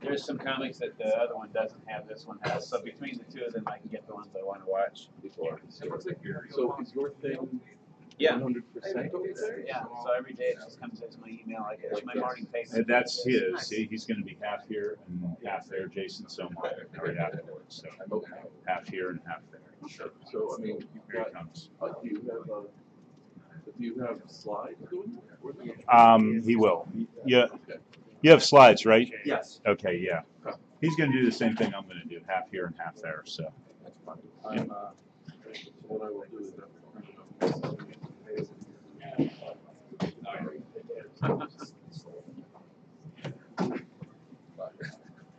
There's some comics that the other one doesn't have, this one has. So between the two of them, I can get the ones I want to watch before. So is your thing? Yeah. 100% over there? Yeah. So every day it just comes as my email. Like it's my morning paper. And that's his. He's going to be half here and half there. Jason Somar right afterwards. So half here and half there. Sure. So I mean, Here he comes. Do you have slides doing? He will. Yeah. You have slides, right? Yes. Okay. Yeah. He's going to do the same thing I'm going to do. Half here and half there. So. That's fine. What I will do is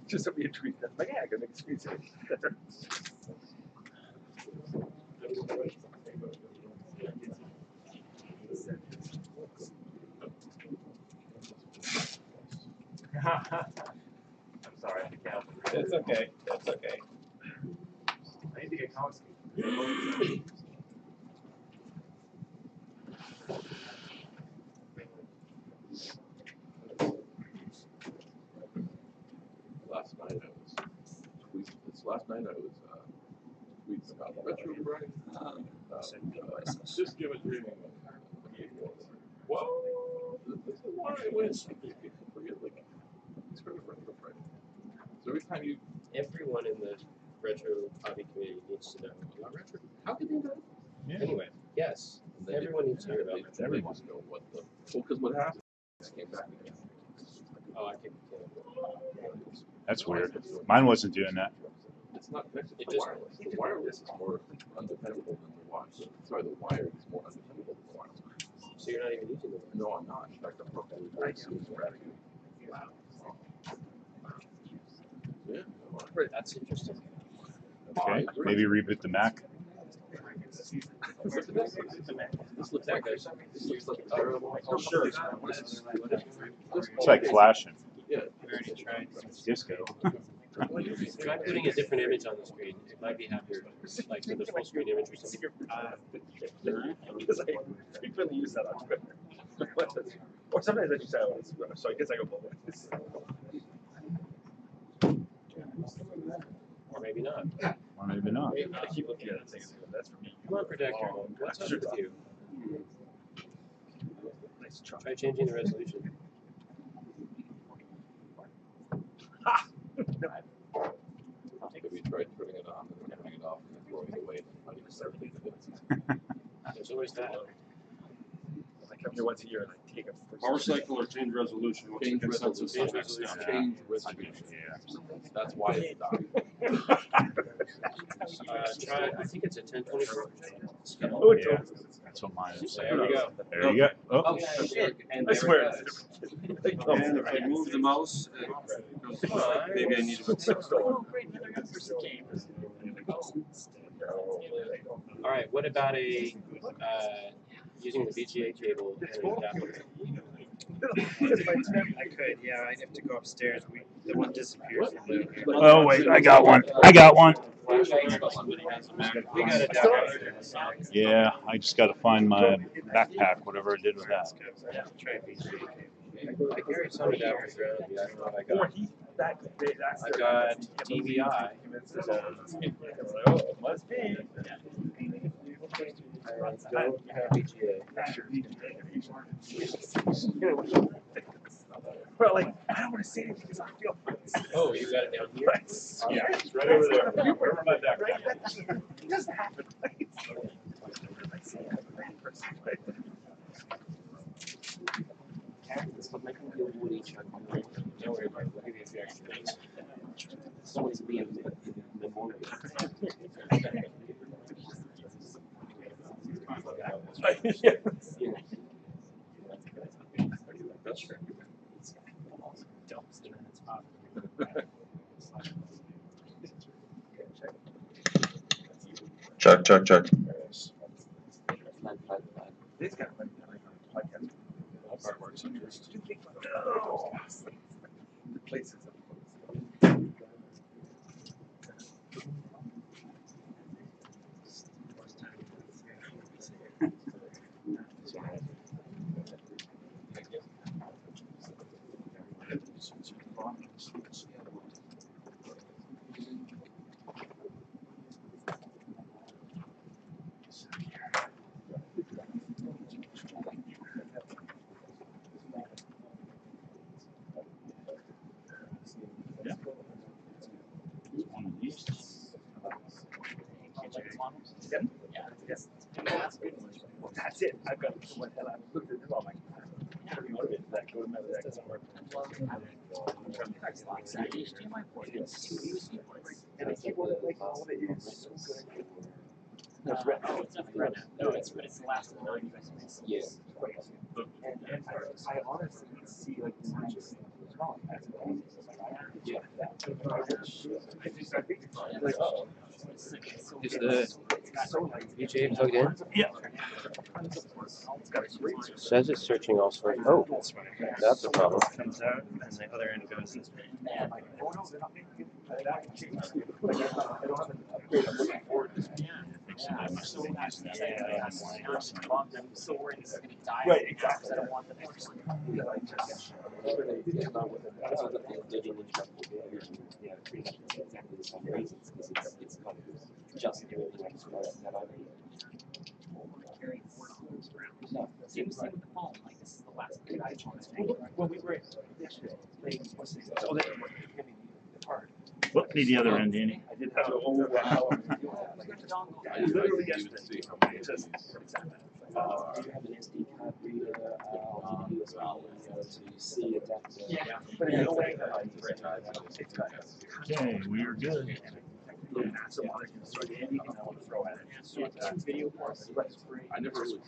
just send me a tweet. Like, yeah, I can make a screen share. I'm sorry, I can't. That's okay. That's okay. I need to get comics. Last night I was tweeting about retro bright. Just give it reading. Whoa! This is why I win. Forget like it's for retro bright. So every time you, everyone in the retro hobby community needs to know about retro. How can they know? Yeah. Anyway, yes, everyone needs to hear about retro. everyone know what the because what happened came back again. Oh, I think. That's weird. Mine wasn't doing that. It's not connected to wireless. The wireless is more undependable than the wire. Sorry, the wired is more undependable than the wireless. So you're not even using it? No, I'm not. In fact, I'm probably very soon. Wow. Yeah. That's interesting. Okay. Maybe reboot the Mac. This looks like a terrible. Oh, sure. It's like flashing. Yeah. We already tried. Disco. Try putting a different image on the screen. It might be happier, like for the full screen image or something. Because I frequently use that on Twitter. Or sometimes I just say, oh, so I guess I go both ways. Or maybe not. Or maybe not. I keep looking at it and saying, that's for me. Come on, Protector. What's up with you? Nice try. Try changing the resolution. Have you tried turning it on and then turning it off and then throwing it away? There's always that. I come here once a year and I take a Power cycle or change resolution? What's the Change consensus? resolution. Change resolution. Yeah. That's why it's done. Try. I think it's a 1024. Yeah. That's what mine is. There we go. There you go. Oh. Oh shit! I swear. And if I move the mouse, maybe I need to. All right. What about a using the VGA cable and an adapter? I could, yeah. I'd have to go upstairs. The one disappears. Oh wait, I got one. I got one. We got adapter. Yeah, I just got to find my backpack, whatever I did with that. I carry some adapters around. I don't know what I got. I got DVI. Oh, it must be. I don't have VGA. But like, I don't want to say anything because I feel. Oh, you got it down here? Yeah, it's right over there. Wherever my backpack is. It doesn't happen. Right? I say I'm a bad person. Right? Don't worry about it. We'll give you a few extra days. Someone's being memorial. That's true. Check, check, check. This guy might be like on a podcast. All part works on yours. The places. Yes. Well, that's it. I've got one, and I've looked at it all. I'm like, I'm pretty motivated for that. Go to Meta, that doesn't work. And the keyboard, like all of it is so good. No, it's red. Oh, it's definitely red. No, it's red. It's the last of the 9 USBs. Yes. And I honestly see like the matches wrong. Yeah. I think like, oh, Is the so like VGA plugged in? yeah. Says it's searching all sorts. Oh, that's a problem. Comes out and the other end goes this way. I'm like, oh no, they're not making it. That can change. Like, I don't have an upgrade. I'm looking forward to this. I must have been using that online or something. I'm so worried it's going to die. Right, exactly. I don't want them to. Yeah, pretty much exactly the same reasons, because it's kind of just everything I described that I made. Carrying $4 around. Same with the phone, like this is the last thing I want to take. When we were yesterday, so they the part. What, need the other end, Danny? I did have a whole literally yesterday. It just Do you have an SD card reader, USB, so you see adapter? yeah, but in a way that Okay, we are good. so I can start Andy and I want to throw at it. So it's 2 video parts, let's bring. I never really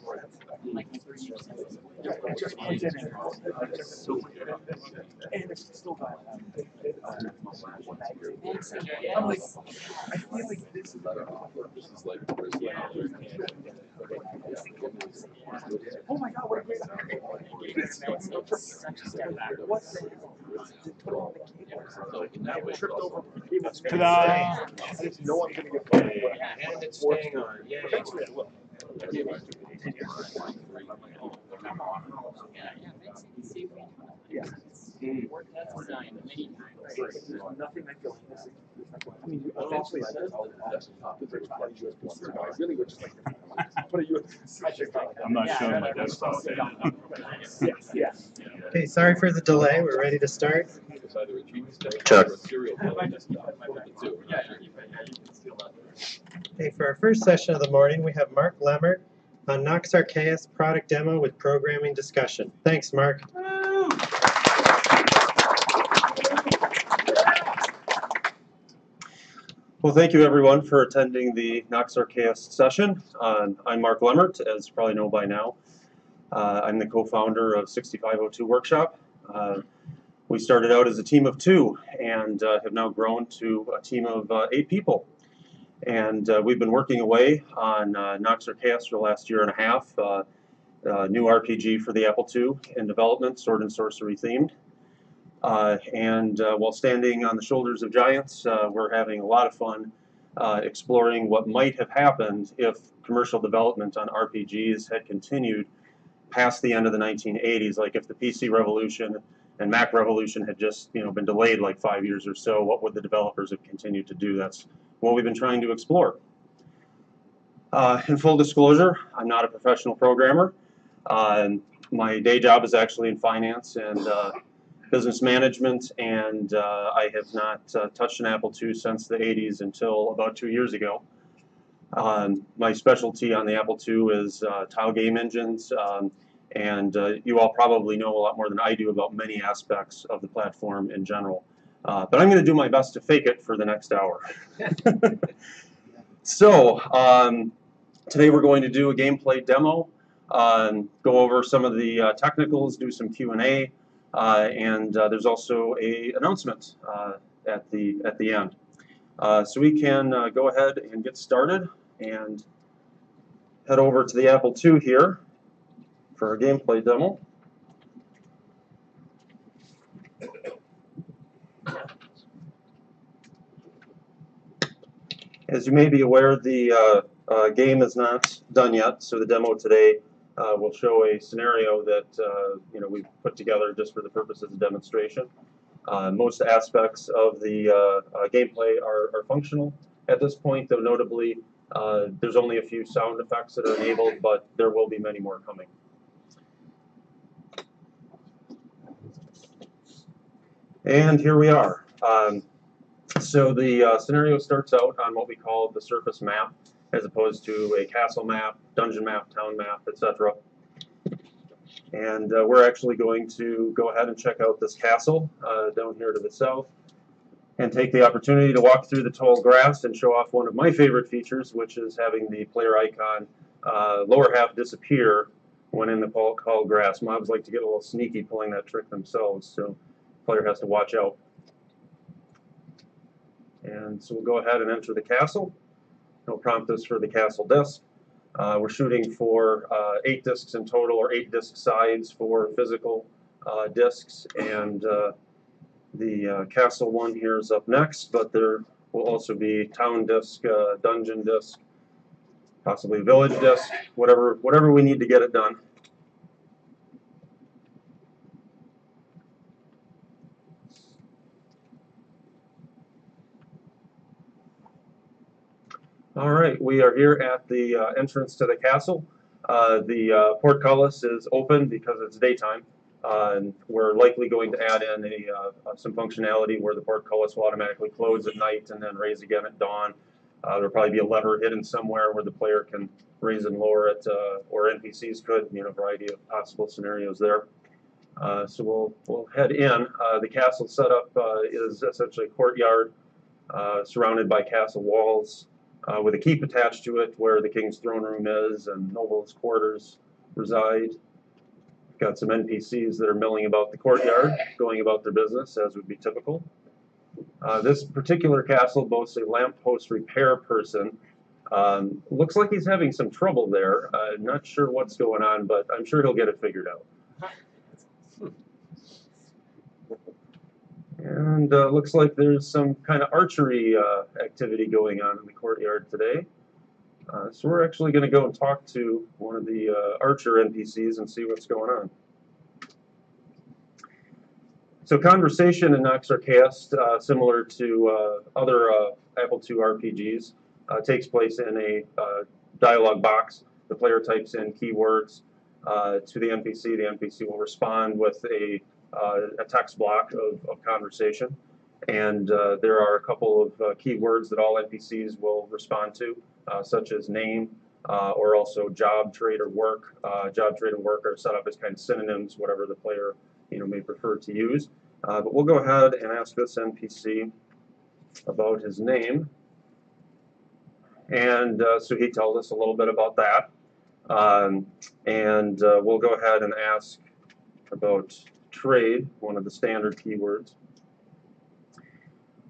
Like 3 years. It just puts it in. So and it's still got. I'm like, I feel like this is better. This is like oh my god, what a great what's the put on the keyboard. I tripped over the keyboard. Ta-da! I just know I'm gonna get And it's staying on. Yay. eventually I will. Yeah. That's designed many times. There's nothing I feel like missing. I mean, you eventually says that. I really would just like to put a USB. I'm not showing my desktop. Yeah. Okay, sorry for the delay. We're ready to start. it's either a cheese steak Chuck. or a cereal bowl. The two. Okay, for our first session of the morning, we have Mark Lemmert on Nox Archaeus product demo with programming discussion. Thanks, Mark. Well, thank you everyone for attending the Nox Archaeus session. I'm Mark Lemmert, as you probably know by now. I'm the co-founder of 6502 Workshop. We started out as a team of 2 and have now grown to a team of 8 people. And we've been working away on Nox Archaeus for the last year and a half. New RPG for the Apple II in development, sword and sorcery themed. While standing on the shoulders of giants, we're having a lot of fun exploring what might have happened if commercial development on RPGs had continued past the end of the 1980s. Like if the PC revolution and Mac revolution had just been delayed like 5 years or so, what would the developers have continued to do? That's what we've been trying to explore. In full disclosure, I'm not a professional programmer. My day job is actually in finance and business management, and I have not touched an Apple II since the 80s until about 2 years ago. My specialty on the Apple II is tile game engines, and you all probably know a lot more than I do about many aspects of the platform in general. But I'm going to do my best to fake it for the next hour. So, today we're going to do a gameplay demo, go over some of the technicals, do some Q&A, and there's also an announcement at the end. So we can go ahead and get started and head over to the Apple II here for a gameplay demo. As you may be aware, the game is not done yet, so the demo today will show a scenario that we've put together just for the purposes of demonstration. Most aspects of the gameplay are functional at this point, though notably there's only a few sound effects that are enabled, but there will be many more coming. And here we are. So the scenario starts out on what we call the surface map, as opposed to a castle map, dungeon map, town map, etc. And we're actually going to go ahead and check out this castle down here to the south, and take the opportunity to walk through the tall grass and show off one of my favorite features, which is having the player icon lower half disappear when in the tall grass. Mobs like to get a little sneaky pulling that trick themselves, so the player has to watch out. And so we'll go ahead and enter the castle. It'll prompt us for the castle disc. We're shooting for 8 discs in total, or 8 disc sides for physical discs, and the castle one here is up next, but there will also be town disc, dungeon disc, possibly village disc, whatever we need to get it done. All right, we are here at the entrance to the castle. The portcullis is open because it's daytime. And we're likely going to add in some functionality where the portcullis will automatically close at night and then raise again at dawn. There'll probably be a lever hidden somewhere where the player can raise and lower it, or NPCs could, a variety of possible scenarios there. So we'll head in. The castle setup is essentially a courtyard surrounded by castle walls with a keep attached to it where the king's throne room is and nobles' quarters reside. Got some NPCs that are milling about the courtyard, going about their business, as would be typical. This particular castle boasts a lamppost repair person. Looks like he's having some trouble there. Not sure what's going on, but I'm sure he'll get it figured out. And looks like there's some kind of archery activity going on in the courtyard today. So we're actually going to go and talk to one of the archer NPCs and see what's going on. So conversation in Noxarcast, similar to other Apple II RPGs, takes place in a dialog box. The player types in keywords to the NPC. The NPC will respond with a text block of conversation. And there are a couple of keywords that all NPCs will respond to, such as name, or also job, trade, or work. Job, trade, and work are set up as kind of synonyms, whatever the player may prefer to use. But we'll go ahead and ask this NPC about his name. And so he tells us a little bit about that. We'll go ahead and ask about trade, one of the standard keywords.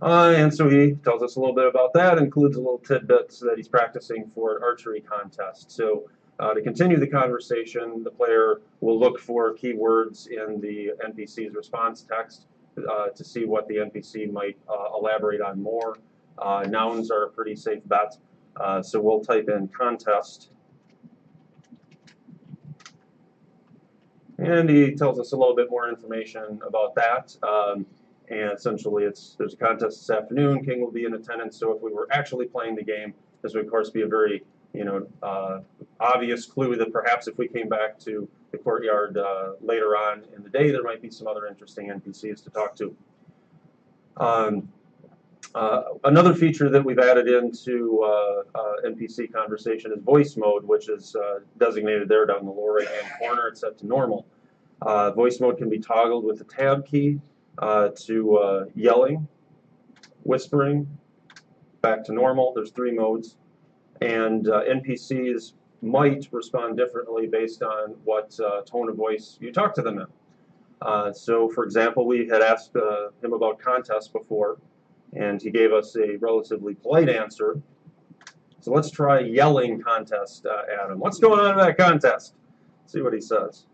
And so he tells us a little bit about that, includes a little tidbits that he's practicing for an archery contest. So to continue the conversation, the player will look for keywords in the NPC's response text to see what the NPC might elaborate on more. Nouns are a pretty safe bet. So we'll type in contest. And he tells us a little bit more information about that. And essentially, there's a contest this afternoon. King will be in attendance. So if we were actually playing the game, this would, of course, be a very obvious clue that perhaps if we came back to the courtyard later on in the day, there might be some other interesting NPCs to talk to. Another feature that we've added into NPC conversation is voice mode, which is designated there down in the lower right-hand corner. It's set to normal. Voice mode can be toggled with the tab key to yelling, whispering, back to normal. There's 3 modes. And NPCs might respond differently based on what tone of voice you talk to them in. So, for example, we had asked him about contests before, and he gave us a relatively polite answer. So let's try yelling contest at him. What's going on in that contest? See what he says.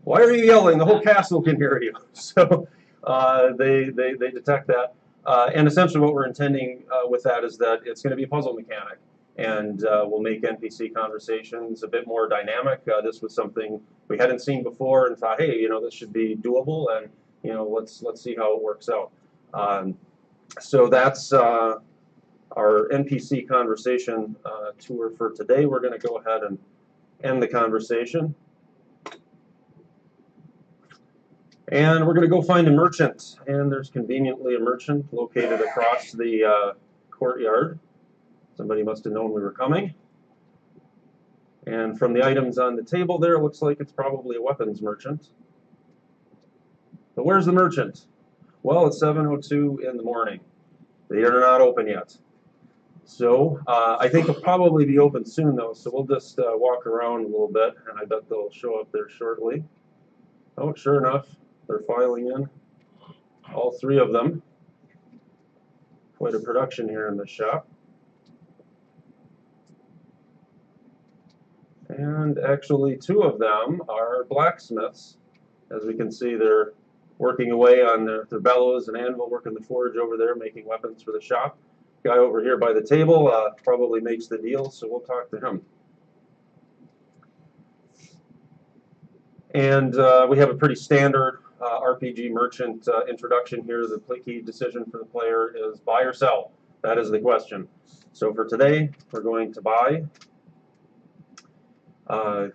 Why are you yelling? The whole castle can hear you. So they detect that. And essentially what we're intending with that is that it's going to be a puzzle mechanic. And we'll make NPC conversations a bit more dynamic. This was something we hadn't seen before and thought, hey, this should be doable, and let's see how it works out. So that's our NPC conversation tour for today. We're going to go ahead and end the conversation. And we're going to go find a merchant. And there's conveniently a merchant located across the courtyard. Somebody must have known we were coming. And from the items on the table there, it looks like it's probably a weapons merchant. But where's the merchant? Well, it's 7:02 in the morning. They are not open yet. So I think they'll probably be open soon, though. So we'll just walk around a little bit, and I bet they'll show up there shortly. Oh, sure enough, they're filing in. All three of them. Quite a production here in the shop. And actually, two of them are blacksmiths. As we can see, they're working away on their bellows and anvil, working the forge over there, making weapons for the shop. Guy over here by the table probably makes the deal, so we'll talk to him. And we have a pretty standard RPG merchant introduction here. The key decision for the player is buy or sell. That is the question. So for today, we're going to buy.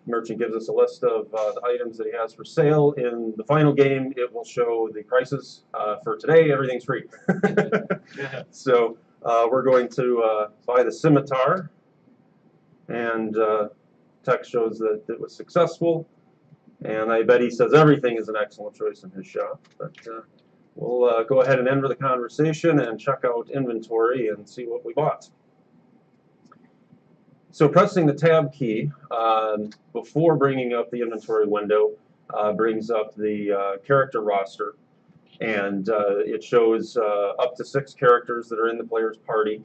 Merchant gives us a list of the items that he has for sale. In the final game, it will show the prices. For today, everything's free. So we're going to buy the scimitar, and text shows that it was successful. And I bet he says everything is an excellent choice in his shop. But we'll go ahead and enter the conversation and check out inventory and see what we bought. So pressing the tab key before bringing up the inventory window brings up the character roster, and it shows up to 6 characters that are in the player's party,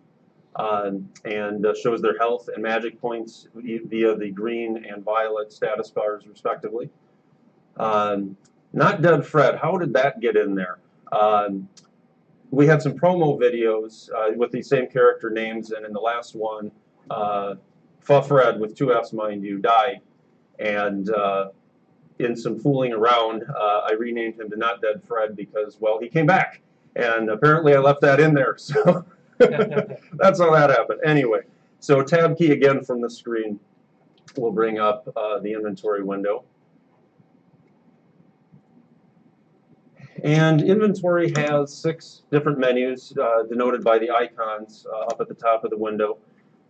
and shows their health and magic points via the green and violet status bars respectively. Not Dead Fred, how did that get in there? We had some promo videos with these same character names, and in the last one, Fred, with 2 F's mind you, died, and in some fooling around, I renamed him to Not Dead Fred because, well, he came back, and apparently I left that in there, so that's how that happened. Anyway, so tab key again from the screen will bring up the inventory window. And inventory has 6 different menus denoted by the icons up at the top of the window.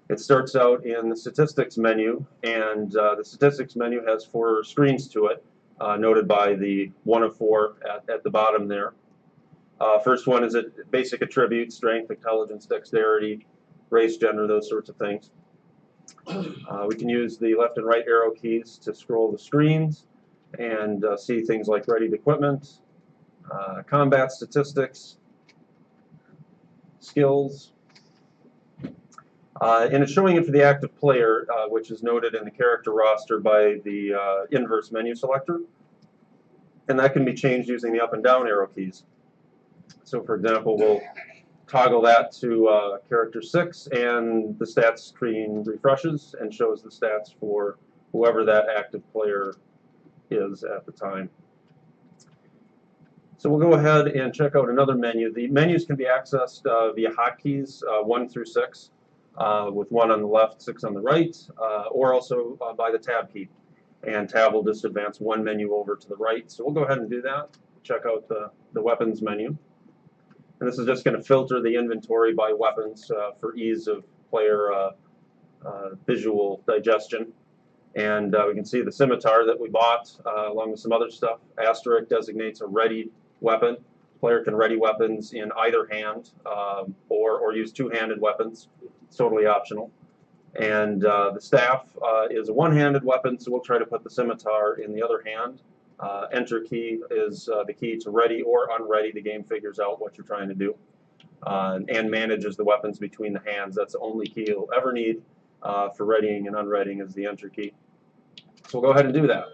It starts out in the statistics menu, and the statistics menu has 4 screens to it, noted by the 1 of 4 at the bottom there. First one is basic attributes, strength, intelligence, dexterity, race, gender, those sorts of things. We can use the left and right arrow keys to scroll the screens and see things like readied equipment, combat statistics, skills. And it's showing it for the active player, which is noted in the character roster by the inverse menu selector. And that can be changed using the up and down arrow keys. So for example, we'll toggle that to character 6, and the stats screen refreshes and shows the stats for whoever that active player is at the time. So we'll go ahead and check out another menu. The menus can be accessed via hotkeys 1 through 6. With 1 on the left, 6 on the right, or also by the tab key. And tab will just advance 1 menu over to the right. So we'll go ahead and do that. Check out the weapons menu. And this is just going to filter the inventory by weapons for ease of player visual digestion. And we can see the scimitar that we bought along with some other stuff. Asterisk designates a ready weapon. Player can ready weapons in either hand or use 2-handed weapons. It's totally optional. And the staff is a 1-handed weapon, so we'll try to put the scimitar in the other hand. Enter key is the key to ready or unready. The game figures out what you're trying to do and manages the weapons between the hands. That's the only key you'll ever need for readying and unreadying is the enter key. So we'll go ahead and do that.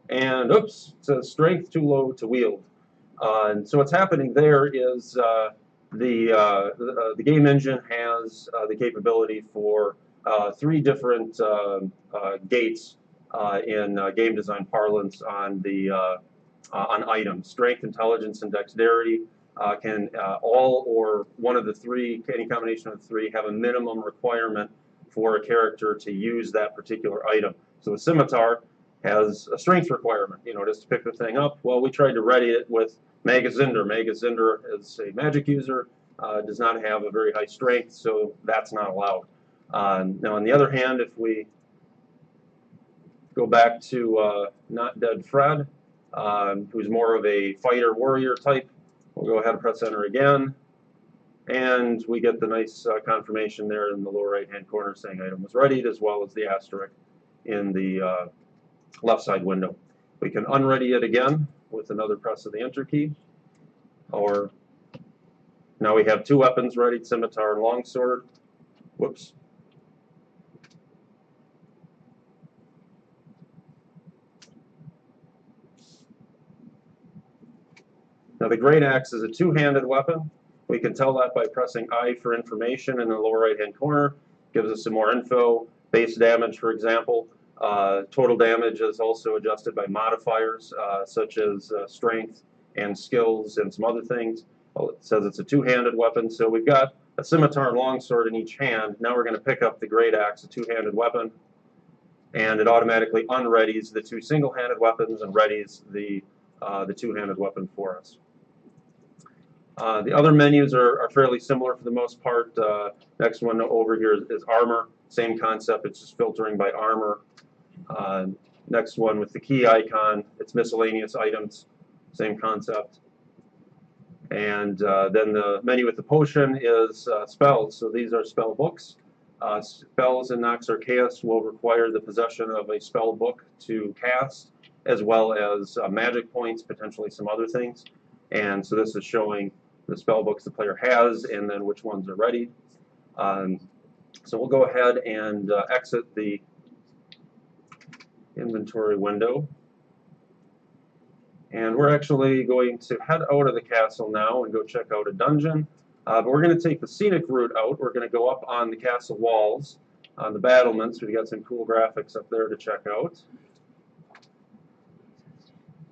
And oops, it says strength too low to wield. And so what's happening there is the game engine has the capability for 3 different gates in game design parlance on items. Strength, intelligence, and dexterity can all or one of the 3, any combination of the 3, have a minimum requirement for a character to use that particular item. So the scimitar has a strength requirement, just to pick the thing up. Well, we tried to ready it with Magazinder. Magazinder is a magic user, does not have a very high strength, so that's not allowed. Now, on the other hand, if we go back to Not Dead Fred, who's more of a fighter warrior type, we'll go ahead and press enter again. And we get the nice confirmation there in the lower right-hand corner saying item was readied, as well as the asterisk in the left side window. We can unready it again with another press of the enter key. Or now we have two weapons readied, scimitar and longsword. Whoops. Now the great axe is a two-handed weapon. We can tell that by pressing I for information in the lower right-hand corner. Gives us some more info. Base damage, for example. Total damage is also adjusted by modifiers, such as strength and skills and some other things. Well, it says it's a two-handed weapon, so we've got a scimitar and longsword in each hand. Now we're going to pick up the great axe, a two-handed weapon, and it automatically unreadies the two single-handed weapons and readies the two-handed weapon for us. The other menus are fairly similar for the most part. Next one over here is armor. Same concept, it's just filtering by armor. Next one with the key icon, it's miscellaneous items. Same concept. And then the menu with the potion is spells. So these are spell books. Spells in Nox Archaeus will require the possession of a spell book to cast, as well as magic points, potentially some other things. And so this is showing the spell books the player has and then which ones are ready. So we'll go ahead and exit the inventory window. And we're actually going to head out of the castle now and go check out a dungeon. But we're going to take the scenic route out. We're going to go up on the castle walls, on the battlements. We've got some cool graphics up there to check out.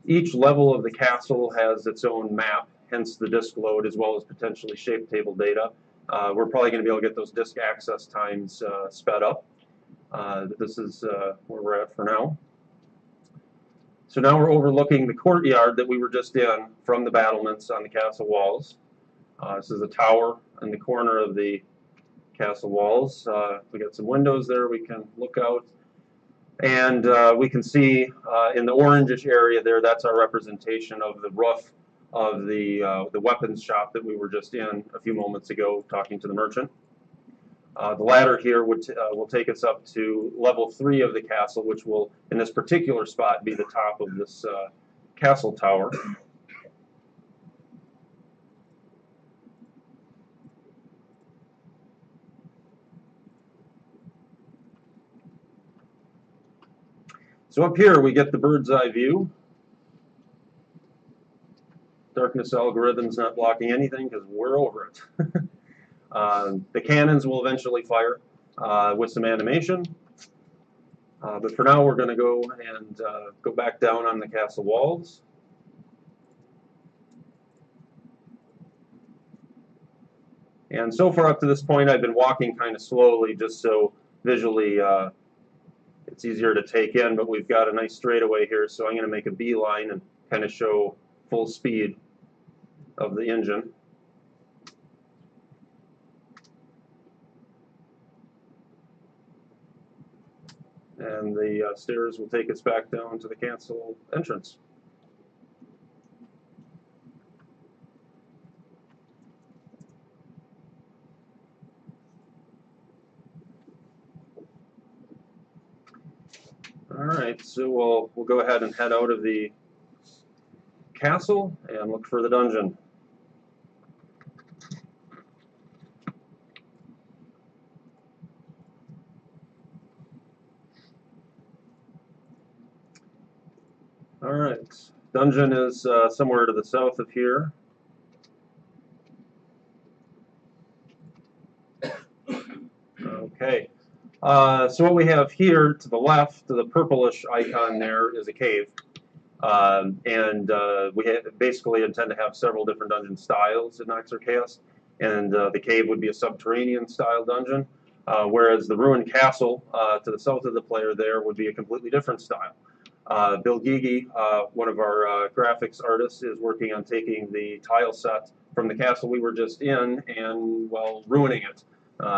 Each level of the castle has its own map, hence the disk load, as well as potentially shape table data. We're probably going to be able to get those disk access times sped up. This is where we're at for now. So now we're overlooking the courtyard that we were just in from the battlements on the castle walls. This is a tower in the corner of the castle walls. We got some windows there we can look out. And we can see in the orangish area there, that's our representation of the roof of the weapons shop that we were just in a few moments ago talking to the merchant. The ladder here will take us up to level 3 of the castle, which will, in this particular spot, be the top of this castle tower. So up here we get the bird's eye view. Darkness algorithm's not blocking anything because we're over it. The cannons will eventually fire with some animation. But for now we're going to go and go back down on the castle walls. And so far up to this point I've been walking kind of slowly just so visually it's easier to take in, but we've got a nice straightaway here, so I'm going to make a beeline and kind of show full speed of the engine. And the stairs will take us back down to the castle entrance. All right, so we'll go ahead and head out of the castle and look for the dungeon. All right, dungeon is somewhere to the south of here. Okay. So what we have here to the left, to the purplish icon there, is a cave. We basically intend to have several different dungeon styles in Nox Archaeus. And the cave would be a subterranean style dungeon, whereas the ruined castle to the south of the player there would be a completely different style. Bill Geege, one of our graphics artists, is working on taking the tile set from the castle we were just in and, well, ruining it.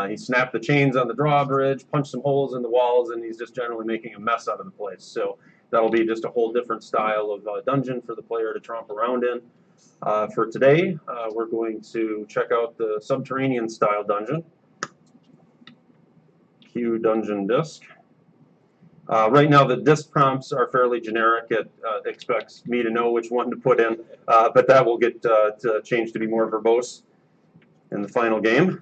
He snapped the chains on the drawbridge, punched some holes in the walls, and he's just generally making a mess out of the place. So that'll be just a whole different style of dungeon for the player to tromp around in. For today, we're going to check out the subterranean style dungeon. Cue dungeon disc. Right now, the disc prompts are fairly generic. It expects me to know which one to put in, but that will get changed to be more verbose in the final game.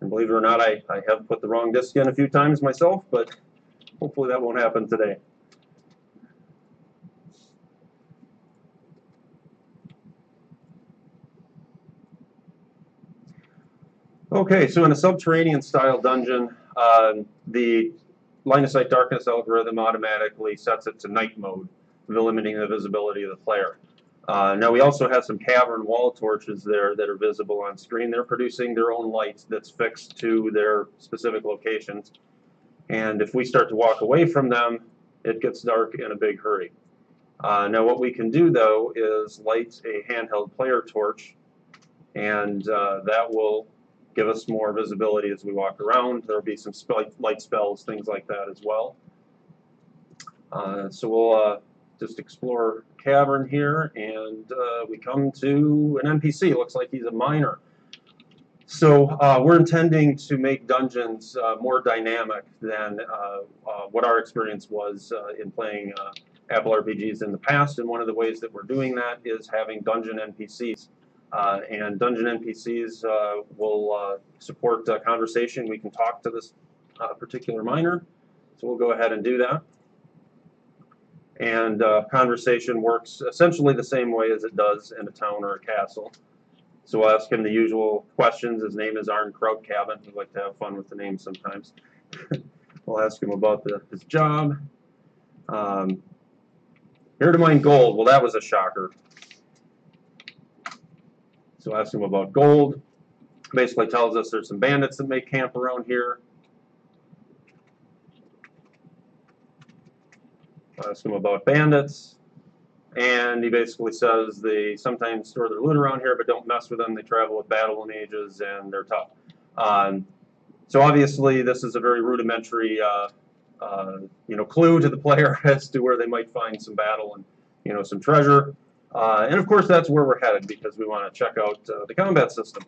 And believe it or not, I have put the wrong disc in a few times myself, but hopefully that won't happen today. Okay, so in a subterranean style dungeon, the line of sight darkness algorithm automatically sets it to night mode, limiting the visibility of the player. Now we also have some cavern wall torches there that are visible on screen. They're producing their own light that's fixed to their specific locations. And if we start to walk away from them, it gets dark in a big hurry. Now what we can do though is light a handheld player torch, and that will give us more visibility as we walk around. There will be some light spells, things like that as well. So we'll just explore a cavern here, and we come to an NPC. It looks like he's a miner. So we're intending to make dungeons more dynamic than what our experience was in playing Apple RPGs in the past, and one of the ways that we're doing that is having dungeon NPCs. And dungeon NPCs will support conversation. We can talk to this particular miner, so we'll go ahead and do that. And conversation works essentially the same way as it does in a town or a castle. So we'll ask him the usual questions. His name is Arn Krautcabin. We like to have fun with the name sometimes. We'll ask him about his job. Here to mine gold. Well, that was a shocker. So ask him about gold. Basically tells us there's some bandits that make camp around here. Ask him about bandits. And he basically says they sometimes store their loot around here, but don't mess with them. They travel with battle mages, and they're tough. So obviously, this is a very rudimentary, clue to the player as to where they might find some battle and, some treasure. And of course, that's where we're headed because we want to check out the combat system.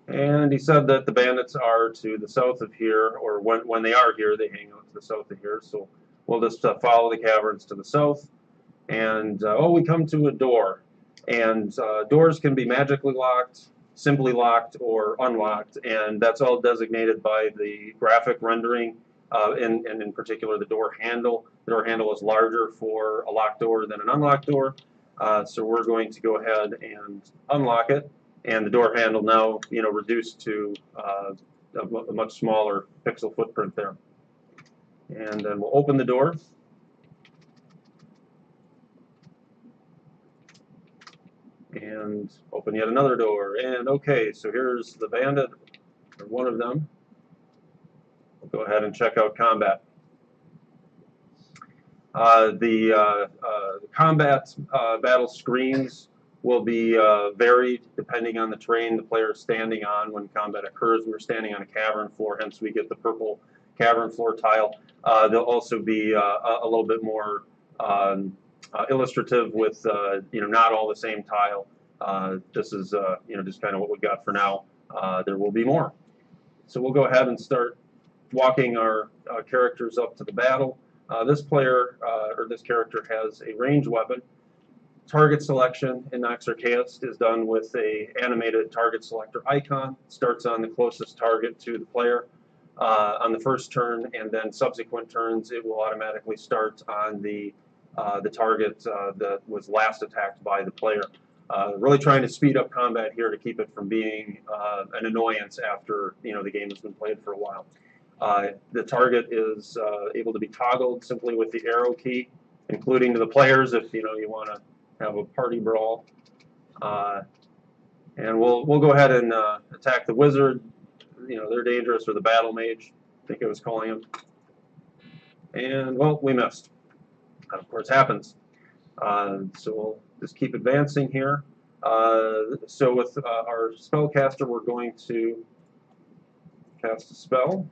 And he said that the bandits are to the south of here, or when they are here, they hang out to the south of here. So we'll just follow the caverns to the south. And, we come to a door. And doors can be magically locked, simply locked, or unlocked. And that's all designated by the graphic rendering, and in particular the door handle. The door handle is larger for a locked door than an unlocked door. So we're going to go ahead and unlock it. And the door handle now, reduced to a much smaller pixel footprint there. And then we'll open the door. And open yet another door. And okay, so here's the bandit, or one of them. We'll go ahead and check out combat. The combat battle screens will be varied depending on the terrain the player is standing on when combat occurs. We're standing on a cavern floor, hence we get the purple cavern floor tile. They'll also be a little bit more illustrative with not all the same tile. This is just kind of what we got for now. There will be more. So we'll go ahead and start walking our characters up to the battle. This player or this character has a ranged weapon. Target selection in Nox Archaeus is done with a animated target selector icon. Starts on the closest target to the player on the first turn, and then subsequent turns it will automatically start on the target that was last attacked by the player. Really trying to speed up combat here to keep it from being an annoyance after the game has been played for a while. The target is able to be toggled simply with the arrow key, including to the players if you want to have a party brawl. And we'll go ahead and attack the wizard. They're dangerous, or the battle mage. think it was calling him. And, well, we missed. That, of course, happens. So we'll just keep advancing here. So with our spellcaster, we're going to cast a spell.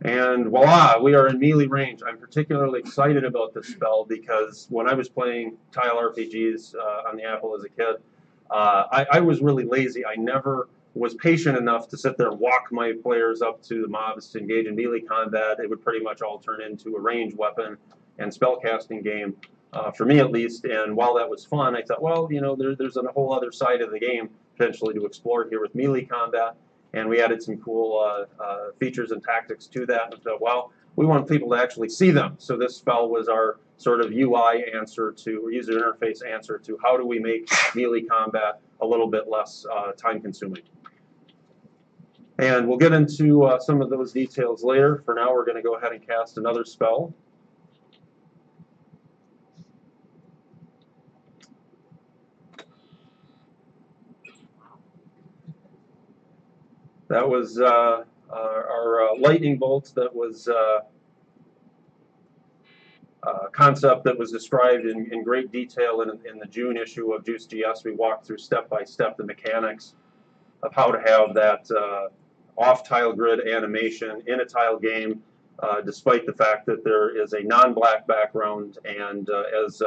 And voila, we are in melee range. I'm particularly excited about this spell because when I was playing tile RPGs on the Apple as a kid, I was really lazy. I never was patient enough to sit there and walk my players up to the mobs to engage in melee combat. It would pretty much all turn into a ranged weapon and spellcasting game, for me at least. And while that was fun, I thought, well, you know, there's a whole other side of the game potentially to explore here with melee combat. And we added some cool features and tactics to that. And thought, well, we want people to actually see them. So this spell was our sort of UI answer to, or user interface answer to, how do we make melee combat a little bit less time-consuming. And we'll get into some of those details later. For now, we're going to go ahead and cast another spell. That was our lightning bolt. That was concept that was described in great detail in the June issue of Juice.gs. We walked through step by step the mechanics of how to have that off-tile grid animation in a tile game, despite the fact that there is a non-black background. And as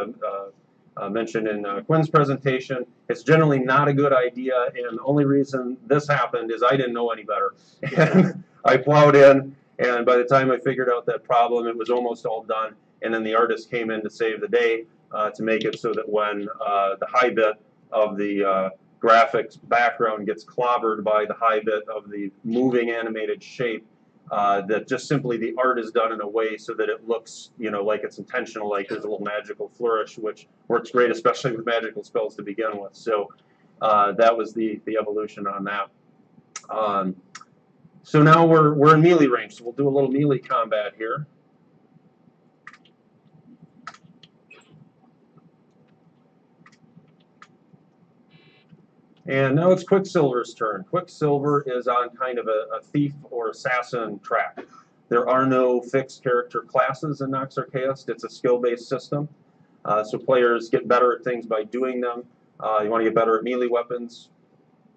mentioned in Quinn's presentation, it's generally not a good idea, and the only reason this happened is I didn't know any better. And I plowed in, and by the time I figured out that problem, it was almost all done, and then the artist came in to save the day to make it so that when the high bit of the graphics background gets clobbered by the high bit of the moving animated shape, that just simply the art is done in a way so that it looks, you know, like it's intentional, like there's a little magical flourish, which works great, especially with magical spells to begin with. So that was the evolution on that. So now we're in melee range, so we'll do a little melee combat here. And now it's Quicksilver's turn. Quicksilver is on kind of a thief or assassin track. There are no fixed character classes in Nox Archaeist. It's a skill-based system. So players get better at things by doing them. You want to get better at melee weapons,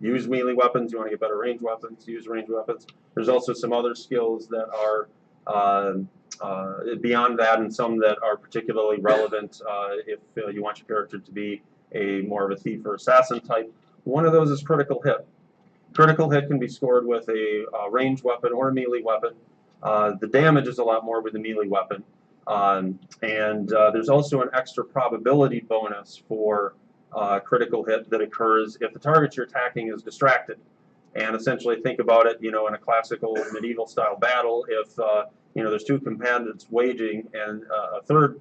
use melee weapons. You want to get better at ranged weapons, use ranged weapons. There's also some other skills that are beyond that, and some that are particularly relevant if you want your character to be more of a thief or assassin type. One of those is critical hit. Critical hit can be scored with a ranged weapon or a melee weapon. The damage is a lot more with the melee weapon. And there's also an extra probability bonus for critical hit that occurs if the target you're attacking is distracted. And essentially think about it, you know, in a classical medieval style battle, if you know, there's two combatants waging and a third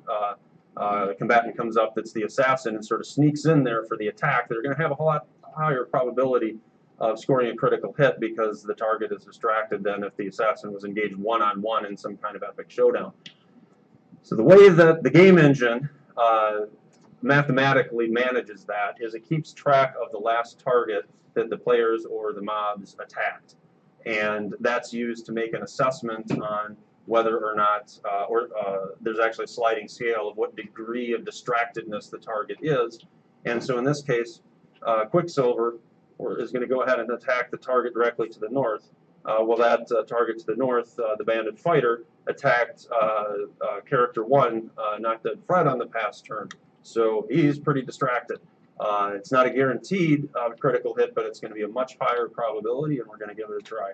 combatant comes up that's the assassin and sort of sneaks in there for the attack, they're going to have a whole lot higher probability of scoring a critical hit because the target is distracted than if the assassin was engaged one-on-one in some kind of epic showdown. So the way that the game engine mathematically manages that is it keeps track of the last target that the players or the mobs attacked. And that's used to make an assessment on whether or not, there's actually a sliding scale of what degree of distractedness the target is. And so in this case, Quicksilver is going to go ahead and attack the target directly to the north. Well, that target to the north, the bandit fighter, attacked character 1, Not Dead Fred, on the past turn. So he's pretty distracted. It's not a guaranteed critical hit, but it's going to be a much higher probability, and we're going to give it a try.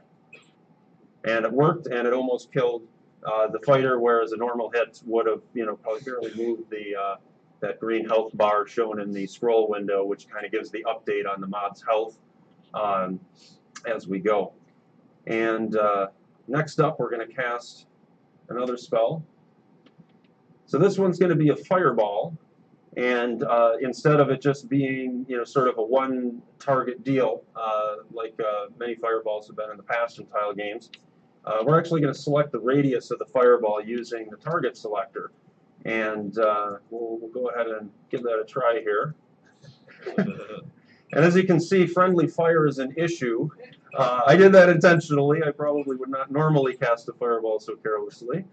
And it worked, and it almost killed the fighter, whereas a normal hit would have, you know, probably barely moved the that green health bar shown in the scroll window, which kind of gives the update on the mob's health as we go. And next up, we're going to cast another spell. So this one's going to be a fireball, and instead of it just being, you know, sort of a one-target deal, like many fireballs have been in the past in tile games, we're actually going to select the radius of the fireball using the target selector. And we'll go ahead and give that a try here. And as you can see, friendly fire is an issue. I did that intentionally. I probably would not normally cast a fireball so carelessly.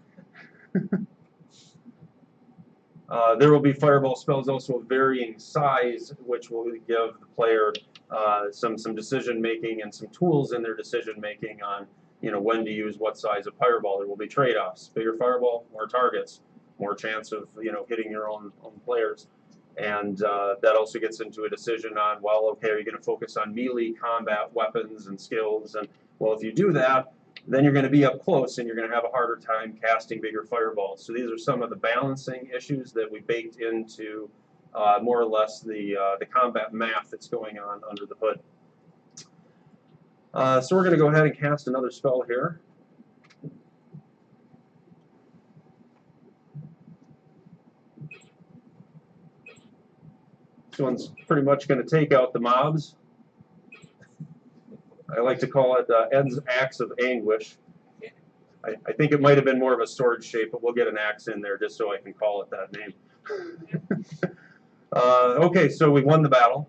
There will be fireball spells also of varying size, which will give the player some decision making and some tools in their decision making on when to use what size of fireball. There will be trade-offs: bigger fireball, more targets, more chance of hitting your own players, and that also gets into a decision on, well, okay, are you going to focus on melee combat weapons and skills? And well, if you do that, then you're going to be up close and you're going to have a harder time casting bigger fireballs. So these are some of the balancing issues that we baked into more or less the combat math that's going on under the hood. So we're going to go ahead and cast another spell here. This one's pretty much going to take out the mobs. I like to call it Ed's Axe of Anguish. I think it might have been more of a sword shape, but we'll get an axe in there just so I can call it that name. Okay, so we won the battle.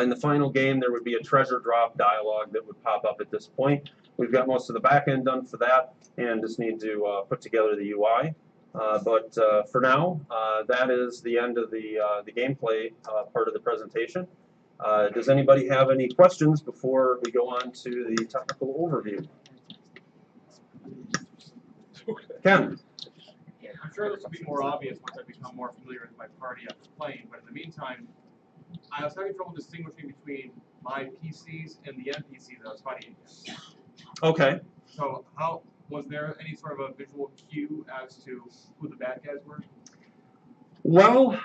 In the final game, there would be a treasure drop dialogue that would pop up at this point. We've got most of the back end done for that, and just need to put together the UI. But for now, that is the end of the gameplay part of the presentation. Does anybody have any questions before we go on to the technical overview? Ken? I'm sure this will be more obvious once I become more familiar with my party after playing, but in the meantime, I was having trouble distinguishing between my PCs and the NPCs I was fighting against. Okay. So was there any sort of a visual cue as to who the bad guys were? Well,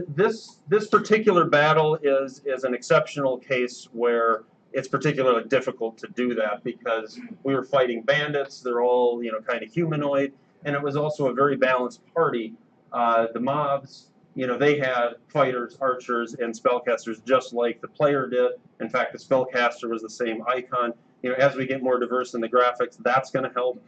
this particular battle is an exceptional case where it's particularly difficult to do that because we were fighting bandits. They're all kind of humanoid, and it was also a very balanced party. The mobs, they had fighters, archers, and spellcasters just like the player did. In fact, the spellcaster was the same icon. As we get more diverse in the graphics, that's going to help.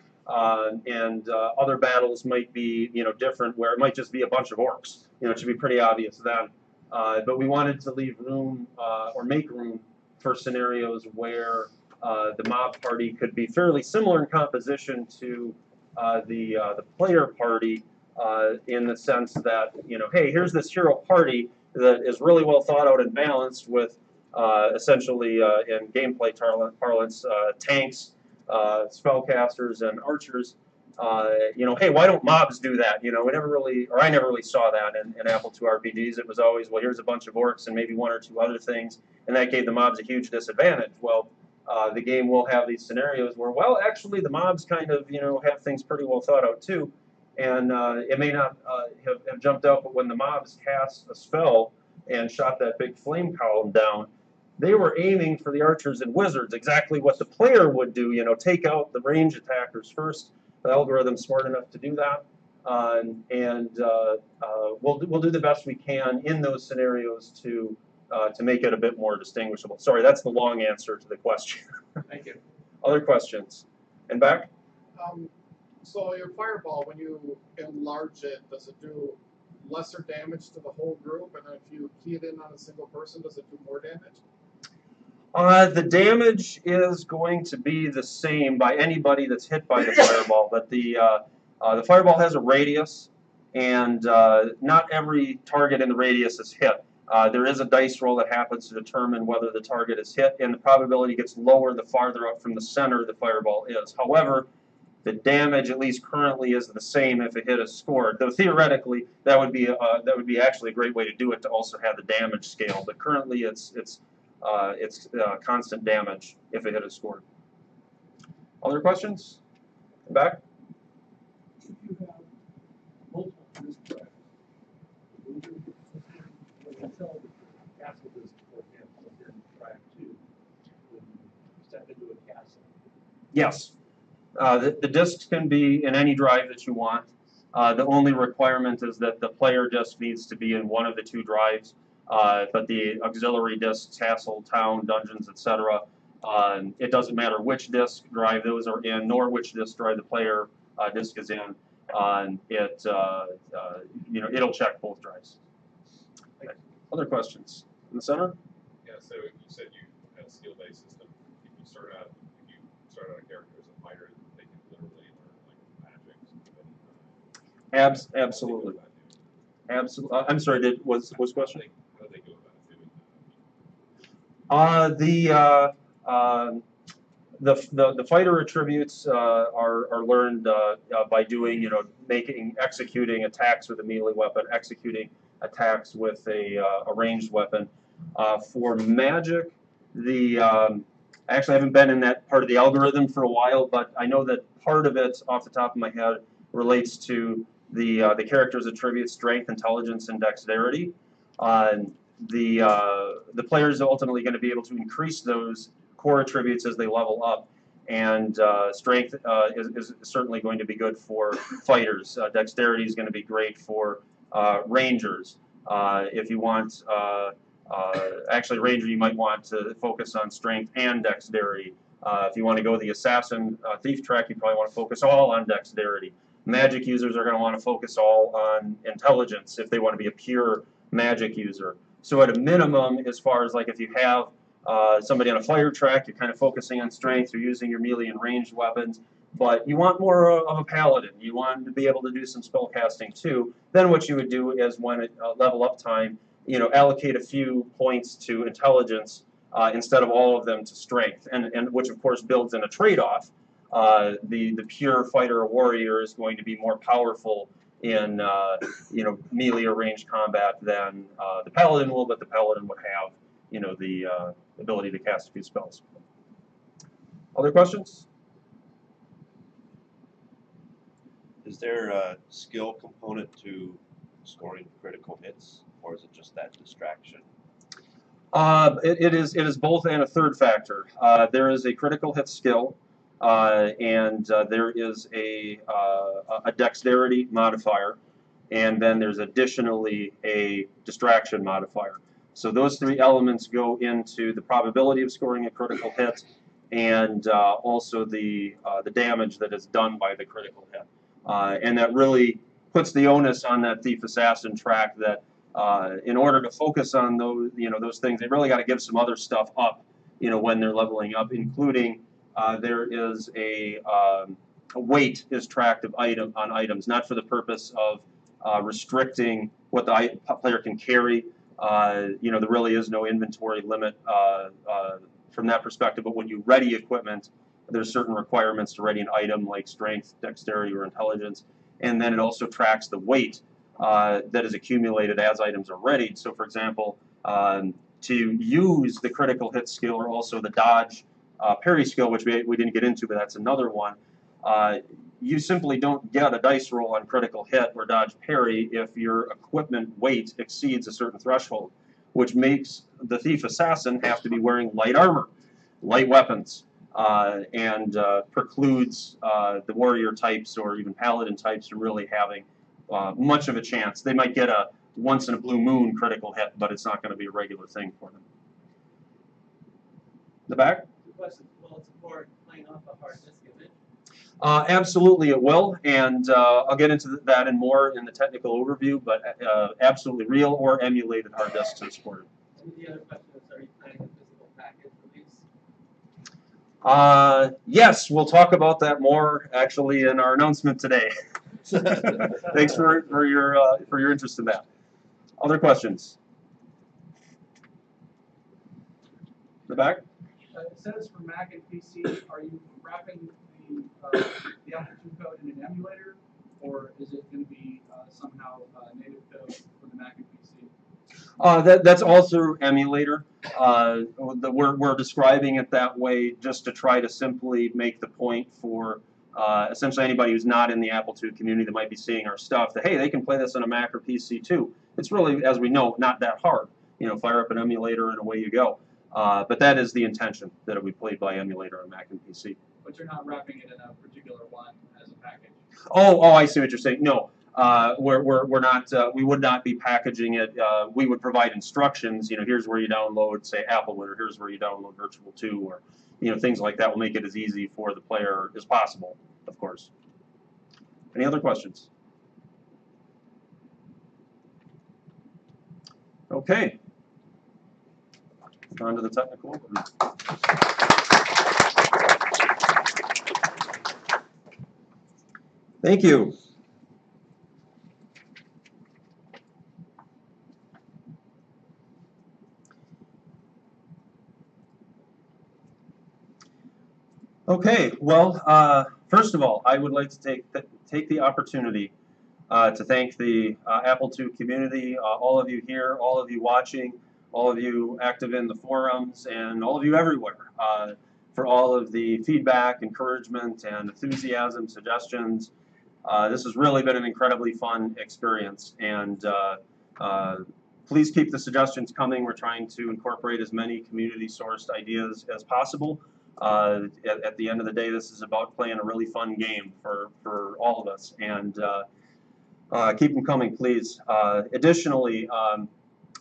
And other battles might be, different, where it might just be a bunch of orcs. It should be pretty obvious then. But we wanted to leave room or make room for scenarios where the mob party could be fairly similar in composition to the player party, in the sense that, hey, here's this hero party that is really well thought out and balanced with essentially, in gameplay parlance, tanks, spellcasters, and archers. Hey, why don't mobs do that? We never really, or I never really saw that in Apple II RPGs. It was always, well, here's a bunch of orcs and maybe one or two other things, and that gave the mobs a huge disadvantage. Well, the game will have these scenarios where, well, actually the mobs kind of, have things pretty well thought out too, and it may not have jumped out, but when the mobs cast a spell and shot that big flame column down, they were aiming for the archers and wizards, exactly what the player would do, take out the range attackers first. The algorithm's smart enough to do that, and we'll do the best we can in those scenarios to make it a bit more distinguishable. Sorry, that's the long answer to the question. Thank you. Other questions? And back? So your fireball, when you enlarge it, does it do lesser damage to the whole group? And then if you key it in on a single person, does it do more damage? The damage is going to be the same by anybody that's hit by the fireball, but the fireball has a radius, and not every target in the radius is hit. There is a dice roll that happens to determine whether the target is hit, and the probability gets lower the farther up from the center the fireball is. However, the damage, at least currently, is the same if a hit is scored. Though theoretically, that would be actually a great way to do it, to also have the damage scale. But currently, it's constant damage if a hit is scored. Other questions? Back? If you have multiple disk drives, until castle disk, for example, in drive 2, when you step into a castle. Yes. The disks can be in any drive that you want. The only requirement is that the player disk needs to be in one of the two drives. But the auxiliary disks, castle, town, dungeons, etc., it doesn't matter which disk drive those are in, nor which disk drive the player disk is in. It'll check both drives. Okay. Other questions in the center? so you said you had a skill-based system. If you start out a character as a fighter, they can literally learn like magic. Absolutely. Absolutely. I'm sorry. Was question? How do they go about doing that? The fighter attributes are learned by doing, executing attacks with a melee weapon, executing attacks with a ranged weapon. For magic, actually I haven't been in that part of the algorithm for a while, but I know that part of it, off the top of my head, relates to the character's attributes: strength, intelligence, and dexterity. The player is ultimately going to be able to increase those core attributes as they level up, and strength is certainly going to be good for fighters. Dexterity is going to be great for rangers. If you want, actually, ranger, you might want to focus on strength and dexterity. If you want to go the assassin thief track, you probably want to focus all on dexterity. Magic users are going to want to focus all on intelligence if they want to be a pure magic user. So at a minimum, as far as like if you have somebody on a fire track, you're kind of focusing on strength, you're using your melee and ranged weapons, but you want more of a paladin. You want to be able to do some spell casting too. Then what you would do is when at level up time, allocate a few points to intelligence instead of all of them to strength, and which of course builds in a trade-off. The pure fighter or warrior is going to be more powerful in melee or ranged combat than the paladin will, but the paladin would have the ability to cast a few spells. Other questions? Is there a skill component to scoring critical hits, or is it just that distraction? It is both and a third factor. There is a critical hit skill, and there is a dexterity modifier, and then there's additionally a distraction modifier. So those three elements go into the probability of scoring a critical hit, and also the damage that is done by the critical hit. And that really puts the onus on that thief assassin track that in order to focus on those things, they really got to give some other stuff up, when they're leveling up, including there is a weight is tracked of on items, not for the purpose of restricting what the player can carry. There really is no inventory limit from that perspective, but when you ready equipment, there's certain requirements to ready an item like strength, dexterity, or intelligence, and then it also tracks the weight that is accumulated as items are readied. So for example, to use the critical hit skill or also the dodge parry skill, which we didn't get into, but that's another one, you simply don't get a dice roll on critical hit or dodge parry if your equipment weight exceeds a certain threshold, which makes the thief assassin have to be wearing light armor, light weapons, and precludes the warrior types or even paladin types from really having much of a chance. They might get a once in a blue moon critical hit, but it's not going to be a regular thing for them. The back? The question, will it support playing off a hard disk image? Absolutely it will, and I'll get into that and more in the technical overview, but absolutely real or emulated hard disks are supported. And the other question is, are you planning a physical package release? Yes, we'll talk about that more actually in our announcement today. Thanks for your interest in that. Other questions? The back? It says for Mac and PC, are you wrapping the Apple II code in an emulator, or is it going to be somehow native code for the Mac and PC? That's all through emulator. We're describing it that way just to try to simply make the point for essentially anybody who's not in the Apple II community that might be seeing our stuff that, hey, they can play this on a Mac or PC too. It's really, as we know, not that hard. Fire up an emulator and away you go. But that is the intention, that it would be played by emulator on Mac and PC. But you're not wrapping it in a particular one as a package? Oh, I see what you're saying. No, we're not. We would not be packaging it. We would provide instructions. Here's where you download, say, Applewood, or here's where you download Virtual 2, or things like that will make it as easy for the player as possible, of course. Any other questions? Okay. On to the technical. Thank you. Okay, well, first of all, I would like to take the opportunity to thank the Apple II community, all of you here, all of you watching, all of you active in the forums, and all of you everywhere for all of the feedback, encouragement, and enthusiasm, suggestions. This has really been an incredibly fun experience, and please keep the suggestions coming. We're trying to incorporate as many community-sourced ideas as possible. At the end of the day, this is about playing a really fun game for all of us, and keep them coming, please. Additionally,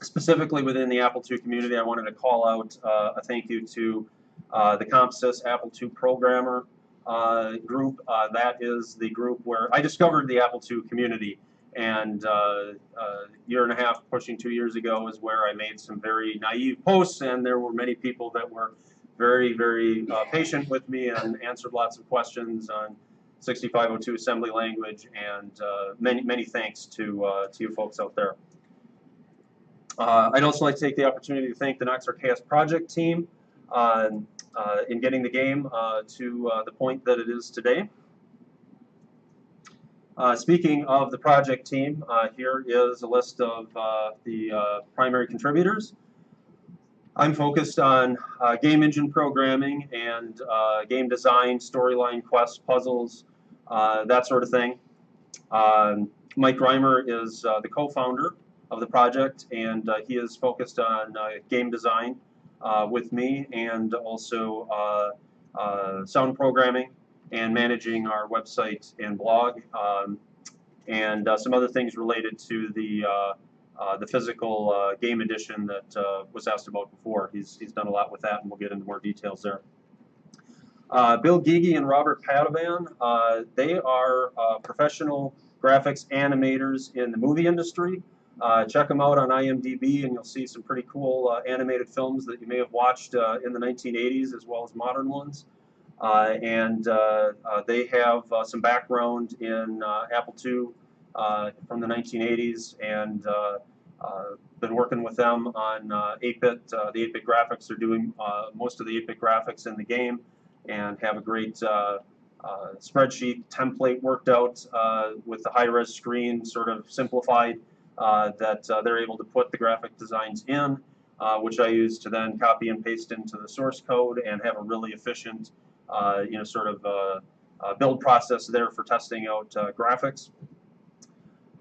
specifically within the Apple II community, I wanted to call out a thank you to the CompSys Apple II programmer group. That is the group where I discovered the Apple II community, and a year and a half, pushing 2 years ago, is where I made some very naive posts, and there were many people that were very, very patient with me and answered lots of questions on 6502 assembly language, and many thanks to you folks out there. I'd also like to take the opportunity to thank the NoxRKS project team in getting the game to the point that it is today. Speaking of the project team, here is a list of the primary contributors. I'm focused on game engine programming and game design, storyline quests, puzzles, that sort of thing. Mike Reimer is the co-founder of the project, and he is focused on game design with me, and also sound programming and managing our website and blog, and some other things related to the physical game edition that was asked about before. He's done a lot with that, and we'll get into more details there. Bill Gigi and Robert Padovan, they are professional graphics animators in the movie industry. Check them out on IMDb, and you'll see some pretty cool animated films that you may have watched in the 1980s, as well as modern ones. They have some background in Apple II from the 1980s, and been working with them on 8-bit, the 8-bit graphics. They're doing most of the 8-bit graphics in the game, and have a great spreadsheet template worked out with the high-res screen, sort of simplified, that they're able to put the graphic designs in, which I use to then copy and paste into the source code and have a really efficient, sort of build process there for testing out graphics.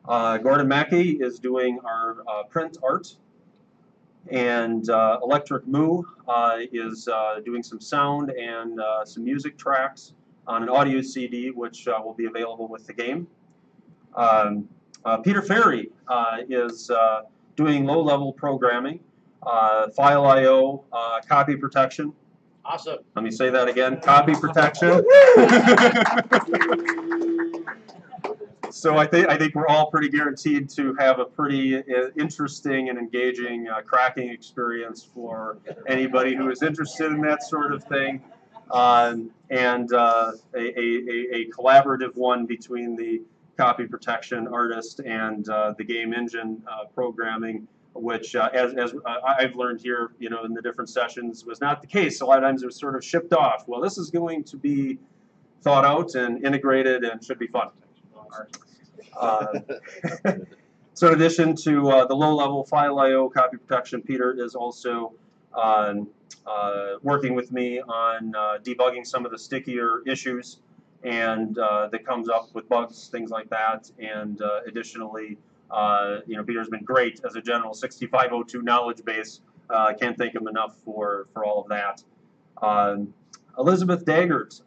Gordon Mackey is doing our print art, and Electric Moo is doing some sound and some music tracks on an audio CD, which will be available with the game. Peter Ferry is doing low-level programming, file I/O, copy protection. Awesome. Let me say that again, copy protection. So I think we're all pretty guaranteed to have a pretty interesting and engaging cracking experience for anybody who is interested in that sort of thing, and a collaborative one between the copy protection artist and the game engine programming, which, as I've learned here, in the different sessions, was not the case. A lot of times it was sort of shipped off. Well, this is going to be thought out and integrated, and should be fun. So in addition to the low-level file I/O copy protection, Peter is also working with me on debugging some of the stickier issues, and that comes up with bugs, things like that. And additionally, Peter's been great as a general 6502 knowledge base. I can't thank him enough for all of that. Elizabeth Daggert,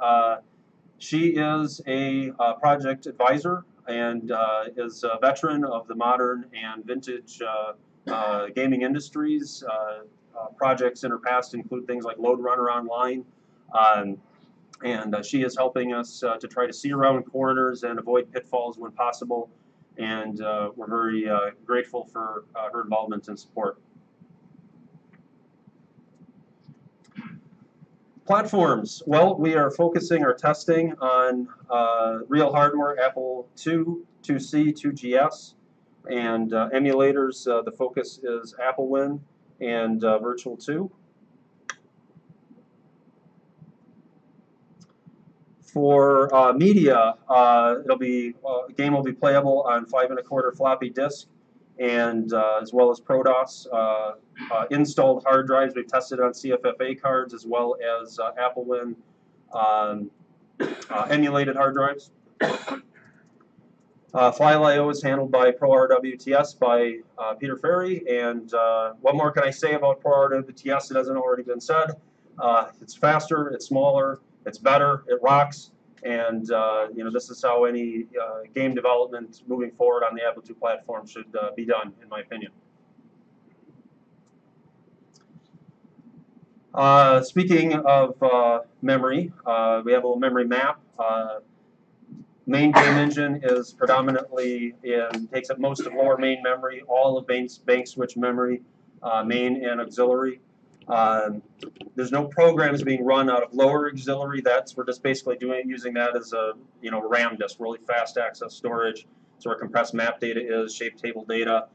she is a project advisor and is a veteran of the modern and vintage gaming industries. Projects in her past include things like Load Runner Online, and she is helping us to try to see around corners and avoid pitfalls when possible, and we're very grateful for her involvement and support. Platforms. Well, we are focusing our testing on real hardware, Apple II, 2C, 2GS, and emulators. The focus is AppleWin and Virtual 2. For media, game will be playable on 5 1/4 floppy disk, and as well as ProDOS. Installed hard drives, we've tested on CFFA cards as well as AppleWin emulated hard drives. File I/O is handled by ProRWTS by Peter Ferry, and what more can I say about ProRWTS that hasn't already been said? It's faster, it's smaller, it's better, it rocks, and this is how any game development moving forward on the Apple II platform should be done, in my opinion. Speaking of memory, we have a little memory map. Main game engine is predominantly takes up most of lower main memory, all of bank switch memory, main and auxiliary. There's no programs being run out of lower auxiliary. We're just basically using that as a RAM disk, really fast access storage. So where compressed map data is, shape table data.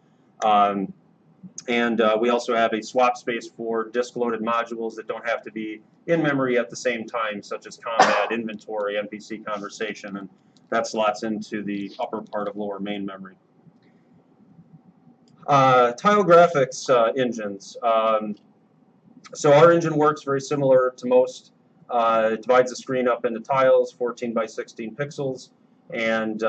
And we also have a swap space for disk-loaded modules that don't have to be in memory at the same time, such as combat, inventory, NPC conversation, and that slots into the upper part of lower main memory. Tile graphics engines. So our engine works very similar to most. It divides the screen up into tiles, 14 by 16 pixels, and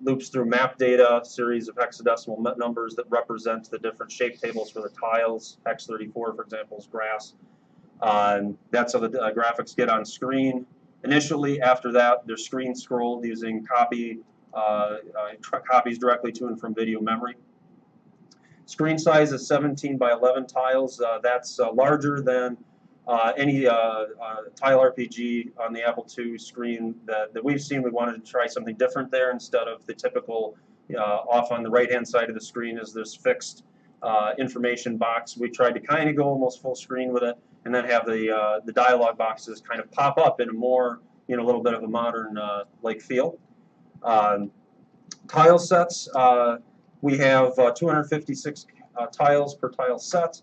loops through map data, series of hexadecimal numbers that represent the different shape tables for the tiles. Hex34, for example, is grass. That's how the graphics get on screen. Initially, after that, they're screen scrolled using copies directly to and from video memory. Screen size is 17 by 11 tiles. That's larger than any tile RPG on the Apple II screen that we've seen. We wanted to try something different there instead of the typical off on the right-hand side of the screen is this fixed information box. We tried to kind of go almost full screen with it, and then have the dialog boxes kind of pop up in a more, a little bit of a modern like feel. Tile sets. We have 256 tiles per tile set.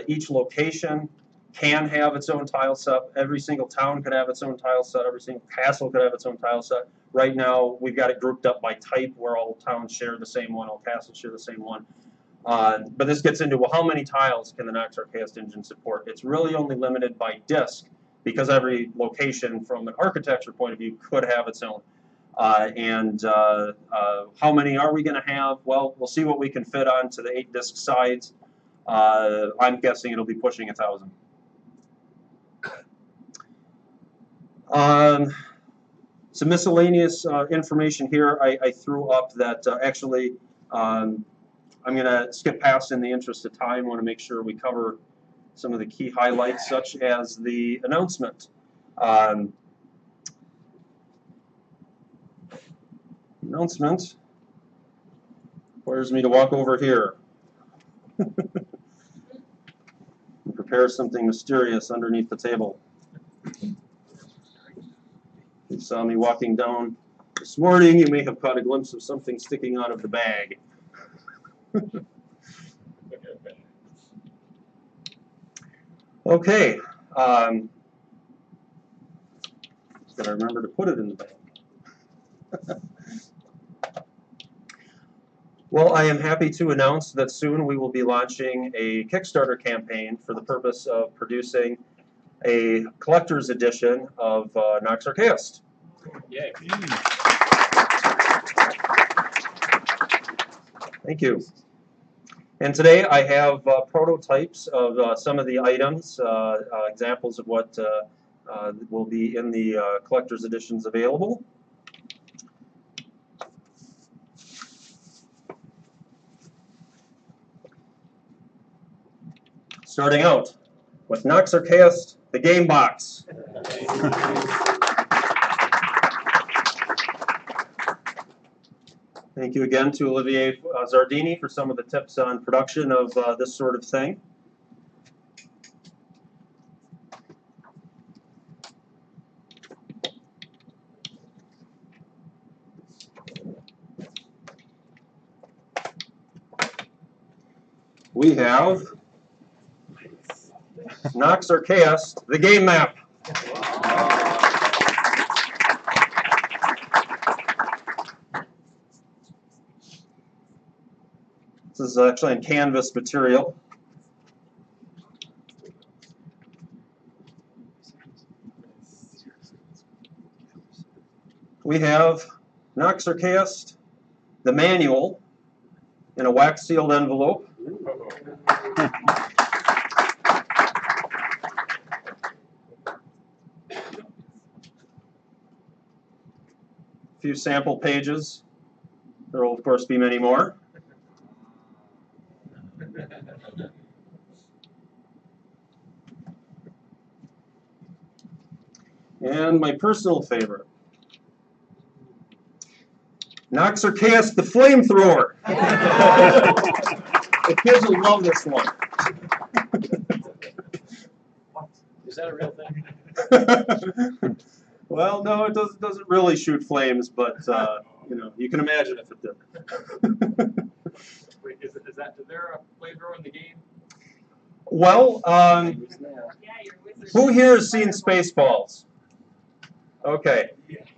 Each location can have its own tile set. Every single town could have its own tile set. Every single castle could have its own tile set. Right now, we've got it grouped up by type, where all towns share the same one, all castles share the same one. But this gets into, well, how many tiles can the Nox Archaeist engine support? It's really only limited by disk, because every location, from an architecture point of view, could have its own. How many are we going to have? Well, we'll see what we can fit onto the 8 disk sides. I'm guessing it'll be pushing 1,000. Some miscellaneous information here I threw up that actually I'm going to skip past in the interest of time. I want to make sure we cover some of the key highlights, such as the announcement. Announcement requires me to walk over here and prepare something mysterious underneath the table. You saw me walking down this morning. You may have caught a glimpse of something sticking out of the bag. Okay. Just got to remember to put it in the bag. Well, I am happy to announce that soon we will be launching a Kickstarter campaign for the purpose of producing a collector's edition of Nox Archaeist. Yay. Thank you. And today I have prototypes of some of the items, examples of what will be in the collector's editions available. Starting out with Nox Archaeist, the game box. Thank you again to Olivier Zardini for some of the tips on production of this sort of thing. we have Nox Archaeus, the game map. This is actually in canvas material. We have Nox Archaeus, the manual, in a wax-sealed envelope. A few sample pages. There will, of course, be many more. And my personal favorite, Nox Archaeus, the flamethrower. The kids will love this one. Is that a real thing? Well, no, it doesn't really shoot flames, but you know, you can imagine if it did. Wait, is there a flamethrower in the game? Well, who here has seen Spaceballs? Okay,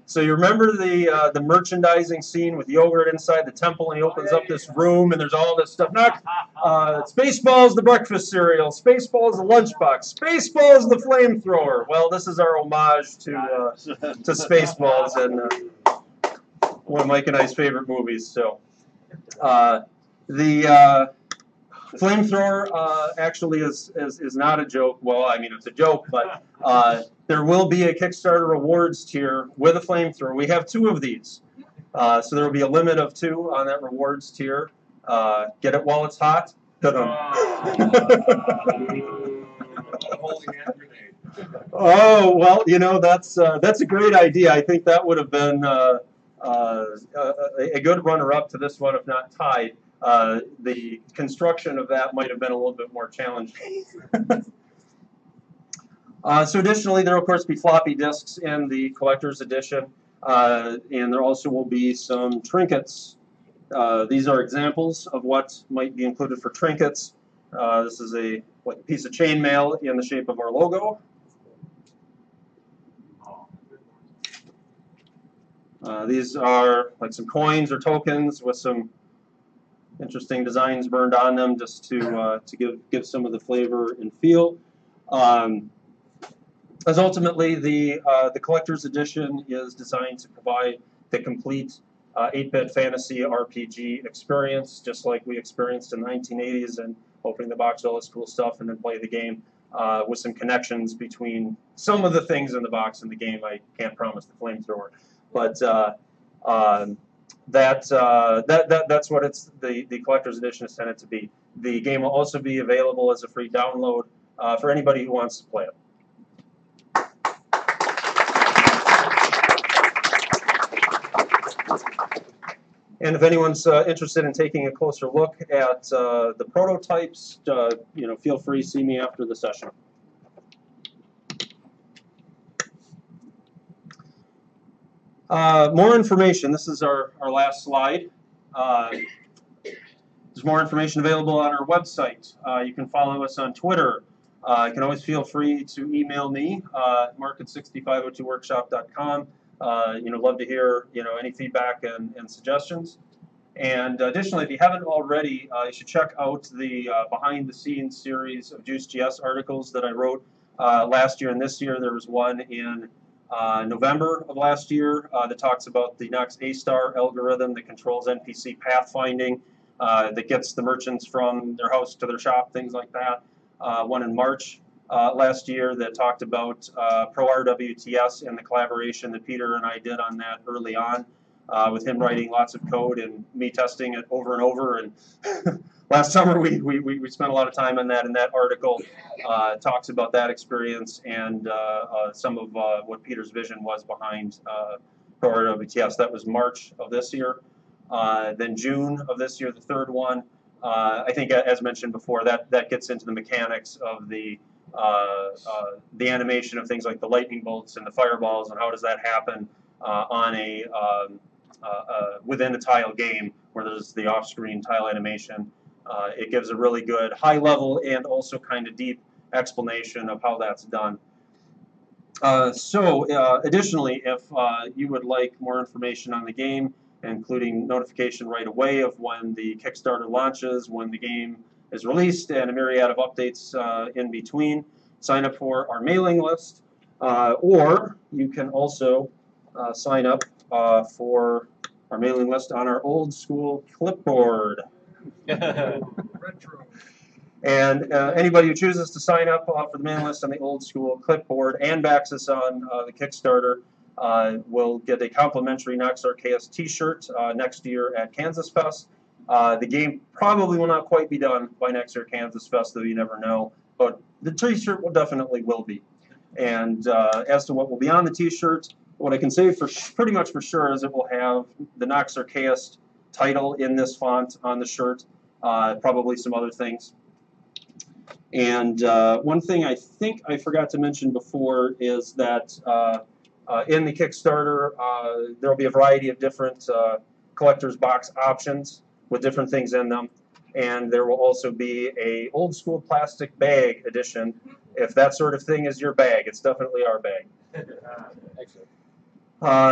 so you remember the merchandising scene with Yogurt inside the temple, and he opens up this room, and there's all this stuff. Spaceballs, the breakfast cereal. Spaceballs, the lunchbox. Spaceballs, the flamethrower. Well, this is our homage to Spaceballs, and one of Mike and I's favorite movies. So, the flamethrower actually is not a joke. Well, I mean, it's a joke, but there will be a Kickstarter rewards tier with a flamethrower. We have 2 of these. So there will be a limit of 2 on that rewards tier. Get it while it's hot. Oh, well, you know, that's a great idea. I think that would have been a good runner-up to this one, if not tied. The construction of that might have been a little bit more challenging. So additionally, there will, of course, be floppy disks in the collector's edition, and there also will be some trinkets. These are examples of what might be included for trinkets. This is a piece of chainmail in the shape of our logo. These are like some coins or tokens with some interesting designs burned on them, just to give some of the flavor and feel. As ultimately the collector's edition is designed to provide the complete 8-bit fantasy RPG experience, just like we experienced in the 1980s, and opening the box, all this cool stuff, and then play the game with some connections between some of the things in the box and the game. I can't promise the flamethrower, but that's what the collector's edition is intended to be. The game will also be available as a free download for anybody who wants to play it. And if anyone's interested in taking a closer look at the prototypes, you know, feel free to see me after the session. More information. This is our last slide. There's more information available on our website. You can follow us on Twitter. You can always feel free to email me, mark@6502workshop.com. You know, love to hear, you know, any feedback and suggestions. And additionally, if you haven't already, you should check out the behind-the-scenes series of Juice.js articles that I wrote last year and this year. There was one in November of last year that talks about the Nox A-star algorithm that controls NPC pathfinding, that gets the merchants from their house to their shop, things like that. One in March last year that talked about ProRWTS and the collaboration that Peter and I did on that early on, with him writing lots of code and me testing it over and over. And last summer we spent a lot of time on that, and that article talks about that experience and some of what Peter's vision was behind ProRWTS. That was March of this year. Then June of this year, the third one. I think, as mentioned before, that gets into the mechanics of the animation of things like the lightning bolts and the fireballs, and how does that happen on within a tile game where there's the off-screen tile animation. It gives a really good high level and also kind of deep explanation of how that's done. Additionally, if you would like more information on the game, including notification right away of when the Kickstarter launches, when the game is released, and a myriad of updates in between, sign up for our mailing list, or you can also sign up for our mailing list on our old school clipboard. And anybody who chooses to sign up for the mailing list on the old school clipboard and backs us on the Kickstarter will get a complimentary Nox Archaeus t-shirt next year at Kansasfest. The game probably will not quite be done by next year at Kansasfest, though you never know, but the t-shirt will be. And as to what will be on the t-shirt, what I can say for pretty much for sure is it will have the Nox Archaeus title in this font on the shirt, probably some other things. And one thing I think I forgot to mention before is that in the Kickstarter, there will be a variety of different collector's box options with different things in them. And there will also be a old school plastic bag edition. If that sort of thing is your bag, it's definitely our bag.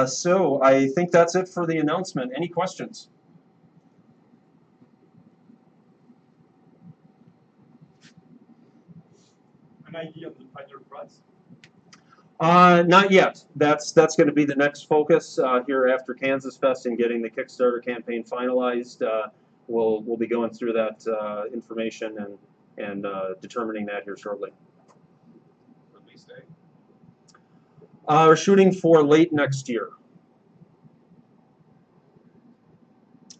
So I think that's it for the announcement. Any questions? An idea of the final price? Not yet. That's going to be the next focus here after Kansasfest and getting the Kickstarter campaign finalized. We'll be going through that information and determining that here shortly. Release date? We're shooting for late next year.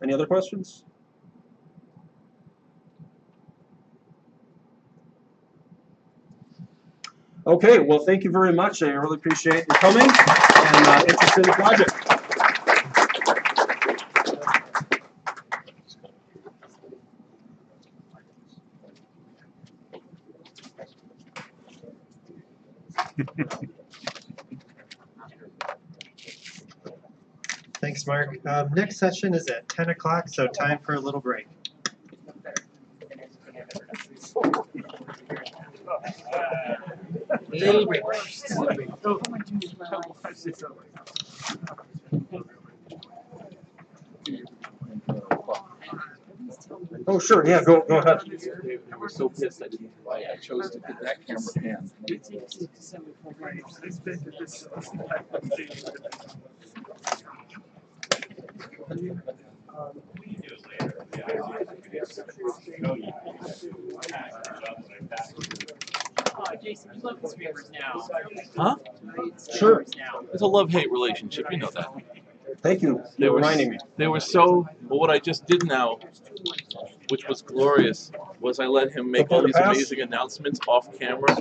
Any other questions? Okay, well, thank you very much. I really appreciate you coming and interest in the project. Thanks, Mark. Next session is at 10 o'clock, so time for a little break. Little break. Oh, sure. Yeah, go ahead. They were so pissed I didn't. I chose to get that camera pan. Jason, you love these papers now. Huh? Sure. It's a love-hate relationship, you know that. Thank you for reminding me. They were so, well, what I just did now, which was glorious, was I let him make all these amazing announcements off camera.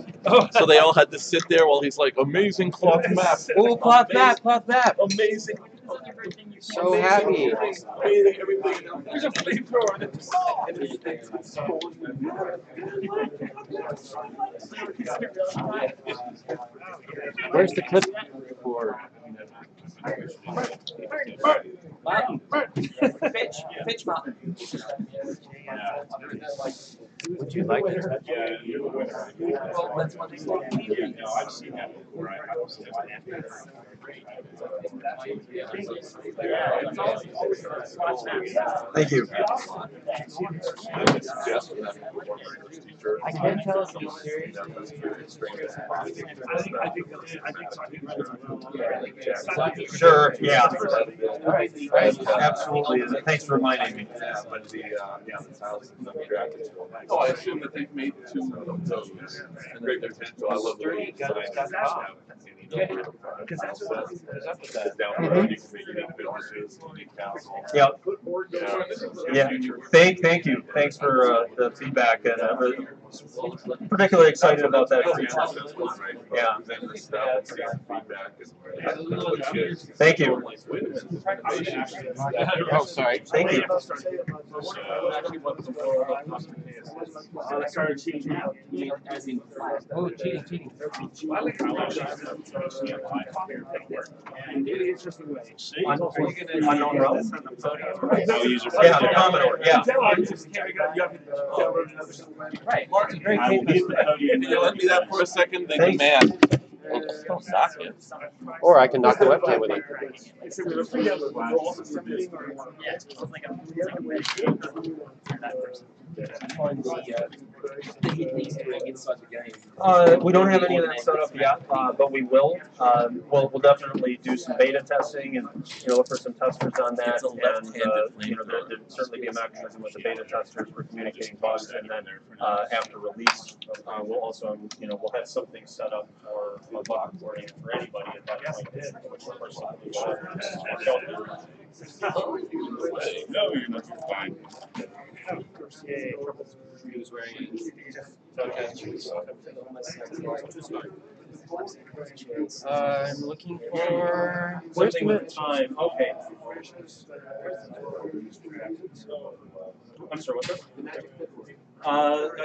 So they all had to sit there while he's like, amazing cloth map. Oh, cloth map, amazing. So happy. Amazing everything. There's a flamethrower. Where's the clip for? Martin. Pitch Martin. Would you like it? Well, that's what they say. No, I've seen that before. Thank you. I can't tell if he's serious. Sure, yeah. Right. Absolutely. Thanks for reminding me. Oh, I assume that they've made two of those. And great potential. I love the way Yeah. Yeah. Thank you. Thanks for the feedback, and I'm particularly excited about that feature. Yeah. Thank you. Oh, sorry. Thank you. I started cheating now. As in, cheating. really interesting way. Unknown realm? No user. Yeah, the Commodore, yeah. Right. Well, it's very I will get the code Can you let me that for a second? They Thanks. demand. Well, don't knock it. Or I can knock the webcam with it. We don't have any of that set up yet, but we will. We'll definitely do some beta testing and look for some testers on that. It's a left-handed There'll certainly be a mechanism with the beta testers for communicating bugs, and then after release, we'll also we'll have something set up for a bug reporting for anybody at that point, which of course No, you're not fine. I'm looking for something with time. Okay. I'm sorry, what's that?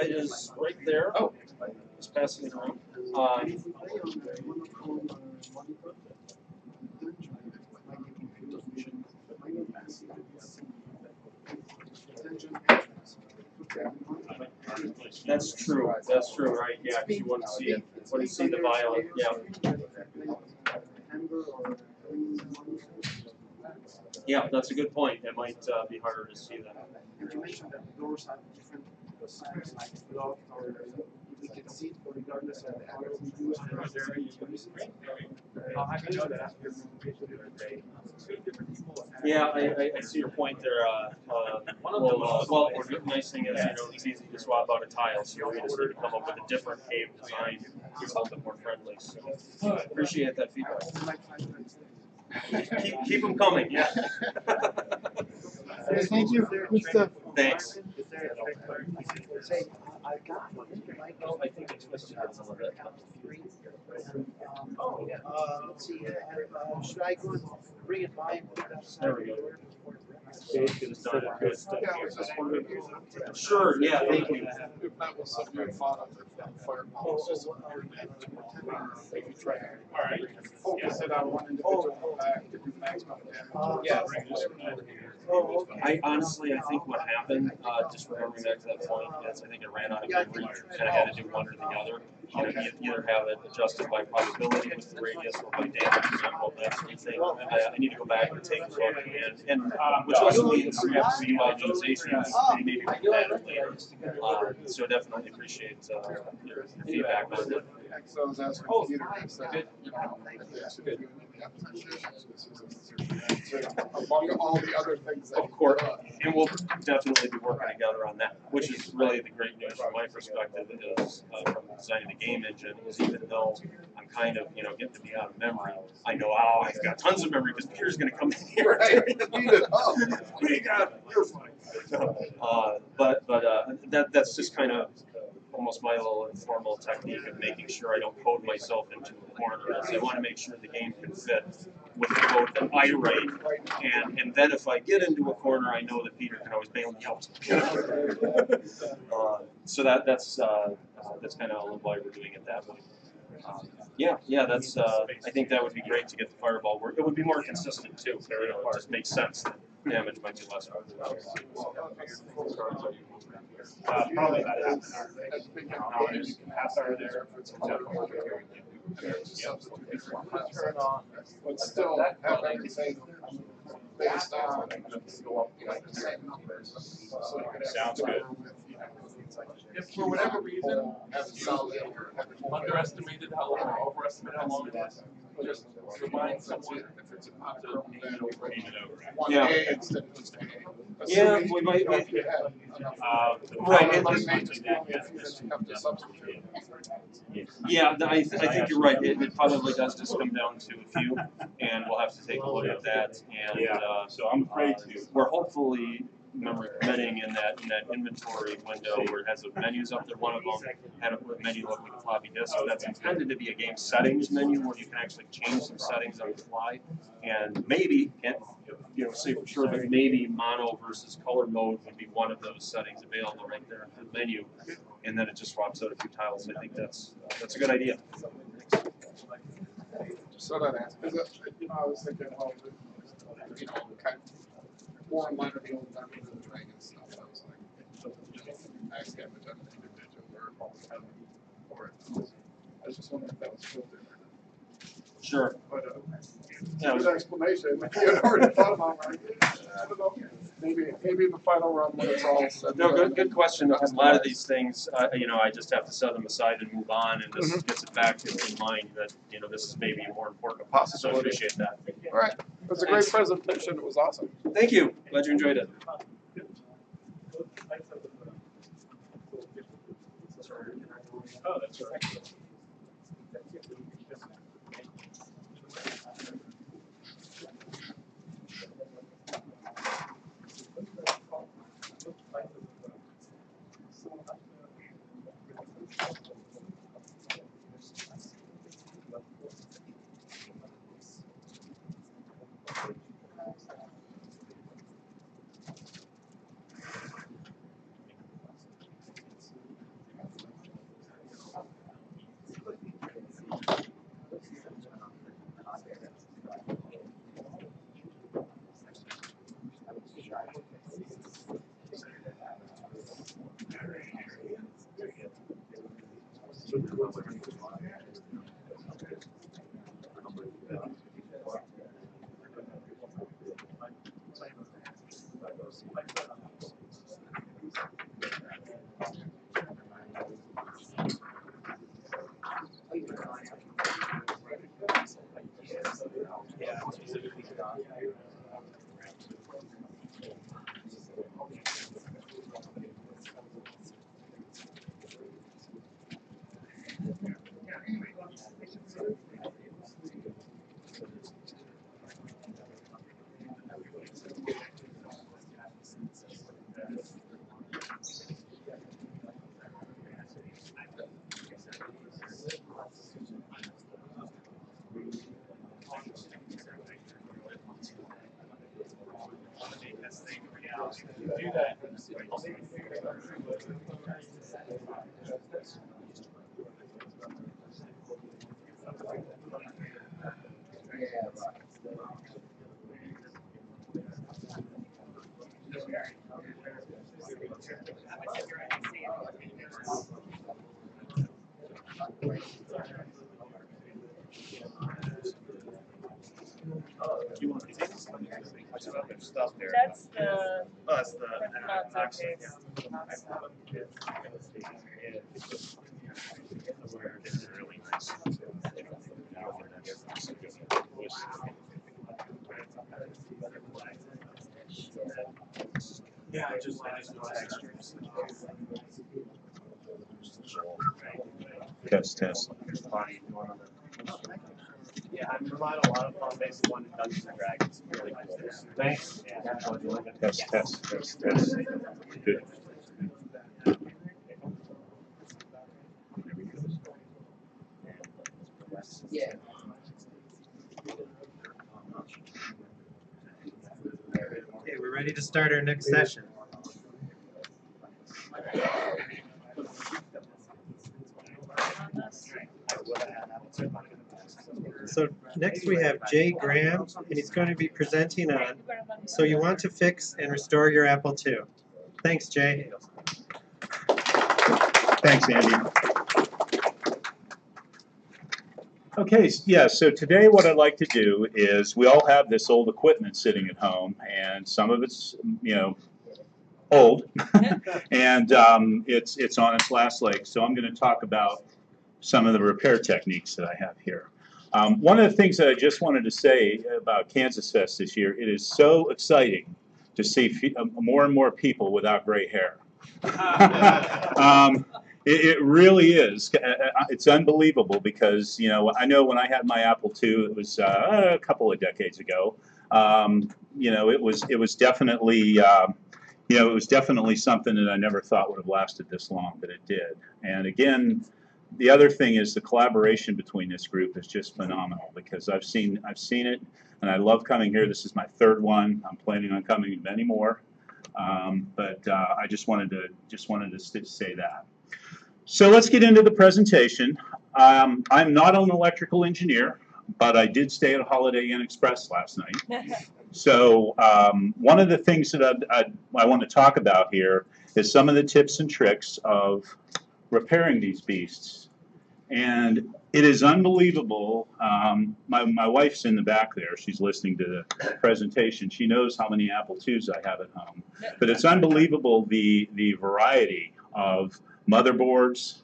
It is right there. Oh, just passing it around. That's true. That's true, right? Yeah, because you want to see it. Want to see the violet. Yeah. Yeah, that's a good point. It might be harder to see that. You mentioned that the doors have different signs, like locked, or we can see it regardless of how we do it. Yeah, I see your point there. Well, the nice thing is, it's easy to swap out a tile, so we just need to come up with a different cave design that's a little bit more friendly. So appreciate that feedback. Keep them coming. Yeah. Thank you. Good stuff. Thanks. I think it's listed as a little bit. Let's see, should I go and bring it by and put it outside? There we go. Sure, yeah, thank you. If that was something you thought of, if fireball was just if you try to focus it on one individual back to do maximum damage. Yeah. I think what happened, just remembering back to that point, is I think it ran out of memory and I had to do one or the other. You either have it adjusted by probability with the radius or by damage example, that sort of thing. I need to go back and take a look and which also means we have to do optimizations maybe with that later. So definitely appreciate your feedback on it. So I was asking among all the other things that of course, and we'll definitely be working together on that, which is really the great news from my perspective is from designing the game engine, is even though I'm kind of, getting to be out of memory, I know, I've got tons of memory because Peter's going to come in here. Right, beat it up. We got it. You're fine. But that's just kind of almost my little informal technique of making sure I don't code myself into a corner. Is I want to make sure the game can fit with the code that I write, and then if I get into a corner, I know that Peter can always bail me out. So that's kind of why we're doing it that way. That's I think that would be great to get the fireball work. It would be more consistent too. It just makes sense that damage might be less. Probably about half an hour. You can pass over there. Turn on, but still have everything based on the same numbers. So you could have Sounds good. If for whatever reason you underestimated how long or overestimated how long it was, just remind someone if it's a popular one A instead of just A. Yeah, we might. Right. Yeah, I think you're right. It probably does just come down to a few, and we'll have to take a look at that. And so I'm afraid to. We're hopefully memory permitting in that inventory window where it has the menus up there. One of them had a menu look like a floppy disk. That's intended to be a game settings menu where you can actually change some settings on the fly, and maybe say for sure, but maybe mono versus color mode would be one of those settings available right there in the menu, and then it just swaps out a few tiles. I think that's a good idea. So that answer, because I was thinking, well, kind of more in line with the old Dungeons and Dragons stuff. I was like, ask him if that's individual or I was just wondering if that was filtered. Sure. But Yeah, good explanation. You had already thought about it. I don't know. Maybe the final run when it's all said. no, good question. A lot of these things, I just have to set them aside and move on, and this gets it back in mind that this is maybe more important. So I appreciate that. All right. It was a great presentation. It was awesome. Thank you. Glad you enjoyed it. Oh, that's right. Do that. You want to take this one? Stuff there. That's the. Oh, that's the. That's okay. It's really nice. Yeah, I just know textures. Test. Yeah, I'm relying a lot of on base one in Dungeons and Dragons. Really cool. Thanks. Test. Good. Yeah. Okay, we're ready to start our next session. So next we have Jay Graham, and he's going to be presenting on So You Want to Fix and Restore Your Apple II. Thanks, Jay. Thanks, Andy. Okay, yeah, so today what I'd like to do is we all have this old equipment sitting at home, and some of it's, old, and it's on its last leg. So I'm going to talk about some of the repair techniques that I have here. One of the things that I just wanted to say about Kansasfest this year, it is so exciting to see more and more people without gray hair. It really is. It's unbelievable because, I know when I had my Apple II, it was a couple of decades ago. It was definitely, it was definitely something that I never thought would have lasted this long, but it did. And again, the other thing is the collaboration between this group is just phenomenal because I've seen it, and I love coming here. This is my third one. I'm planning on coming to many more, but I just wanted to say that. So let's get into the presentation. I'm not an electrical engineer. but I did stay at Holiday Inn Express last night. So one of the things that I want to talk about here is some of the tips and tricks of repairing these beasts. And it is unbelievable. My wife's in the back there. She's listening to the presentation. She knows how many Apple IIs I have at home. But it's unbelievable the variety of motherboards,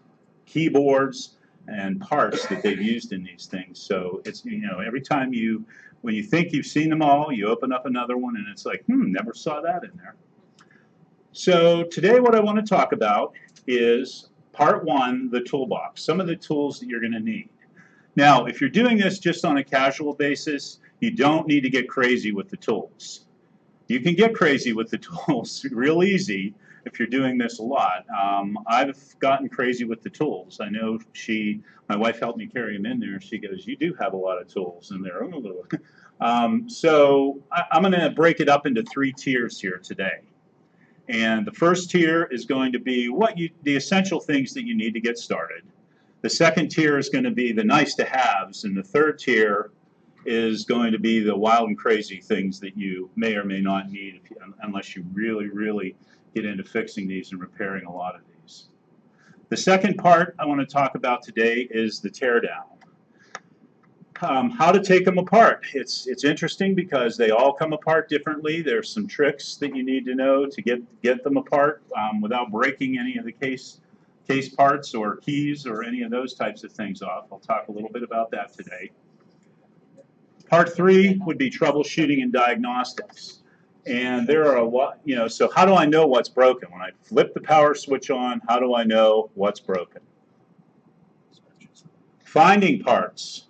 keyboards, and parts that they've used in these things. So it's, you know, every time when you think you've seen them all, you open up another one and it's like, never saw that in there. So today what I want to talk about is part one, the toolbox, some of the tools that you're going to need. Now, if you're doing this just on a casual basis, you don't need to get crazy with the tools. You can get crazy with the tools real easy if you're doing this a lot. I've gotten crazy with the tools. I know my wife helped me carry them in there. She goes, you do have a lot of tools in there. So I'm going to break it up into 3 tiers here today. And the first tier is going to be the essential things that you need to get started. The second tier is going to be the nice to haves, and the third tier is going to be the wild and crazy things that you may or may not need unless you really, really get into fixing these and repairing a lot of these. The second part I want to talk about today is the teardown. How to take them apart. It's interesting because they all come apart differently. There's some tricks that you need to know to get them apart without breaking any of the case parts or keys or any of those types of things off. I'll talk a little bit about that today. Part 3 would be troubleshooting and diagnostics. And there are a lot, so how do I know what's broken? When I flip the power switch on, how do I know what's broken? Finding parts.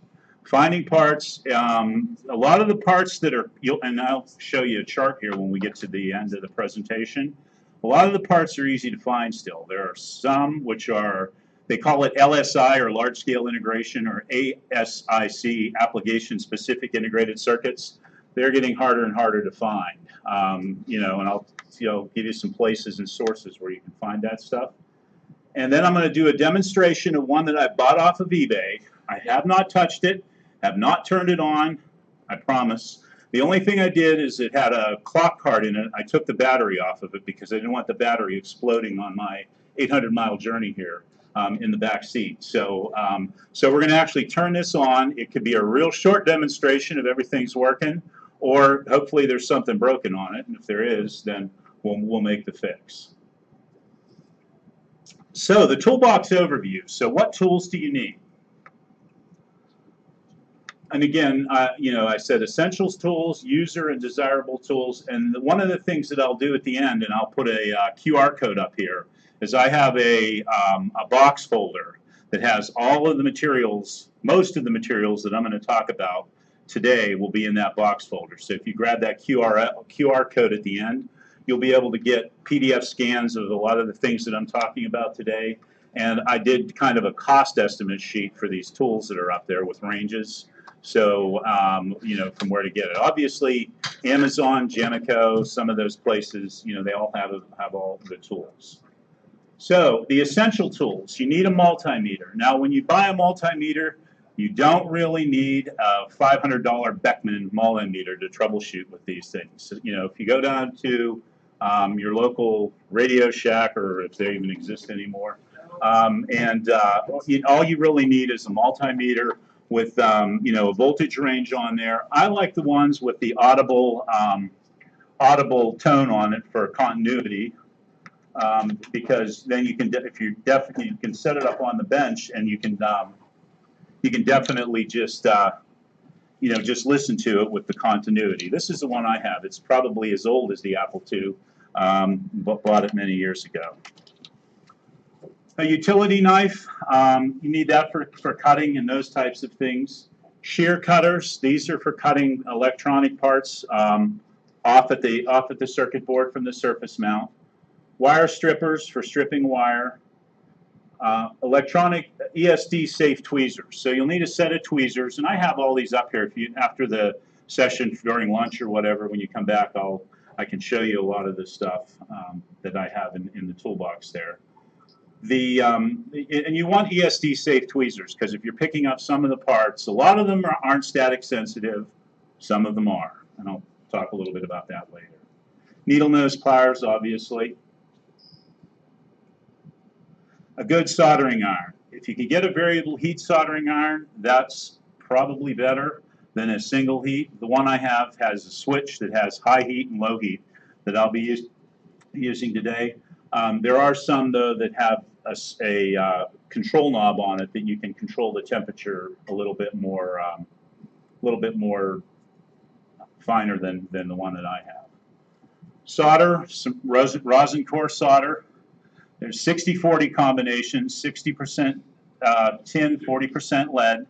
Finding parts, a lot of the parts that are, and I'll show you a chart here when we get to the end of the presentation, a lot of the parts are easy to find still. There are some which are, they call it LSI or large scale integration or ASIC, application specific integrated circuits. They're getting harder and harder to find. And I'll give you some places and sources where you can find that stuff. And then I'm going to do a demonstration of one that I bought off of eBay. I have not touched it. Have not turned it on, I promise. The only thing I did is it had a clock card in it. I took the battery off of it because I didn't want the battery exploding on my 800-mile journey here in the back seat. So we're going to actually turn this on. It could be a real short demonstration of everything's working, or hopefully there's something broken on it. And if there is, then we'll make the fix. So the toolbox overview. So what tools do you need? And again, I said essentials tools, user and desirable tools, and one of the things that I'll do at the end, and I'll put a QR code up here, is I have a box folder that has all of the materials, most of the materials that I'm going to talk about today will be in that box folder. So if you grab that QR code at the end, you'll be able to get PDF scans of a lot of the things that I'm talking about today. And I did kind of a cost estimate sheet for these tools that are up there with ranges. So, from where to get it. Obviously, Amazon, Genico, some of those places, they all have all the tools. So, the essential tools. You need a multimeter. Now, when you buy a multimeter, you don't really need a $500 Beckman multimeter to troubleshoot with these things. So, if you go down to your local Radio Shack, or if they even exist anymore, all you really need is a multimeter with a voltage range on there. I like the ones with the audible tone on it for continuity, because then you can, you can set it up on the bench and you can definitely just just listen to it with the continuity. This is the one I have. It's probably as old as the Apple II, but bought it many years ago. A utility knife, you need that for cutting and those types of things. Shear cutters, these are for cutting electronic parts off at the circuit board from the surface mount. Wire strippers for stripping wire. Electronic ESD safe tweezers. So you'll need a set of tweezers, and I have all these up here. After the session during lunch or whatever, when you come back, I can show you a lot of the stuff that I have in the toolbox there. And you want ESD safe tweezers, because if you're picking up some of the parts, a lot of them aren't static sensitive, some of them are. And I'll talk a little bit about that later. Needle nose pliers, obviously. A good soldering iron. If you can get a variable heat soldering iron, that's probably better than a single heat. The one I have has a switch that has high heat and low heat that I'll be using today. There are some, though, that have a control knob on it that you can control the temperature a little bit more finer than the one that I have. Solder, some rosin core solder. There's 60-40 combinations, 60% tin, 40% lead.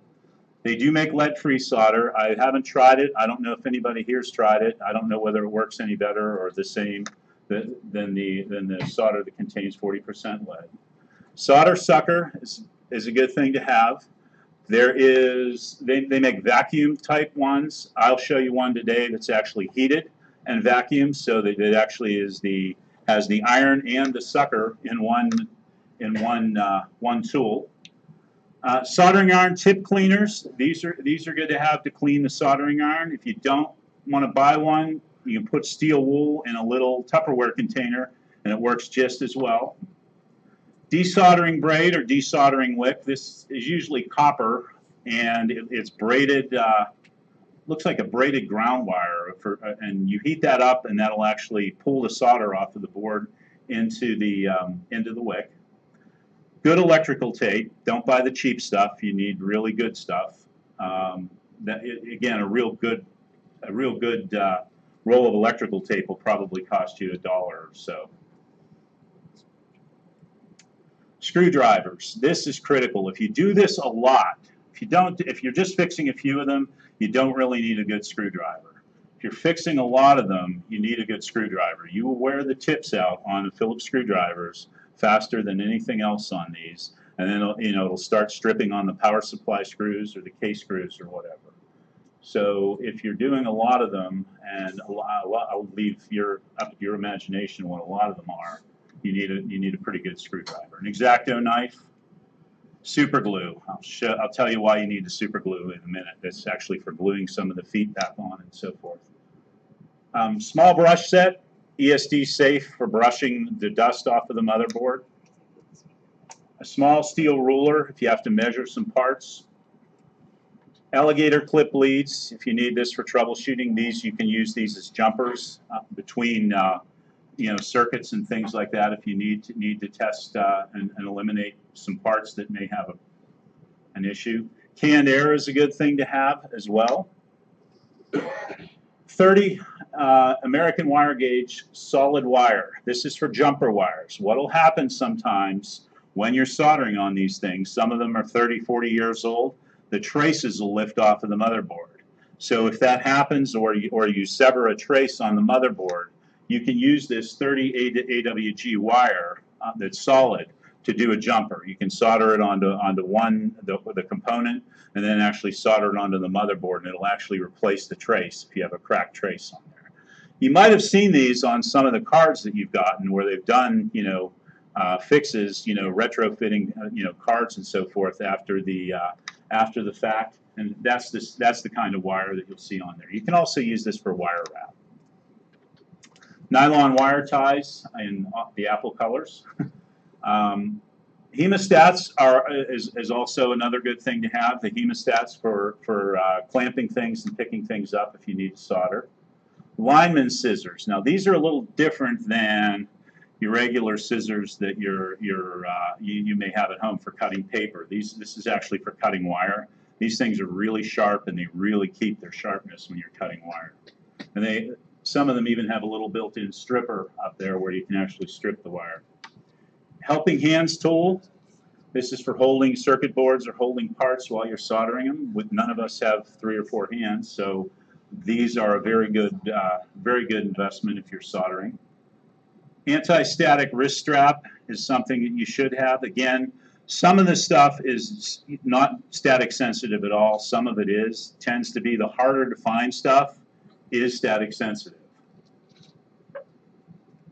They do make lead-free solder. I haven't tried it. I don't know if anybody here's tried it. I don't know whether it works any better or the same than the solder that contains 40% lead. Solder sucker is a good thing to have. They make vacuum type ones. I'll show you one today that's actually heated and vacuum, so that it actually has the iron and the sucker in one tool. Soldering iron tip cleaners. These are good to have to clean the soldering iron. If you don't want to buy one, you can put steel wool in a little Tupperware container, and it works just as well. Desoldering braid or desoldering wick. This is usually copper, and it's braided. Looks like a braided ground wire, and you heat that up, and that'll actually pull the solder off of the board into the wick. Good electrical tape. Don't buy the cheap stuff. You need really good stuff. Again, a real good roll of electrical tape will probably cost you $1 or so. Screwdrivers. This is critical. If you do this a lot, if you're just fixing a few of them, you don't really need a good screwdriver. If you're fixing a lot of them, you need a good screwdriver. You will wear the tips out on Phillips screwdrivers faster than anything else on these, and then it'll start stripping on the power supply screws or the case screws or whatever. So if you're doing a lot of them, and I'll leave up to your imagination what a lot of them are, you need a pretty good screwdriver. An X-Acto knife, super glue. I'll tell you why you need the super glue in a minute. That's actually for gluing some of the feet back on and so forth. Small brush set, ESD safe for brushing the dust off of the motherboard. A small steel ruler if you have to measure some parts. Alligator clip leads, if you need this for troubleshooting. You can use these as jumpers between circuits and things like that if you need to test and eliminate some parts that may have an issue. Canned air is a good thing to have as well. 30 American wire gauge solid wire. This is for jumper wires. What will happen sometimes when you're soldering on these things, some of them are 30, 40 years old, the traces will lift off of the motherboard. So if that happens, or you sever a trace on the motherboard, you can use this 30 AWG wire that's solid to do a jumper. You can solder it onto the component, and then actually solder it onto the motherboard, and it'll actually replace the trace if you have a cracked trace on there. You might have seen these on some of the cards that you've gotten where they've done fixes, retrofitting cards and so forth after the fact, and that's the kind of wire that you'll see on there. You can also use this for wire wrap. Nylon wire ties in the Apple colors. Hemostats is also another good thing to have. The hemostats for clamping things and picking things up if you need to solder. Lineman scissors. Now these are a little different than your regular scissors that you may have at home for cutting paper. This is actually for cutting wire. These things are really sharp, and they really keep their sharpness when you're cutting wire. And some of them even have a little built-in stripper up there where you can actually strip the wire. Helping hands tool. This is for holding circuit boards or holding parts while you're soldering them. None of us have 3 or 4 hands, so these are a very good investment if you're soldering. Anti-static wrist strap is something that you should have. Again, some of this stuff is not static sensitive at all. Some of it is. Tends to be the harder to find stuff is static sensitive.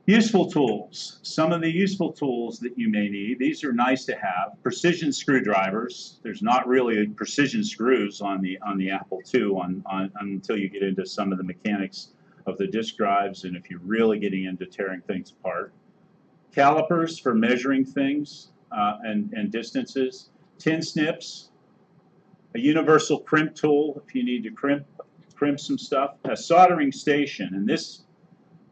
Useful tools. Some of the useful tools that you may need, these are nice to have. Precision screwdrivers. There's not really precision screws on the Apple II until you get into some of the mechanics of the disk drives and if you're really getting into tearing things apart. Calipers for measuring things and distances. Tin snips. A universal crimp tool if you need to crimp some stuff. A soldering station, and this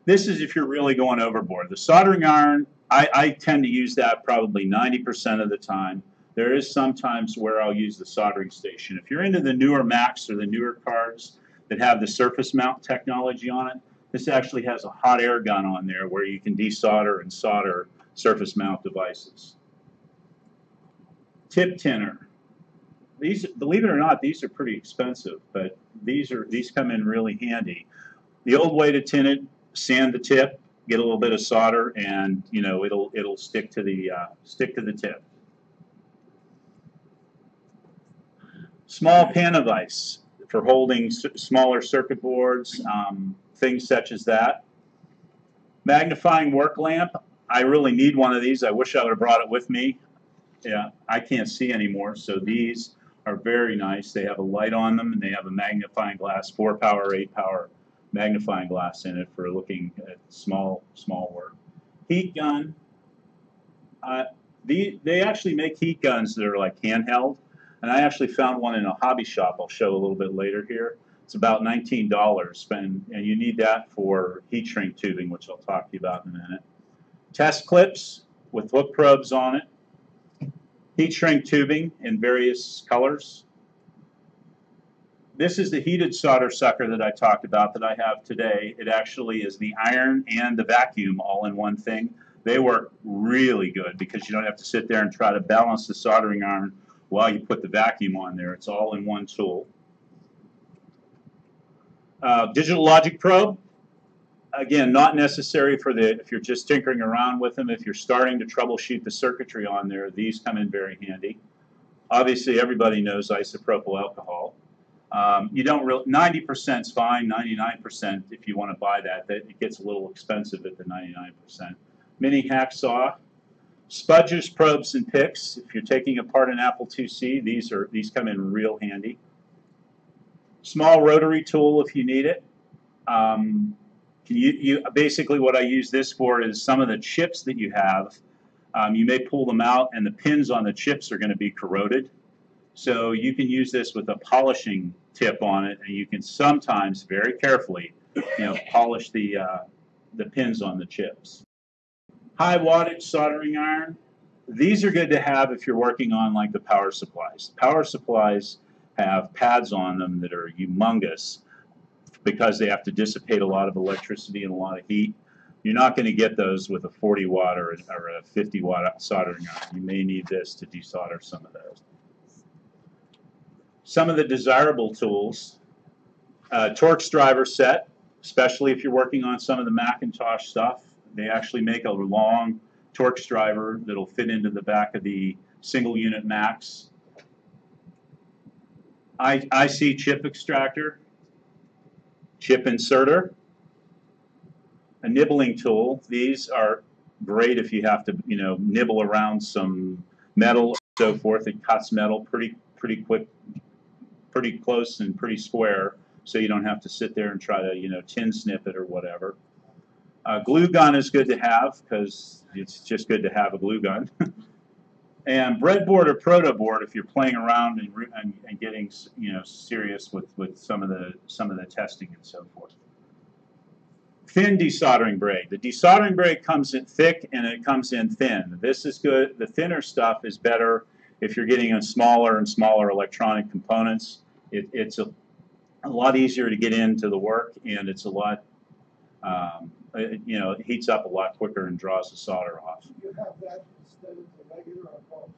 is if you're really going overboard. The soldering iron, I tend to use that probably 90% of the time. There is sometimes where I'll use the soldering station. If you're into the newer Macs or the newer cards that have the surface mount technology on it, this actually has a hot air gun on there where you can desolder and solder surface mount devices. Tip tinner. These, believe it or not, these are pretty expensive, but these come in really handy. The old way to tin it, sand the tip, get a little bit of solder, and you know it'll stick to the tip. Small pan of ice for holding smaller circuit boards, things such as that. Magnifying work lamp. I really need one of these. I wish I would have brought it with me. Yeah, I can't see anymore, so these are very nice. They have a light on them, and they have a magnifying glass, 4-power, 8-power magnifying glass in it for looking at small work. Heat gun. They actually make heat guns that are like handheld, and I actually found one in a hobby shop I'll show a little bit later here. It's about $19, and you need that for heat shrink tubing, which I'll talk to you about in a minute. Test clips with hook probes on it. Heat shrink tubing in various colors. This is the heated solder sucker that I talked about that I have today. It actually is the iron and the vacuum all in one thing. They work really good because you don't have to sit there and try to balance the soldering iron while you put the vacuum on there. It's all in one tool. Digital logic probe. Again, not necessary for if you're just tinkering around with them. If you're starting to troubleshoot the circuitry on there, these come in very handy. Obviously, everybody knows isopropyl alcohol. You don't really, 90% is fine, 99% if you want to buy that. It gets a little expensive at the 99%. Mini hacksaw, spudgers, probes, and picks. If you're taking apart an Apple IIc, these come in real handy. Small rotary tool if you need it. Basically what I use this for is some of the chips that you have. You may pull them out, and the pins on the chips are going to be corroded. So you can use this with a polishing tip on it, and you can sometimes, very carefully, polish the pins on the chips. High wattage soldering iron. These are good to have if you're working on like the power supplies. Power supplies have pads on them that are humongous because they have to dissipate a lot of electricity and a lot of heat. You're not going to get those with a 40 watt or a 50 watt soldering iron. You may need this to desolder some of those. Some of the desirable tools, Torx driver set, especially if you're working on some of the Macintosh stuff. They actually make a long Torx driver that'll fit into the back of the single unit Macs. IC chip extractor, chip inserter, a nibbling tool. These are great if you have to, nibble around some metal and so forth. It cuts metal pretty quick, pretty close and pretty square, so you don't have to sit there and try to, tin snip it or whatever. Glue gun is good to have because it's just good to have a glue gun. And breadboard or proto board if you're playing around and getting serious with some of the testing and so forth. Thin desoldering braid. The desoldering braid comes in thick and it comes in thin. This is good. The thinner stuff is better if you're getting in smaller and smaller electronic components. It's a lot easier to get into the work, and it's a lot it heats up a lot quicker and draws the solder off. Do you have that instead of the regular or both?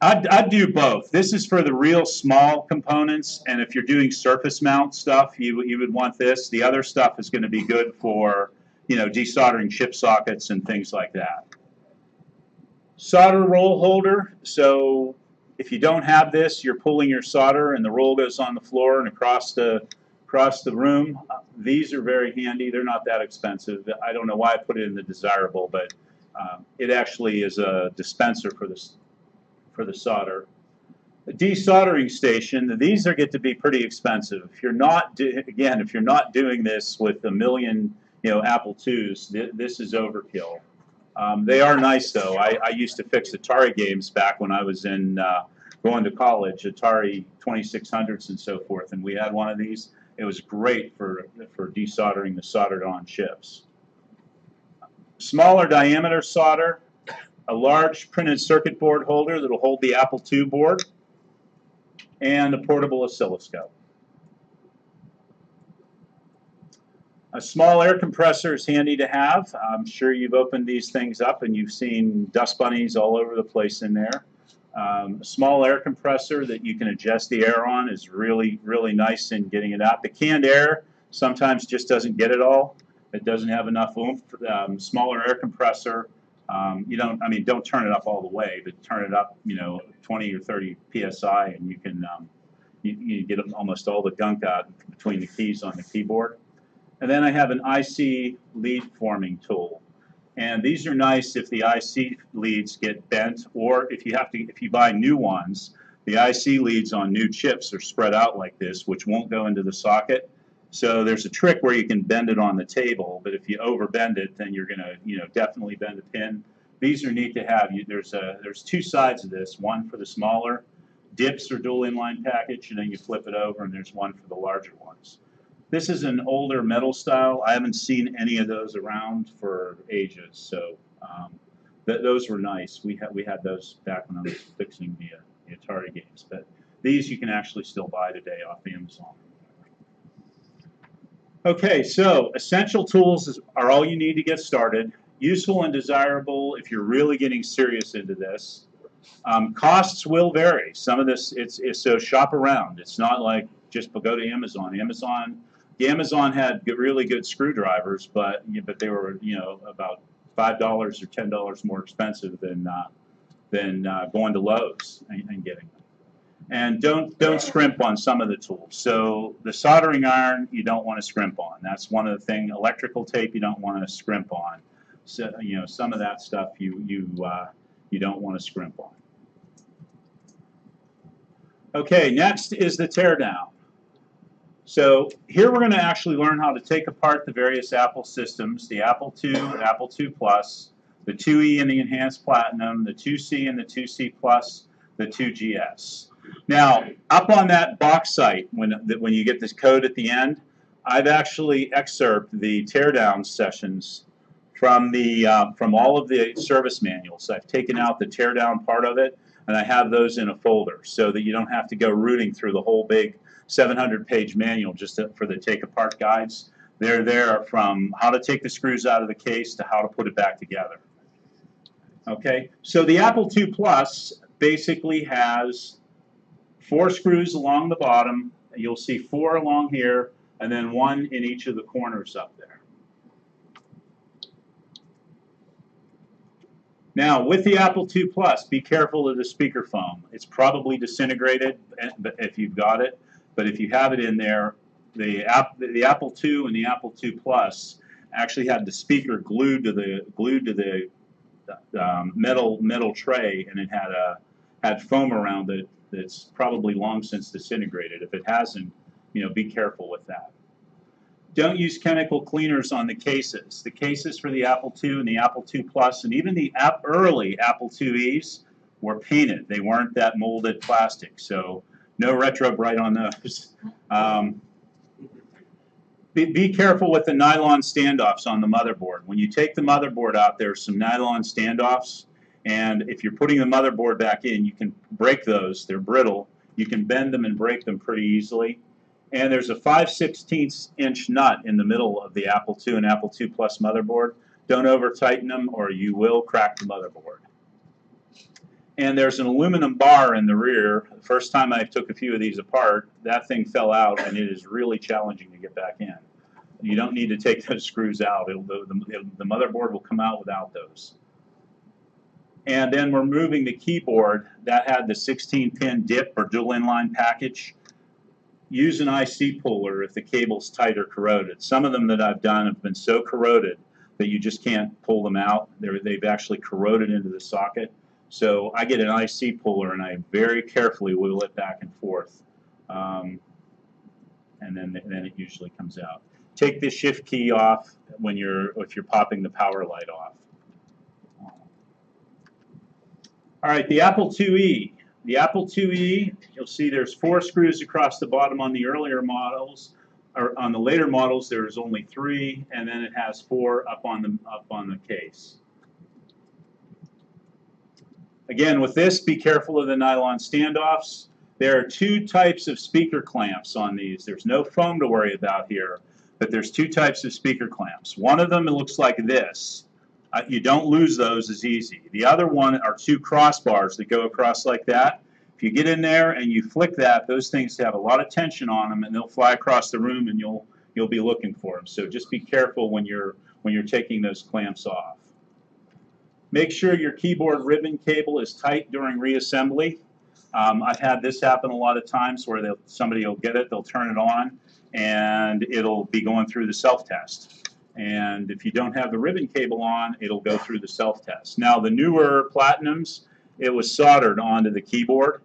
I'd do both. This is for the real small components, and if you're doing surface mount stuff, you would want this. The other stuff is going to be good for desoldering chip sockets and things like that. Solder roll holder. So if you don't have this, you're pulling your solder, and the roll goes on the floor and across the Across the room, these are very handy. They're not that expensive. I don't know why I put it in the desirable, but it actually is a dispenser for the solder. The desoldering station, these get to be pretty expensive. If you're not, again, if you're not doing this with a million, Apple IIs, this is overkill. They are nice though. I used to fix Atari games back when I was in going to college, Atari 2600s and so forth, and we had one of these. It was great for desoldering the soldered-on chips. Smaller diameter solder, a large printed circuit board holder that will hold the Apple II board, and a portable oscilloscope. A small air compressor is handy to have. I'm sure you've opened these things up and you've seen dust bunnies all over the place in there. A small air compressor that you can adjust the air on is really, really nice in getting it out. The canned air sometimes just doesn't get it all. It doesn't have enough oomph. Smaller air compressor, don't turn it up all the way, but turn it up, 20 or 30 psi, and you can you get almost all the gunk out between the keys on the keyboard. And then I have an IC lead forming tool. And these are nice if the IC leads get bent, or if you buy new ones, the IC leads on new chips are spread out like this, which won't go into the socket. So there's a trick where you can bend it on the table, but if you over bend it, then you're gonna, definitely bend the pin. These are neat to have. There's two sides of this. One for the smaller dips or dual inline package, and then you flip it over, and there's one for the larger ones. This is an older metal style. I haven't seen any of those around for ages, so those were nice. We had those back when I was fixing the Atari games, but these you can actually still buy today off Amazon. Okay, so essential tools are all you need to get started. Useful and desirable if you're really getting serious into this. Costs will vary. Some of this, so shop around. It's not like just go to Amazon. Amazon had really good screwdrivers, but they were about $5 or $10 more expensive than going to Lowe's and getting them. And don't scrimp on some of the tools. So the soldering iron you don't want to scrimp on. That's one of the things. Electrical tape you don't want to scrimp on. So some of that stuff you don't want to scrimp on. Okay, next is the teardown. So here we're going to actually learn how to take apart the various Apple systems, the Apple II, Apple II Plus, the 2E and the Enhanced Platinum, the 2C and the 2C Plus, the 2GS. Now, up on that box site, when you get this code at the end, I've actually excerpted the teardown sessions from all of the service manuals. I've taken out the teardown part of it, and I have those in a folder so that you don't have to go rooting through the whole big 700-page manual just for the take-apart guides. They're there from how to take the screws out of the case to how to put it back together. Okay, so the Apple II Plus basically has 4 screws along the bottom. You'll see 4 along here, and then 1 in each of the corners up there. Now, with the Apple II Plus, be careful of the speaker foam. It's probably disintegrated if you've got it, but if you have it in there, the Apple II and the Apple II Plus actually had the speaker glued to the metal tray, and it had foam around it that's probably long since disintegrated. If it hasn't, be careful with that. Don't use chemical cleaners on the cases. The cases for the Apple II and the Apple II Plus and even the early Apple IIes were painted. They weren't that molded plastic, so no retro bright on those. Be careful with the nylon standoffs on the motherboard. When you take the motherboard out, there's some nylon standoffs, and if you're putting the motherboard back in, you can break those. They're brittle. You can bend them and break them pretty easily. And there's a 5/16 inch nut in the middle of the Apple II and Apple II Plus motherboard. Don't over tighten them or you will crack the motherboard. And there's an aluminum bar in the rear. The first time I took a few of these apart, that thing fell out and it is really challenging to get back in. You don't need to take those screws out. The motherboard will come out without those. And then we're moving the keyboard. That had the 16-pin dip or dual inline package. use an IC puller if the cable's tight or corroded. Some of them that I've done have been so corroded that you just can't pull them out. They've actually corroded into the socket. So I get an IC puller and I very carefully wiggle it back and forth. And then it usually comes out. Take the shift key off when if you're popping the power light off. All right, the Apple IIe. The Apple IIe, you'll see there's 4 screws across the bottom on the earlier models. Or on the later models, there's only 3, and then it has 4 up on the case. Again, with this, be careful of the nylon standoffs. There are 2 types of speaker clamps on these. There's no foam to worry about here, but there's 2 types of speaker clamps. One of them, it looks like this. You don't lose those as easy. The other one are 2 crossbars that go across like that. If you get in there and you flick that, those things have a lot of tension on them, and they'll fly across the room, and you'll be looking for them. So just be careful when you're taking those clamps off. Make sure your keyboard ribbon cable is tight during reassembly. I've had this happen a lot of times where somebody will get it, they'll turn it on, and it'll be going through the self-test. And if you don't have the ribbon cable on, it'll go through the self-test. Now, the newer Platinums, it was soldered onto the keyboard,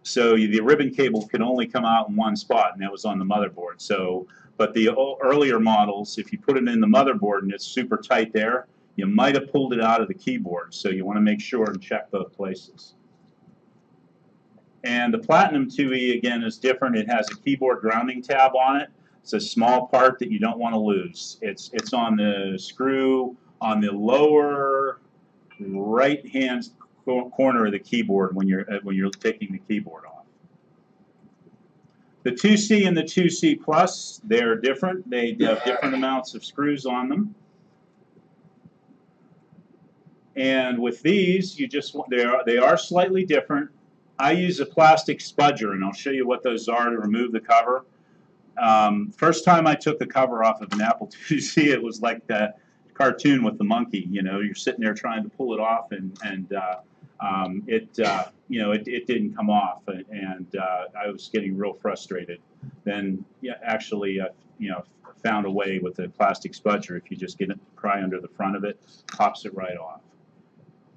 so the ribbon cable could only come out in one spot, and that was on the motherboard. So, but the earlier models, if you put it in the motherboard and it's super tight there, you might have pulled it out of the keyboard. So you want to make sure and check both places. And the Platinum IIe, again, is different. It has a keyboard grounding tab on it. It's a small part that you don't want to lose. It's on the screw on the lower right-hand corner of the keyboard when you're taking the keyboard off. The 2C and the 2C Plus, they're different. They have different amounts of screws on them. And with these, they are slightly different. I use a plastic spudger, and I'll show you what those are to remove the cover. First time I took the cover off of an Apple IIc, it was like that cartoon with the monkey. You know, you're sitting there trying to pull it off, and it didn't come off, and I was getting real frustrated. Then, actually, found a way with the plastic spudger. If you just get it, pry under the front of it, pops it right off.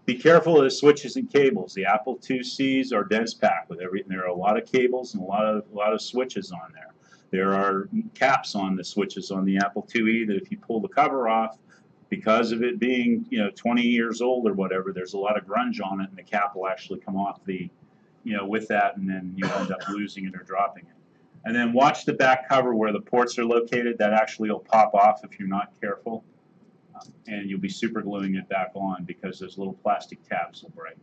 Be careful of the switches and cables. The Apple IIcs are dense packed with everything. There are a lot of cables and a lot of switches on there. There are caps on the switches on the Apple IIe that if you pull the cover off, because of it being 20 years old or whatever, there's a lot of grunge on it, and the cap will actually come off with that, and then you end up losing it or dropping it. And then watch the back cover where the ports are located. That actually will pop off if you're not careful, and you'll be super gluing it back on because those little plastic tabs will break.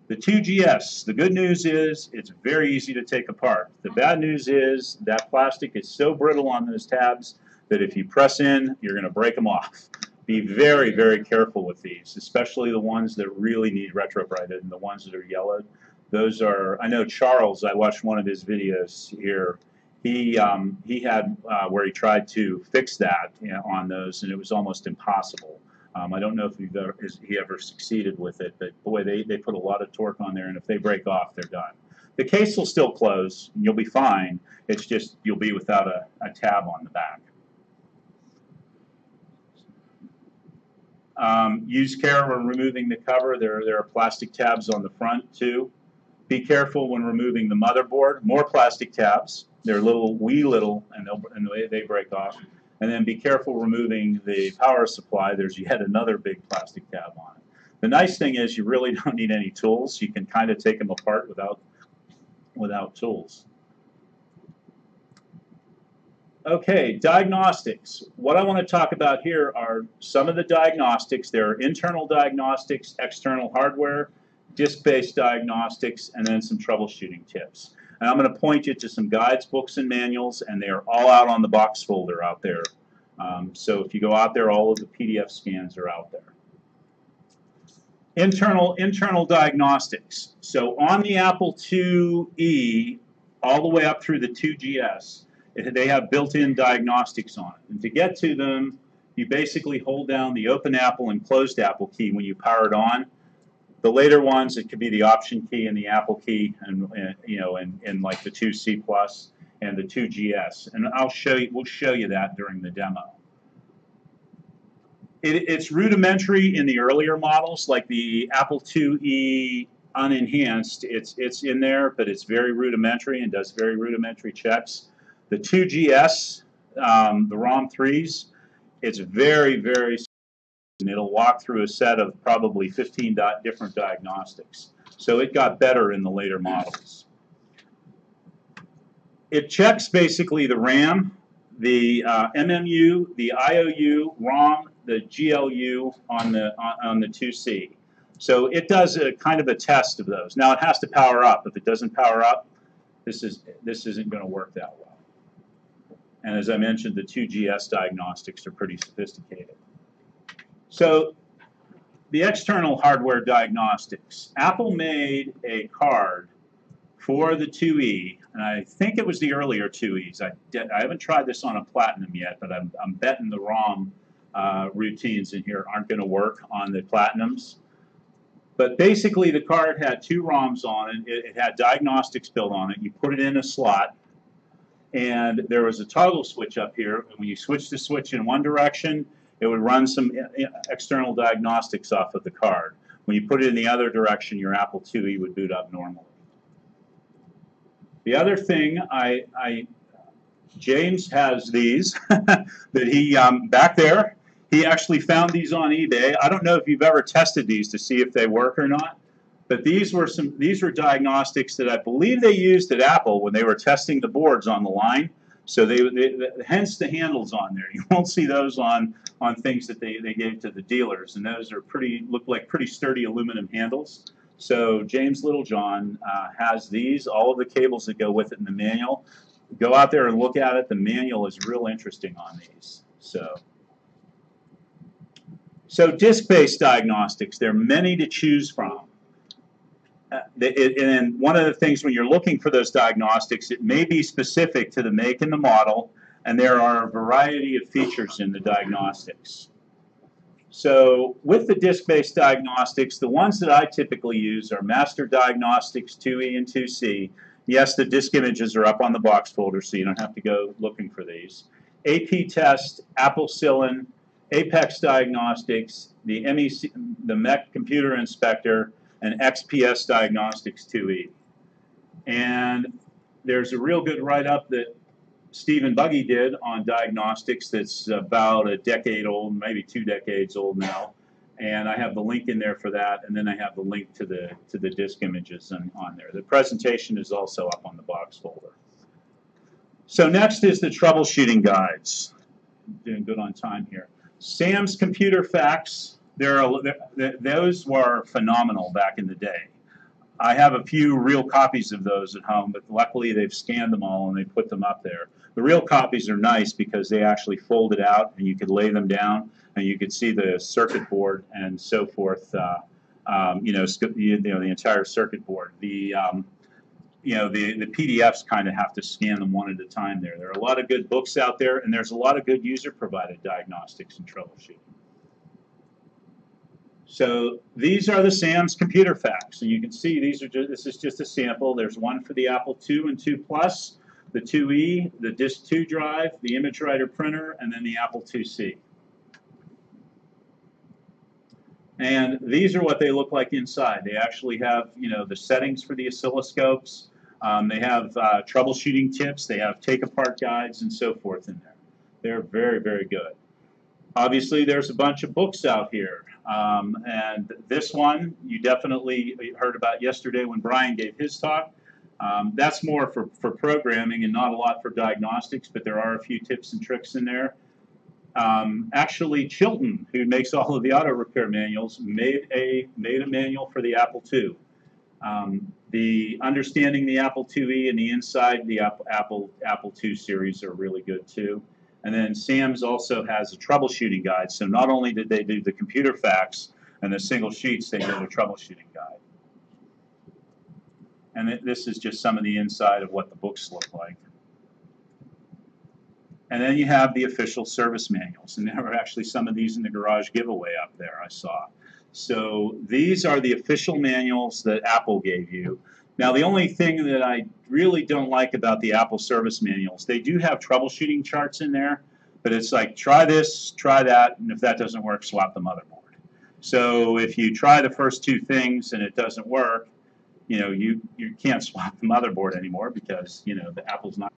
The 2GS, the good news is it's very easy to take apart. The bad news is that plastic is so brittle on those tabs that if you press in, you're going to break them off. Be very, very careful with these, especially the ones that really need retrobrighted and the ones that are yellowed. Those are, I know Charles, I watched one of his videos here. He had where he tried to fix that on those, and it was almost impossible. I don't know if he ever succeeded with it, but boy, they put a lot of torque on there, and if they break off, they're done. The case will still close, and you'll be fine. It's just you'll be without a tab on the back. Use care when removing the cover. There are plastic tabs on the front too. Be careful when removing the motherboard. More plastic tabs. They're wee little, and they break off. And then be careful removing the power supply. There's yet another big plastic tab on it. The nice thing is you really don't need any tools. You can kind of take them apart without tools. Okay, diagnostics. What I want to talk about here are some of the diagnostics. There are internal diagnostics, external hardware, disk-based diagnostics, and then some troubleshooting tips. And I'm going to point you to some guides, books, and manuals, and they are all out on the box folder out there. So if you go out there, all of the PDF scans are out there. Internal diagnostics. So on the Apple IIe, all the way up through the 2GS, they have built-in diagnostics on it. And to get to them, you basically hold down the Open Apple and Closed Apple key when you power it on. The later ones, it could be the Option key and the Apple key, and like the 2C Plus, and the 2GS, and we'll show you that during the demo. It's rudimentary in the earlier models, like the Apple IIe unenhanced. It's in there, but it's very rudimentary and does very rudimentary checks. The 2GS, the ROM 3s, it's very, very, and it'll walk through a set of probably 15 different diagnostics. So it got better in the later models. It checks basically the RAM, the MMU, the IOU, ROM, the GLU on the 2C. So it does a kind of a test of those. Now it has to power up. If it doesn't power up, this isn't going to work that well. And as I mentioned, the 2GS diagnostics are pretty sophisticated. So the external hardware diagnostics. Apple made a card for the 2E, and I think it was the earlier 2Es. I haven't tried this on a Platinum yet, but I'm betting the ROM routines in here aren't going to work on the Platinums. But basically, the card had 2 ROMs on it. It had diagnostics built on it. You put it in a slot, and there was a toggle switch up here. And when you switch the switch in one direction, it would run some external diagnostics off of the card. When you put it in the other direction, your Apple IIe would boot up normally. The other thing, James has these that he back there. He actually found these on eBay. I don't know if you've ever tested these to see if they work or not, but these were diagnostics that I believe they used at Apple when they were testing the boards on the line. So hence the handles on there. You won't see those on things that they gave to the dealers, and those are look like pretty sturdy aluminum handles. So James Littlejohn has these, all of the cables that go with it in the manual. Go out there and look at it. The manual is real interesting on these. So disk-based diagnostics, there are many to choose from. And one of the things when you're looking for those diagnostics, it may be specific to the make and the model, and there are a variety of features in the diagnostics. So with the disk-based diagnostics, the ones that I typically use are Master Diagnostics 2E and 2C. Yes, the disk images are up on the box folder, so you don't have to go looking for these. AP Test, Apple Cillin, Apex Diagnostics, the MEC, the MEC Computer Inspector, and XPS Diagnostics 2E. And there's a real good write-up that Stephen Buggy did on diagnostics that's about a decade old, maybe 2 decades old now. And I have the link in there for that, and then I have the link to the disk images on there. The presentation is also up on the box folder. So next is the troubleshooting guides. Doing good on time here. Sam's Computer Facts. Those were phenomenal back in the day. I have a few real copies of those at home, but luckily they've scanned them all and they put them up there. The real copies are nice because they actually folded out and you could lay them down and you could see the circuit board and so forth. The entire circuit board. The PDFs kind of have to scan them one at a time there. There are a lot of good books out there, and there's a lot of good user-provided diagnostics and troubleshooting. So these are the Sam's Computer Facts. And you can see this is just a sample. There's one for the Apple II and II Plus, the 2E, the Disk 2 drive, the Image Writer printer, and then the Apple IIc. And these are what they look like inside. They actually have, the settings for the oscilloscopes. They have troubleshooting tips. They have take-apart guides and so forth in there. They're very, very good. Obviously, there's a bunch of books out here. And this one you definitely heard about yesterday when Brian gave his talk. That's more for programming and not a lot for diagnostics, but there are a few tips and tricks in there. Actually, Chilton, who makes all of the auto repair manuals, made a manual for the Apple II. The understanding the Apple IIe and the inside the Apple II series are really good too. And then Sam's also has a troubleshooting guide. So not only did they do the computer facts and the single sheets, they did a troubleshooting guide. And this is just some of the inside of what the books look like. And then you have the official service manuals. And there were actually some of these in the garage giveaway up there I saw. So these are the official manuals that Apple gave you. Now, the only thing that I really don't like about the Apple service manuals, they do have troubleshooting charts in there, but it's like, try this, try that, and if that doesn't work, swap the motherboard. So if you try the first two things and it doesn't work, you know, you can't swap the motherboard anymore because, you know, the Apple's not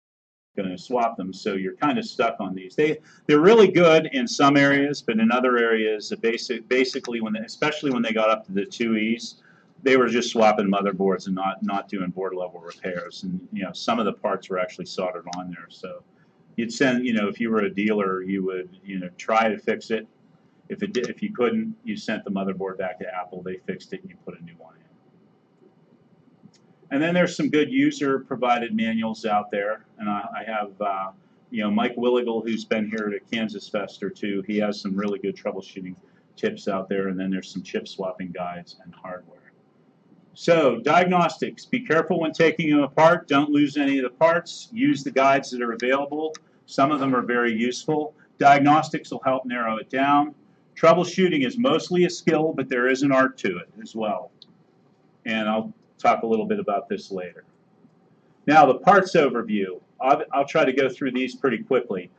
going to swap them, so you're kind of stuck on these. They're really good in some areas, but in other areas, basically, especially when they got up to the 2Es, they were just swapping motherboards and not doing board level repairs. And you know, some of the parts were actually soldered on there. So you'd send, you know, if you were a dealer, you would, you know, try to fix it. If you couldn't, you sent the motherboard back to Apple. They fixed it, and you put a new one in. And then there's some good user-provided manuals out there, and I have, you know, Mike Willigal, who's been here to Kansasfest or two. He has some really good troubleshooting tips out there, and then there's some chip swapping guides and hardware. So diagnostics: be careful when taking them apart. Don't lose any of the parts. Use the guides that are available. Some of them are very useful. Diagnostics will help narrow it down. Troubleshooting is mostly a skill, but there is an art to it as well. And I'll talk a little bit about this later. Now, the parts overview. I'll try to go through these pretty quickly.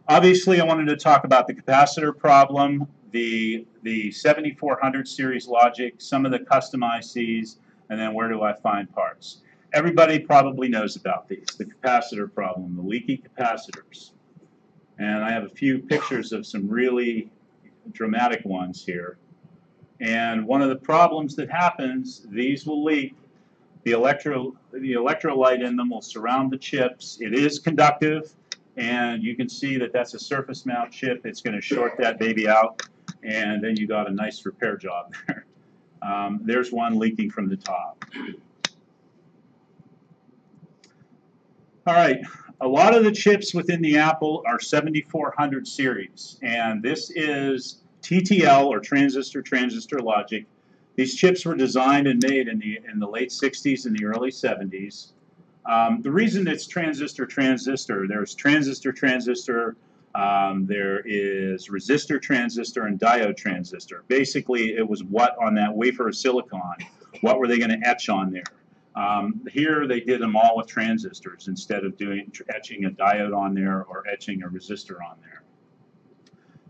Obviously, I wanted to talk about the capacitor problem, the 7400 series logic, some of the custom ICs, and then where do I find parts. Everybody probably knows about these, the capacitor problem, the leaky capacitors. And I have a few pictures of some really dramatic ones here. And one of the problems that happens, these will leak. The electrolyte in them will surround the chips. It is conductive, and you can see that that's a surface mount chip. It's going to short that baby out, and then you got a nice repair job there. There's one leaking from the top. All right, a lot of the chips within the Apple are 7400 series, and this is TTL, or transistor logic. These chips were designed and made in the late 60s and the early 70s. The reason it's transistor, there's transistor, there is resistor transistor, and diode transistor. Basically, it was what on that wafer of silicon, what were they going to etch on there? Here, they did them all with transistors instead of etching a diode on there or etching a resistor on there.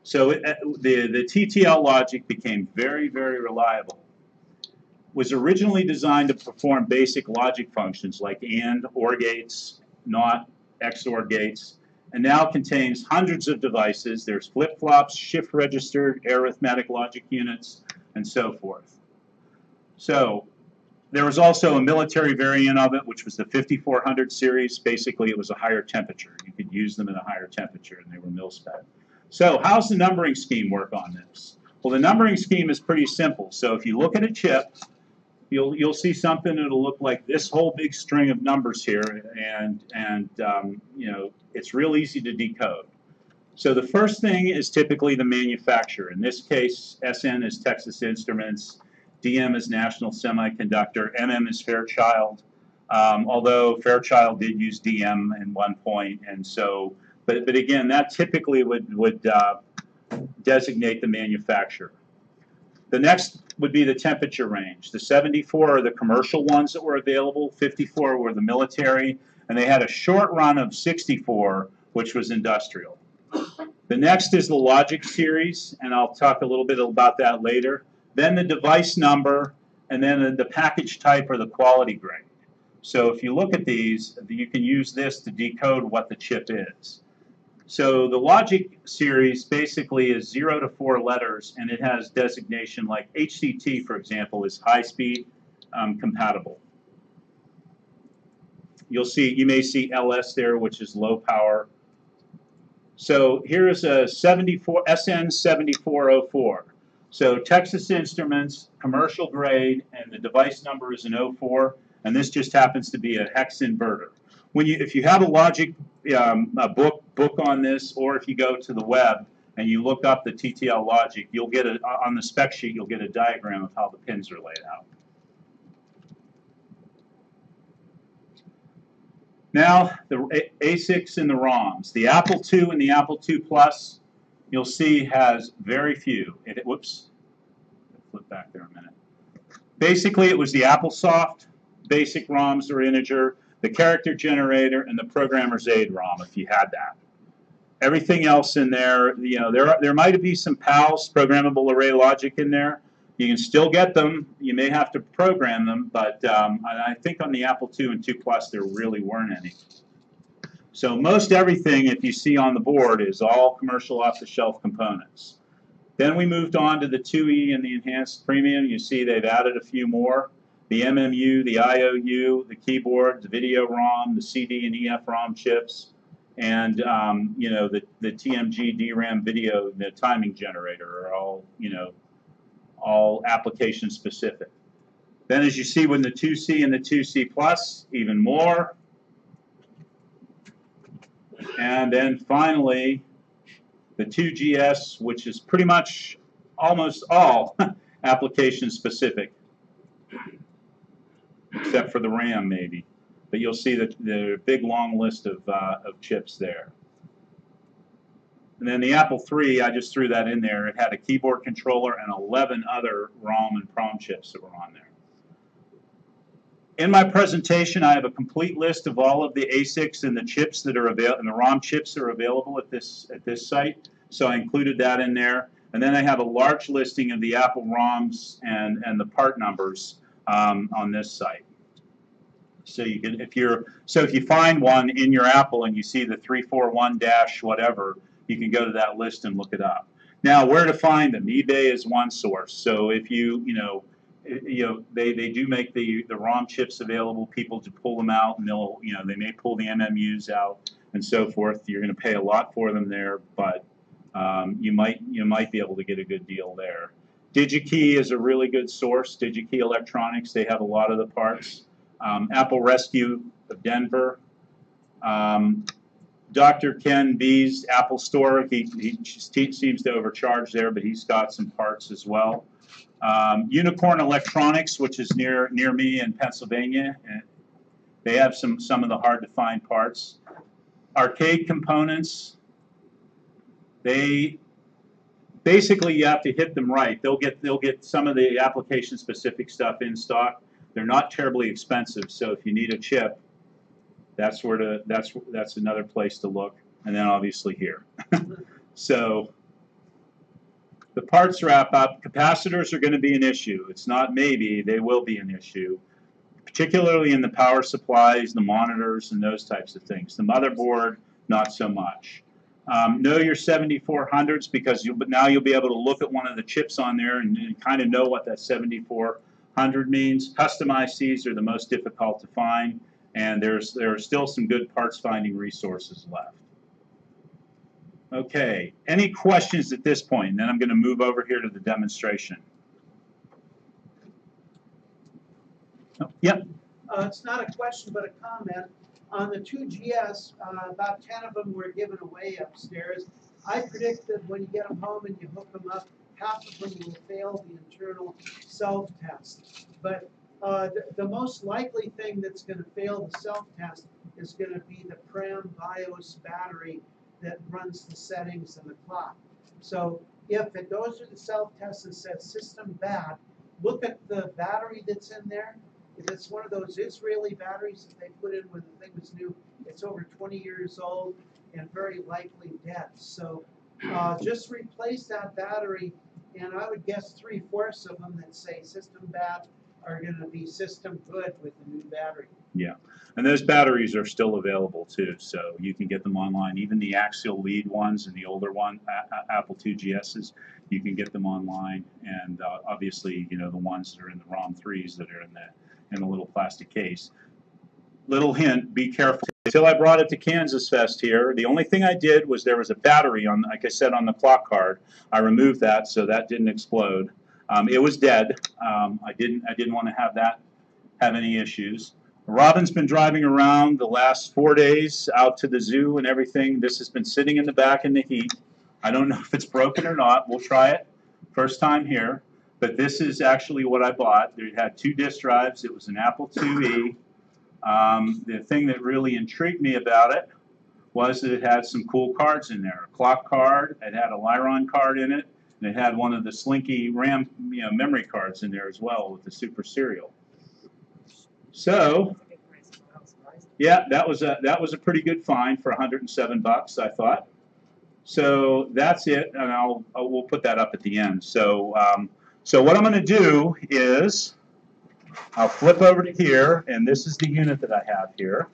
So the TTL logic became very, very reliable. Was originally designed to perform basic logic functions like AND, OR gates, NOT, XOR gates, and now contains hundreds of devices. There's flip-flops, shift register, arithmetic logic units, and so forth. So there was also a military variant of it, which was the 5400 series. Basically, it was a higher temperature. You could use them at a higher temperature, and they were mil-spec. So how's the numbering scheme work on this? Well, the numbering scheme is pretty simple. So if you look at a chip, you'll see something that'll look like this whole big string of numbers here, and you know, it's real easy to decode. So the first thing is typically the manufacturer. In this case, SN is Texas Instruments, DM is National Semiconductor, MM is Fairchild, although Fairchild did use DM at one point, and so, but again, that typically would designate the manufacturer. The next would be the temperature range. The 74 are the commercial ones that were available, 54 were the military, and they had a short run of 64, which was industrial. The next is the logic series, and I'll talk a little bit about that later. Then the device number, and then the package type or the quality grade. So if you look at these, you can use this to decode what the chip is. So the logic series basically is 0 to 4 letters, and it has designation like HCT, for example, is high-speed compatible. You may see LS there, which is low power. So here is a SN7404. So Texas Instruments, commercial grade, and the device number is an 04, and this just happens to be a hex inverter. If you have a logic a book on this, or if you go to the web and you look up the TTL logic, you'll get on the spec sheet, you'll get a diagram of how the pins are laid out. Now, the ASICs and the ROMs. The Apple II and the Apple II Plus, you'll see has very few. Whoops, flip back there a minute. Basically, it was the AppleSoft basic ROMs are integer, the character generator, and the programmer's aid ROM if you had that. Everything else in there, you know, there might be some PALs, programmable array logic, in there. You can still get them. You may have to program them, but I think on the Apple II and II Plus there really weren't any. So most everything, if you see on the board, is all commercial off-the-shelf components. Then we moved on to the 2E and the Enhanced Premium. You see they've added a few more. The MMU, the IOU, the keyboard, the video ROM, the CD and EF ROM chips, and you know, the TMG DRAM video, the timing generator are all, you know, all application specific. Then as you see with the 2C and the 2C Plus, even more. And then finally, the 2GS, which is pretty much almost all application specific, except for the RAM maybe. But you'll see the big long list of chips there. And then the Apple III, I just threw that in there. It had a keyboard controller and 11 other ROM and PROM chips that were on there. In my presentation, I have a complete list of all of the ASICs and the chips that are available, and the ROM chips that are available at this site. So I included that in there. And then I have a large listing of the Apple ROMs and the part numbers on this site. So you can, if you find one in your Apple and you see the 341 dash whatever, you can go to that list and look it up. Now, where to find them? eBay is one source. So if they do make the ROM chips available, people to pull them out, and they'll, they may pull the MMUs out and so forth. You're going to pay a lot for them there, but you might be able to get a good deal there. DigiKey is a really good source. DigiKey Electronics, they have a lot of the parts. Apple Rescue of Denver. Dr. Ken B's Apple Store, he seems to overcharge there, but he's got some parts as well. Unicorn Electronics, which is near me in Pennsylvania, and they have some of the hard to find parts. Arcade Components, they basically, you have to hit them right. They'll get some of the application specific stuff in stock. They're not terribly expensive, so if you need a chip, that's another place to look. And then obviously here. So the parts wrap up. Capacitors are going to be an issue. It's not maybe, they will be an issue, particularly in the power supplies, the monitors, and those types of things. The motherboard, not so much. Know your 7400s, because now you'll be able to look at one of the chips on there and kind of know what that 7400 means. Custom ICs are the most difficult to find, and there are still some good parts finding resources left. Okay, any questions at this point? And then I'm going to move over here to the demonstration. Oh, yep. It's not a question, but a comment. On the 2GS, about 10 of them were given away upstairs. I predict that when you get them home and you hook them up, half of them will fail the internal self-test. But the most likely thing that's going to fail the self-test is going to be the PRAM BIOS battery that runs the settings and the clock. So if it goes through the self-test and says system bad, look at the battery that's in there. If it's one of those Israeli batteries that they put in when the thing was new, it's over 20 years old and very likely dead. So just replace that battery, and I would guess 3/4 of them that say system bad are going to be system good with the new battery. Yeah, and those batteries are still available too, so you can get them online. Even the axial lead ones and the older one, Apple 2GSs, you can get them online. And obviously, the ones that are in the ROM 3s that are in the little plastic case. Little hint: be careful. Until I brought it to Kansasfest here, the only thing I did was there was a battery on, like I said, on the clock card. I removed that so that didn't explode. It was dead. I didn't want to have any issues. Robin's been driving around the last 4 days out to the zoo and everything. This has been sitting in the back in the heat. I don't know if it's broken or not. We'll try it. First time here. But this is actually what I bought. It had 2 disk drives. It was an Apple IIe. The thing that really intrigued me about it was that it had some cool cards in there. A clock card. It had a Lyron card in it. And it had one of the Slinky RAM memory cards in there as well with the Super Serial. So, yeah, that was a pretty good find for $107, I thought. So that's it, and we'll put that up at the end. So so what I'm going to do is I'll flip over to here, and this is the unit that I have here.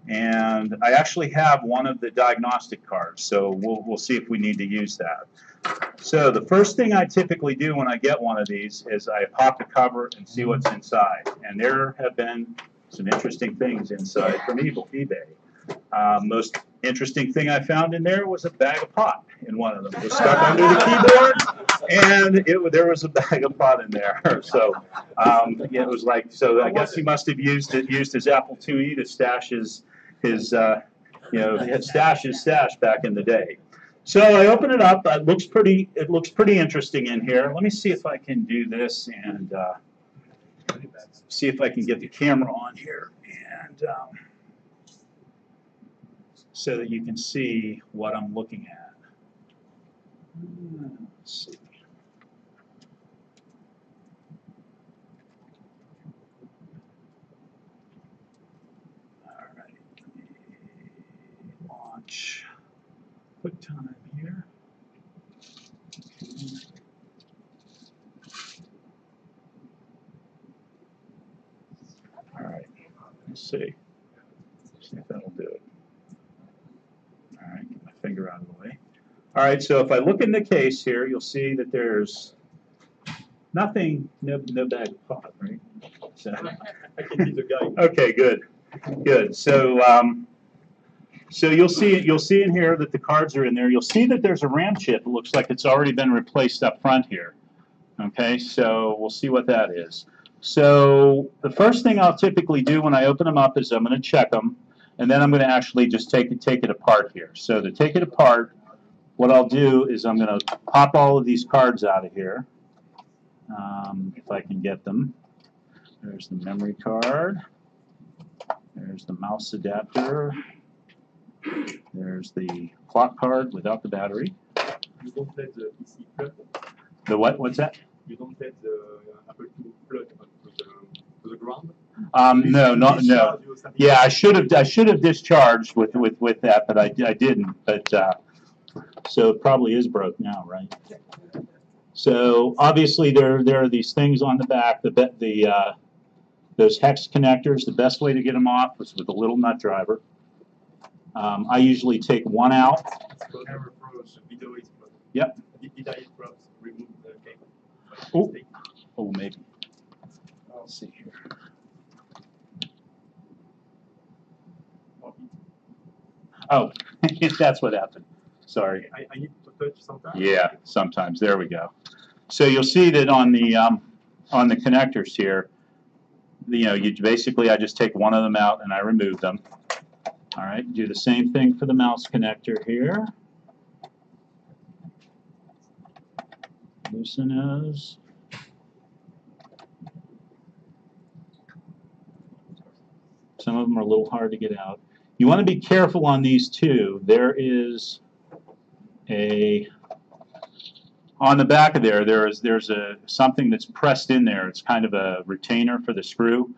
And I actually have one of the diagnostic cards, so we'll see if we need to use that. So the first thing I typically do when I get one of these is I pop the cover and see what's inside. And there have been some interesting things inside from eBay. Most interesting thing I found in there was a bag of pot in one of them. It was stuck under the keyboard, and there was a bag of pot in there. So yeah, it was like, so I guess he must have used his Apple IIe to stash his stash back in the day. So I open it up. It looks pretty interesting in here. Let me see if I can do this and see if I can get the camera on here and so that you can see what I'm looking at. Let's see. All right. Launch. Quick time here. All right. Let's see. See if that'll do it. All right, get my finger out of the way. All right, so if I look in the case here, you'll see that there's nothing, no bag of pot, right? So, I can be the guy. Okay, good, good. So, so you'll see in here that the cards are in there. You'll see that there's a RAM chip. It looks like it's already been replaced up front here. Okay, so we'll see what that is. So the first thing I'll typically do when I open them up is I'm going to check them. And then I'm going to actually just take it apart here. So to take it apart, what I'll do is I'm going to pop all of these cards out of here, if I can get them. There's the memory card. There's the mouse adapter. There's the clock card without the battery. You don't let the PC plug? The what? What's that? You don't let the Apple II plug to the ground? No. Yeah, I should have discharged with that, but I didn't. But so it probably is broke now, right? So obviously there are these things on the back. Those hex connectors. The best way to get them off is with a little nut driver. I usually take one out. Yep. Did I remove the cable? Oh, maybe. Let's see here. Oh, that's what happened. Sorry. I need to touch sometimes? Yeah, sometimes. There we go. So you'll see that on the connectors here, I just take one of them out and I remove them. All right, do the same thing for the mouse connector here. Loosen those. Some of them are a little hard to get out. You want to be careful on these too. There is on the back of there's something that's pressed in there. It's kind of a retainer for the screw.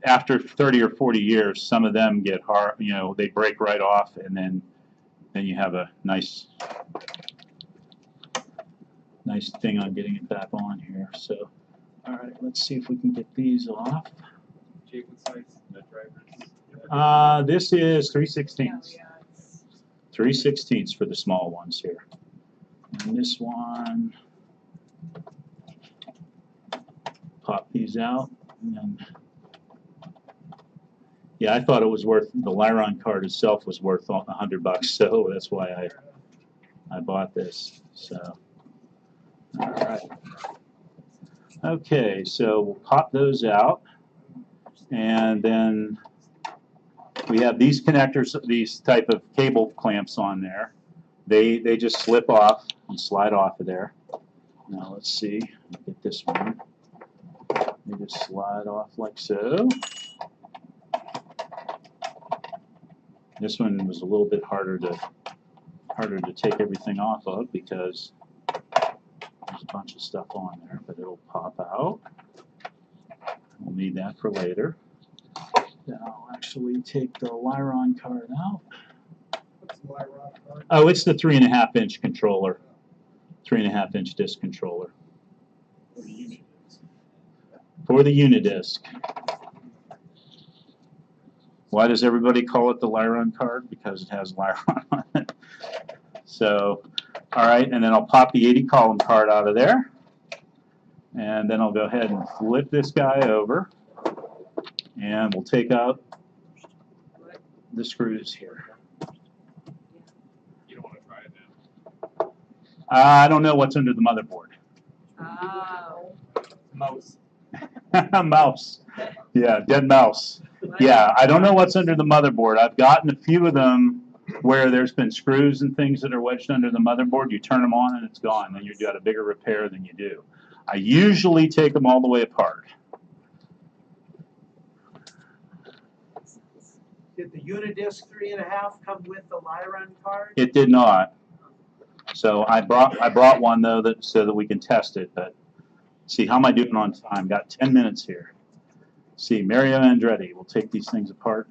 After 30 or 40 years, some of them get hard. They break right off, and then you have a nice thing on getting it back on here. So, all right, let's see if we can get these off. Jake, what size nut drivers? This is 3/16. 3/16 for the small ones here. And this one, pop these out. And then, yeah, I thought it was worth, the Lyron card itself was worth $100, so that's why I bought this. So, all right. Okay, so we'll pop those out. And then we have these connectors, these type of cable clamps on there. They just slip off and slide off of there. Now let's see, get this one. They just slide off like so. This one was a little bit harder to take everything off of because there's a bunch of stuff on there, but it'll pop out. We'll need that for later. Then I'll actually take the Lyron card out. What's the Lyron card? Oh, it's the 3.5-inch controller. 3.5-inch disc controller. For the Unidisc. Why does everybody call it the Lyron card? Because it has Lyron on it. So, all right, and then I'll pop the 80 column card out of there. And then I'll go ahead and flip this guy over. And we'll take out the screws here. You don't want to try it now. I don't know what's under the motherboard. Oh. Mouse. Mouse. Yeah, dead mouse. Yeah, I don't know what's under the motherboard. I've gotten a few of them where there's been screws and things that are wedged under the motherboard. You turn them on and it's gone. Then you've got a bigger repair than you do. I usually take them all the way apart. Did the Unidisc 3.5 come with the Lyron card? It did not. So I brought one though so that we can test it. But see, how am I doing on time? Got 10 minutes here. See, Mario Andretti. We'll take these things apart.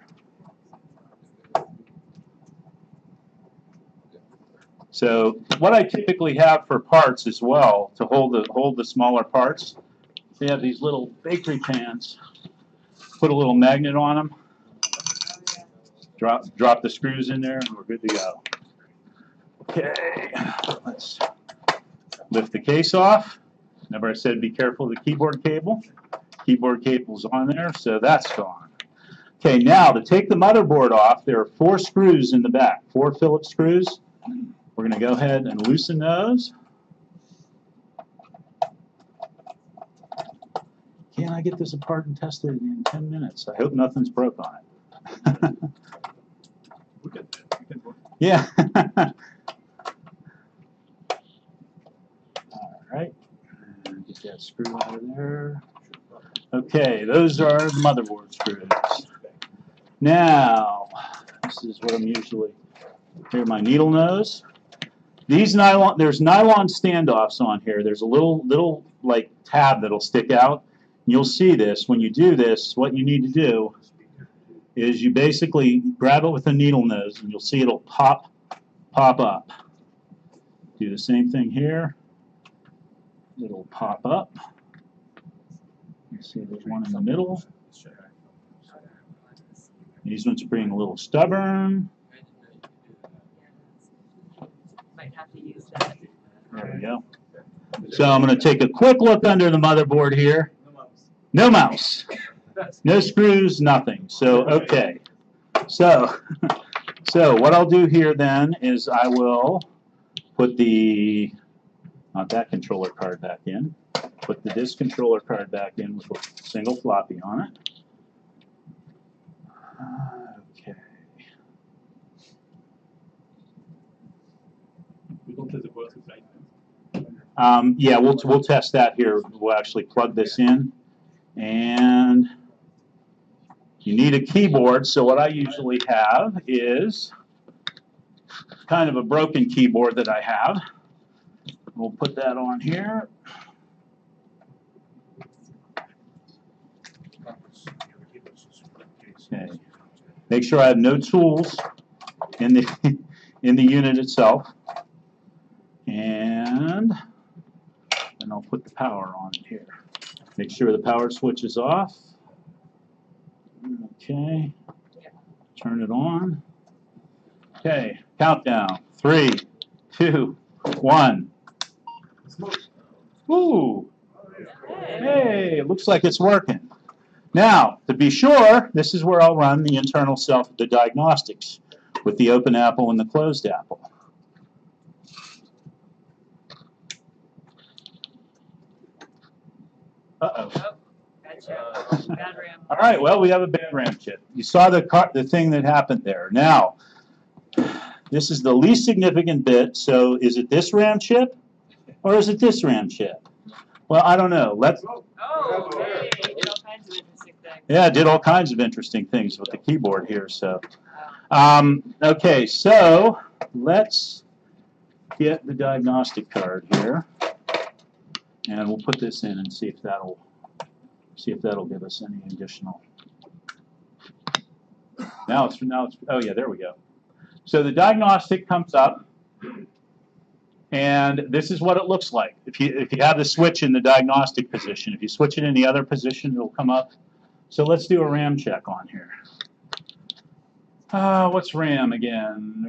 So what I typically have for parts as well to hold the smaller parts, they have these little bakery pans. Put a little magnet on them. Drop the screws in there, and we're good to go. Okay, let's lift the case off. Remember I said be careful of the keyboard cable. Keyboard cable's on there, so that's gone. Okay, now to take the motherboard off, there are 4 screws in the back, 4 Phillips screws. We're going to go ahead and loosen those. Can I get this apart and tested in 10 minutes? I hope nothing's broke on it. Yeah. All right. And get that screw out of there. Okay, those are the motherboard screws. Now, this is what I'm usually. Here's my needle nose. These nylon, there's nylon standoffs on here. There's a little like tab that'll stick out. You'll see this. When you do this, what you need to do is you basically grab it with a needle nose, and you'll see it'll pop up. Do the same thing here. It'll pop up. You see there's one in the middle. These ones are being a little stubborn. Might have to use that. There we go. So I'm going to take a quick look under the motherboard here. No mouse. No screws, nothing. So, okay. So what I'll do here then is I will put the, not that controller card back in, put the disc controller card back in with a single floppy on it. Okay. Yeah, we'll test that here. We'll actually plug this in, and you need a keyboard. So what I usually have is kind of a broken keyboard that I have. We'll put that on here. Okay. Make sure I have no tools in the unit itself, and then I'll put the power on it here. Make sure the power switch is off. Okay. Turn it on. Okay. Countdown. 3, 2, 1. Ooh. Hey, it looks like it's working. Now, to be sure, this is where I'll run the internal the diagnostics with the open apple and the closed apple. Uh-oh. Bad RAM. All right, well, we have a bad RAM chip. You saw the thing that happened there. Now, this is the least significant bit, so is it this RAM chip or is it this RAM chip? Well, I don't know. Oh, hey, you did all kinds of interesting things. Yeah, I did all kinds of interesting things with the keyboard here. So, okay, so let's get the diagnostic card here, and we'll put this in and see if that'll give us any additional Now it's, oh yeah, there we go. So the diagnostic comes up, and this is what it looks like. If you have the switch in the diagnostic position, if you switch it in the other position, it'll come up. So let's do a RAM check on here. What's RAM again?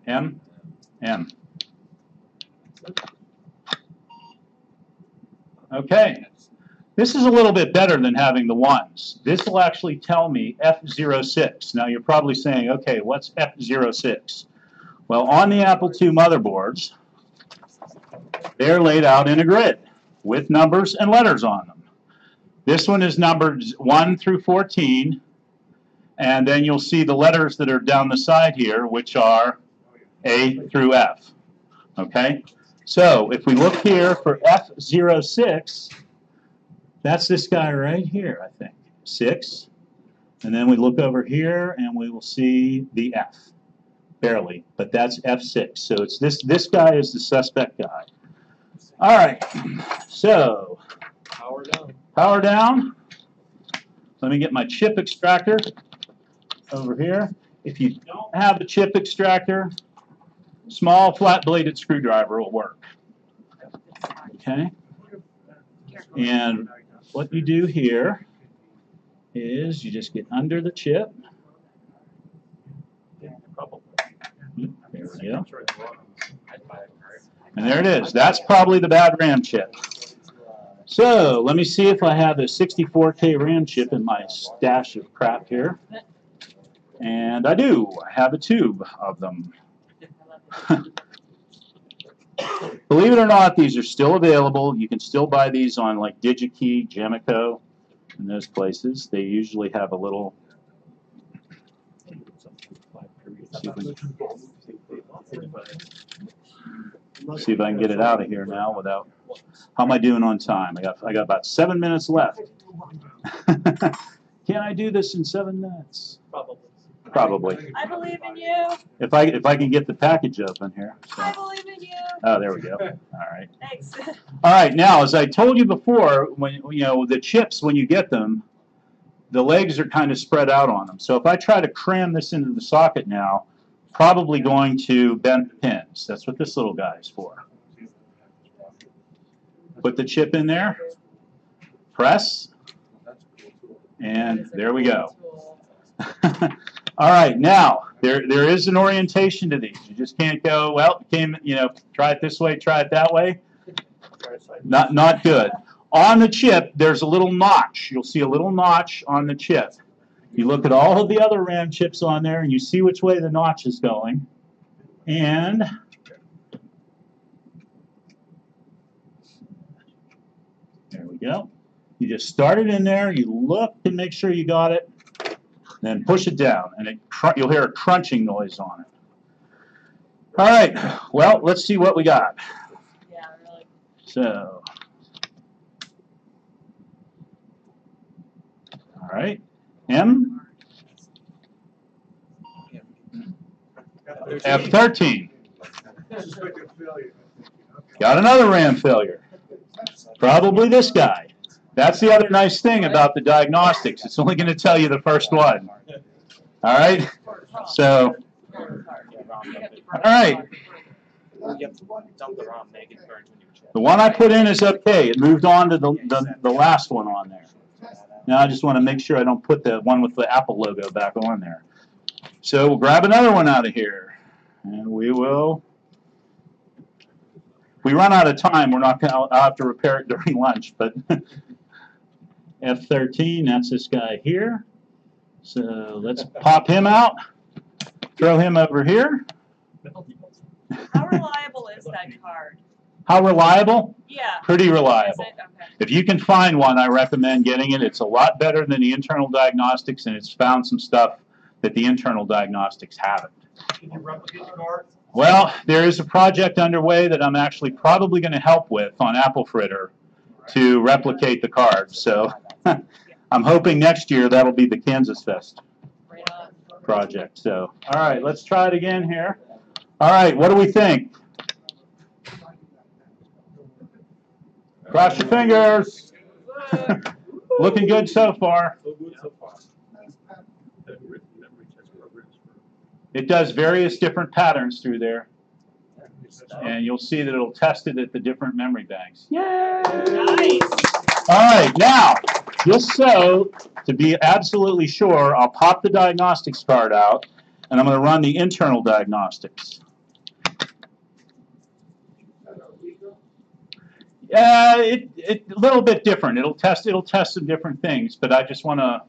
M? M. Okay. This is a little bit better than having the ones. This will actually tell me F06. Now you're probably saying, okay, what's F06? Well, on the Apple II motherboards, they're laid out in a grid with numbers and letters on them. This one is numbered 1 through 14, and then you'll see the letters that are down the side here, which are A through F. Okay? So if we look here for F06, that's this guy right here, I think, 6. And then we look over here, and we will see the F. Barely, but that's F6. So it's this guy is the suspect guy. All right, so Power down. Power down. Let me get my chip extractor over here. If you don't have the chip extractor, small flat-bladed screwdriver will work. Okay? And what you do here is you just get under the chip. There we go. And there it is. That's probably the bad RAM chip. So let me see if I have a 64K RAM chip in my stash of crap here. And I do. I have a tube of them. Believe it or not, these are still available. You can still buy these on like DigiKey, Jamico, and those places. They usually have a little. See if I can get it out of here now without. How am I doing on time? I got about 7 minutes left. Can I do this in 7 minutes? Probably. I believe in you. If I can get the package open here. So. I believe in you. Oh, there we go. All right. Thanks. All right. Now, as I told you before, when the chips, when you get them, the legs are kind of spread out on them. So if I try to cram this into the socket now, probably going to bend the pins. That's what this little guy is for. Put the chip in there, press, and there we go. All right, now there is an orientation to these. You just can't go, well, try it this way, try it that way. Not good. On the chip, there's a little notch. You'll see a little notch on the chip. You look at all of the other RAM chips on there, and you see which way the notch is going. And there we go. You just start it in there. You look to make sure you got it. Then push it down, and you'll hear a crunching noise on it. All right. Well, let's see what we got. Yeah, really. So, all right. M. F13. Got another RAM failure. Probably this guy. That's the other nice thing about the diagnostics. It's only going to tell you the first one. All right? So, all right. The one I put in is okay. It moved on to the last one on there. Now I just want to make sure I don't put the one with the Apple logo back on there. So we'll grab another one out of here. And we will. If we run out of time, we're not going to. I'll have to repair it during lunch. But F13, that's this guy here. So let's pop him out. Throw him over here. How reliable is that card? How reliable? Yeah. Pretty reliable. Is it? Okay. If you can find one, I recommend getting it. It's a lot better than the internal diagnostics, and it's found some stuff that the internal diagnostics haven't. Can you replicate the card? Well, there is a project underway that I'm actually probably going to help with on Apple Fritter to replicate the card. So I'm hoping next year that'll be the Kansasfest project. So, all right, let's try it again here. All right, what do we think? Cross your fingers. Looking good so far. It does various different patterns through there. And you'll see that it'll test it at the different memory banks. Yay! Nice. All right, now, just so to be absolutely sure, I'll pop the diagnostics card out, and I'm going to run the internal diagnostics. A little bit different. It'll test some different things, but I just want to,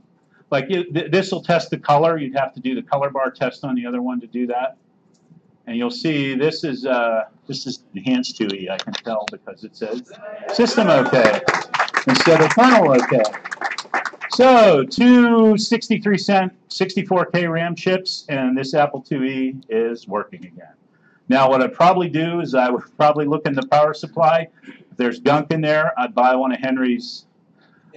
like, this will test the color. You'd have to do the color bar test on the other one to do that. And you'll see this is enhanced 2E, I can tell, because it says system OK instead of kernel OK. So 2 63-cent 64K RAM chips, and this Apple IIe is working again. Now what I'd probably do is I would probably look in the power supply. If there's gunk in there, I'd buy one of Henry's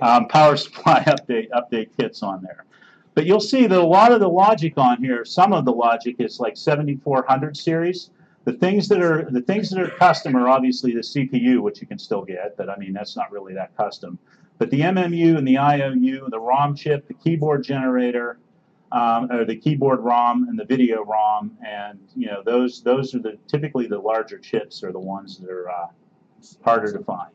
power supply update kits on there. But you'll see that a lot of the logic on here, some of the logic is like 7400 series. The things that are custom are obviously the CPU, which you can still get, but I mean that's not really that custom. But the MMU and the IOU, the ROM chip, the keyboard generator, or the keyboard ROM and the video ROM, and you know those are typically the larger chips are the ones that are harder to find.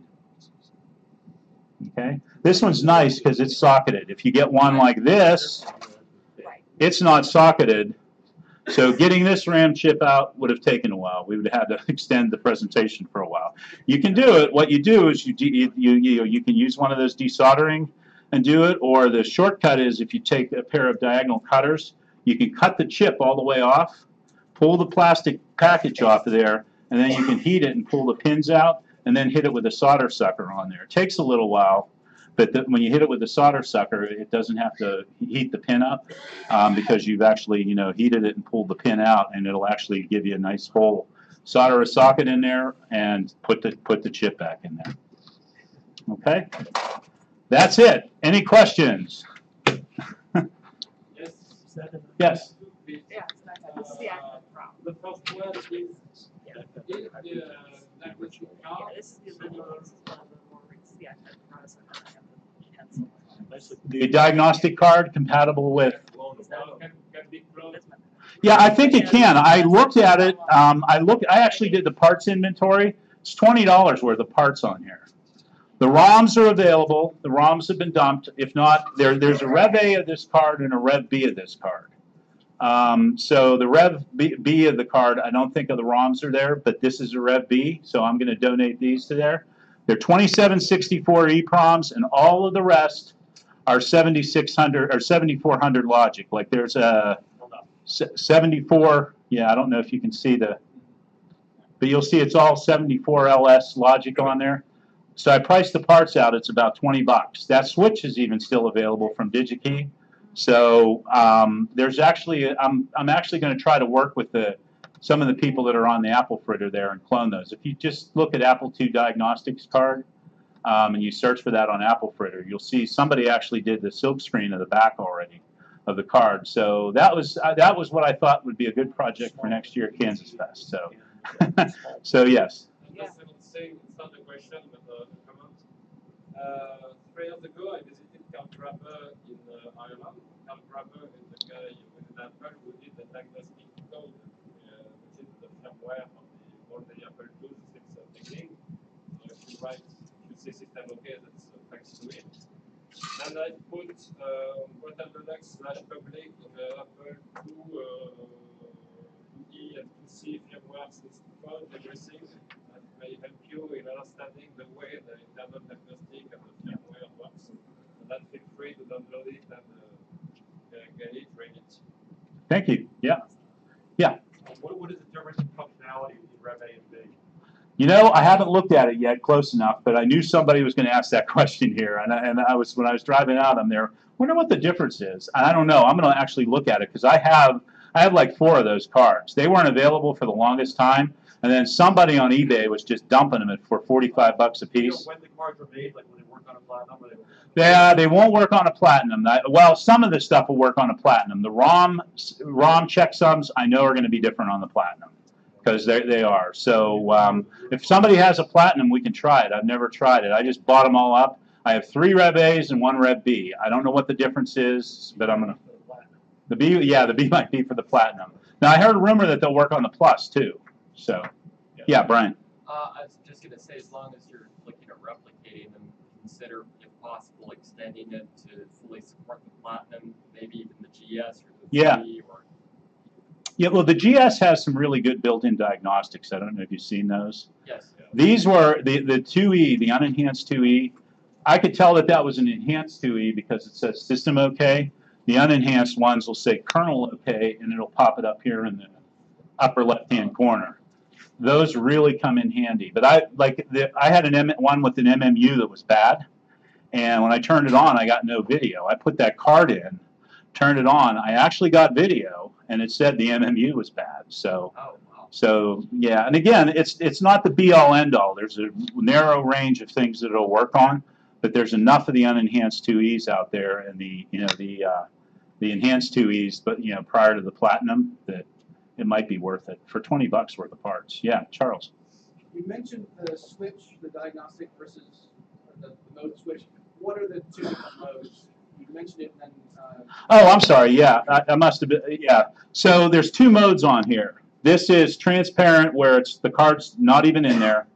Okay, this one's nice because it's socketed. If you get one like this, it's not socketed. So getting this RAM chip out would have taken a while. We would have had to extend the presentation for a while. You can do it. What you do is you can use one of those desoldering and do it, or the shortcut is if you take a pair of diagonal cutters, you can cut the chip all the way off, pull the plastic package off of there, and then you can heat it and pull the pins out, and then hit it with a solder sucker on there. It takes a little while, but when you hit it with the solder sucker, it doesn't have to heat the pin up because you've actually heated it and pulled the pin out, and it'll actually give you a nice hole. Solder a socket in there and put the chip back in there. Okay, that's it. Any questions? Yes. Yeah, this is the active problem. The first one is Yeah, this is the original. This is one of the more recent. The active process. I have to cancel. The diagnostic card compatible with. can be closed. Yeah, I think it can. I looked at it. I actually did the parts inventory. It's $20 worth of parts on here. The ROMs are available. The ROMs have been dumped. If not, there's a Rev A of this card and a Rev B of this card. So the Rev B of the card, I don't think of the ROMs are there, but this is a Rev B, so I'm going to donate these to there. They're 2764 EEPROMs, and all of the rest are 7600 or 7400 logic. Like there's a 74. Yeah, I don't know if you can see but you'll see it's all 74 LS logic on there. So I priced the parts out. It's about $20. That switch is even still available from DigiKey. So there's actually, I'm actually going to try to work with some of the people that are on the Apple fritter there and clone those. If you just look at Apple II diagnostics card and you search for that on Apple fritter, you'll see somebody actually did the silk screen of the back already of the card. So that was what I thought would be a good project for next year at Kansasfest. So so yes. Just saying, it's not a question, but a comment. 3 years ago, I visited Carl Grabber in Ireland. Carl Grabber is the guy with Apple who did the diagnostic code, which is the firmware of all the Apple tools since the beginning. So if you say system OK, that's thanks to it. And I put Portal Deluxe /public Apple 2E and 2C firmware since code, everything. May help you in understanding the way the internal diagnostic and the firmware works. And then feel free to download it and get it, read it. Thank you. Yeah. Yeah. What is the difference in functionality between Rev A and B? You know, I haven't looked at it yet close enough, but I knew somebody was going to ask that question here, and when I was driving out, I'm there. Wonder what the difference is. And I don't know. I'm going to actually look at it because I have like 4 of those cards. They weren't available for the longest time. And then somebody on eBay was just dumping them for $45 a piece. When the cards are made, like when they work on a platinum? Yeah, they won't work on a platinum. Well, some of the stuff will work on a platinum. The ROM checksums I know are going to be different on the platinum because they are. So if somebody has a platinum, we can try it. I've never tried it. I just bought them all up. I have 3 Rev A's and 1 Rev B. I don't know what the difference is, but I'm going to. The B, yeah, the B might be for the platinum. Now I heard a rumor that they'll work on the Plus too. So, yeah, Brian. I was just gonna say, as long as you're looking at replicating them, consider, if possible, extending it to fully support the Platinum, maybe even the GS or the Yeah. 3 or. Yeah, well, the GS has some really good built-in diagnostics. I don't know if you've seen those. Yes. These were the 2E, the unenhanced 2E. I could tell that that was an enhanced 2E because it says system OK. The unenhanced ones will say kernel OK, and it'll pop it up here in the upper left-hand corner. Those really come in handy. But I had one with an MMU that was bad, and when I turned it on, I got no video. I put that card in, turned it on. I actually got video, and it said the MMU was bad. So, so yeah. And again, it's not the be-all, end-all. There's a narrow range of things that it'll work on, but there's enough of the unenhanced 2Es out there, and the enhanced 2Es, but prior to the Platinum, that it might be worth it for $20 worth of parts. Yeah, Charles. You mentioned the switch, the diagnostic versus the mode switch. What are the two different modes? You mentioned it, and then. Oh, I'm sorry. Yeah, I must have been. Yeah. So there's two modes on here. This is transparent, where it's the card's not even in there,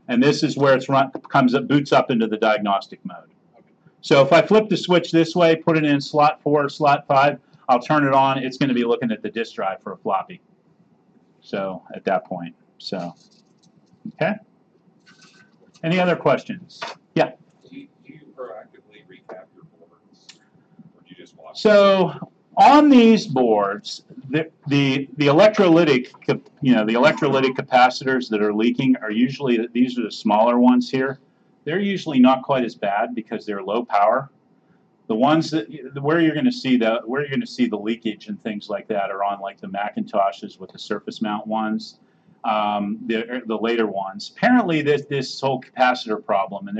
and this is where it's boots up into the diagnostic mode. So if I flip the switch this way, put it in slot 4 or slot 5, I'll turn it on. It's going to be looking at the disk drive for a floppy. So at that point. So, okay. Any other questions? Yeah. Do you proactively recap your boards, or do you just watch? So on these boards, the electrolytic, the electrolytic capacitors that are leaking are usually, these are the smaller ones here. They're usually not quite as bad because they're low power. The ones where you're going to see the leakage and things like that are on like the Macintoshes with the surface mount ones, the later ones. Apparently, this whole capacitor problem, and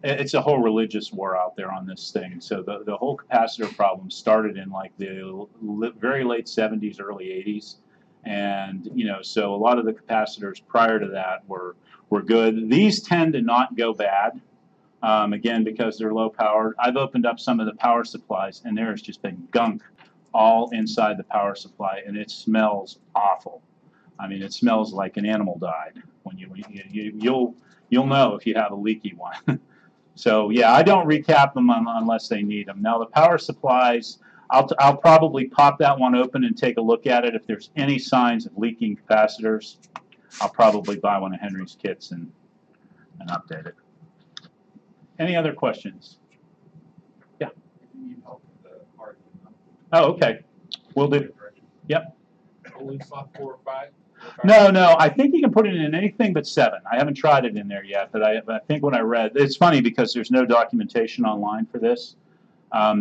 it's a whole religious war out there on this thing. So the whole capacitor problem started in like the very late 70s, early 80s, and so a lot of the capacitors prior to that were good. These tend to not go bad. Again, because they're low power. I've opened up some of the power supplies, and there's just been gunk all inside the power supply, and it smells awful. I mean, it smells like an animal died. When you'll know if you have a leaky one. So yeah, I don't recap them unless they need them. Now the power supplies, I'll probably pop that one open and take a look at it. If there's any signs of leaking capacitors, I'll probably buy one of Henry's kits and update it. Any other questions? Yeah. Oh, okay. We'll do. Yep. Only slot 4 or 5? No. I think you can put it in anything but 7. I haven't tried it in there yet, but I think when I read, it's funny because there's no documentation online for this.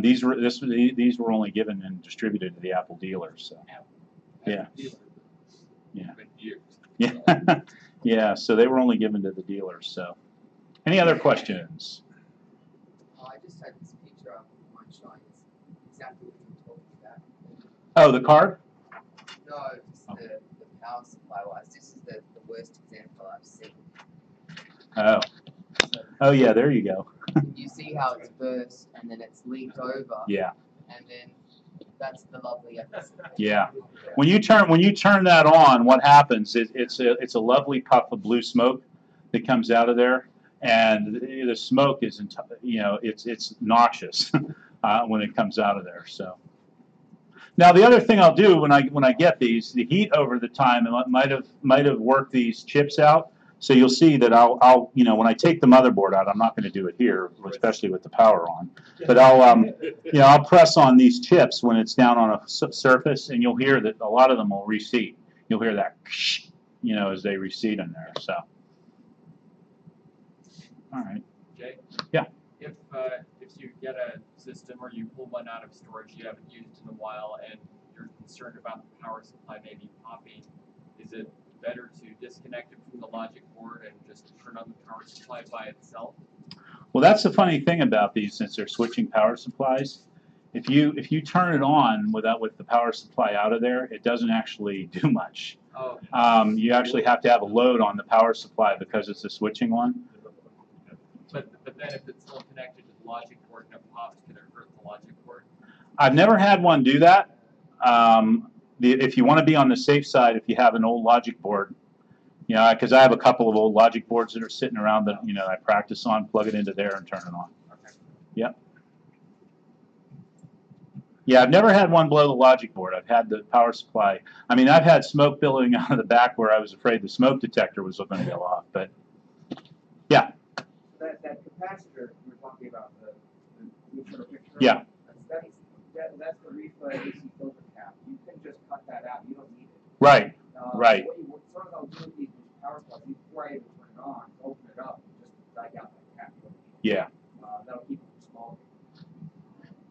These were only given and distributed to the Apple dealers. So. Yeah. Yeah. Yeah. So they were only given to the dealers. So. Any other questions? I just had this picture up on my shine. It's exactly what you're talking about. Oh, the card? No, just the power supply wise. This is the worst example I've seen. Oh. Oh yeah, there you go. You see how it's burst and then it's leaked over. Yeah. And then that's the lovely episode. Yeah. When you turn that on, what happens? It's a lovely puff of blue smoke that comes out of there. And the smoke is, it's noxious when it comes out of there. So now the other thing I'll do when I get these, the heat over the time might have worked these chips out. So you'll see that I'll when I take the motherboard out, I'm not going to do it here, especially with the power on. But I'll press on these chips when it's down on a surface, and you'll hear that a lot of them will reseat. You'll hear that, as they reseat in there. So. All right. Jay? Yeah. If you get a system or you pull one out of storage you haven't used in a while and you're concerned about the power supply maybe popping, is it better to disconnect it from the logic board and just turn on the power supply by itself? Well, that's the funny thing about these, since they're switching power supplies. If you turn it on with the power supply out of there, it doesn't actually do much. Oh. You actually have to have a load on the power supply because it's a switching one. But then if it's still connected to the logic board and it pops, can it hurt the logic board? I've never had one do that. if you want to be on the safe side, if you have an old logic board, you know, because I have a couple of old logic boards that are sitting around that, you know, I practice on, plug it into there and turn it on. Yep. Yeah, I've never had one blow the logic board. I've had the power supply. I mean, I've had smoke billowing out of the back where I was afraid the smoke detector was going to go off, but yeah. That capacitor you were talking about, the picture. Yeah. That's the reflow AC filter cap. You can just cut that out. You don't need it. Right. Right. What sort of I'll do with these power supplies, before I even turn it on, open it up, and just drag out that cap. Yeah. That'll keep it small.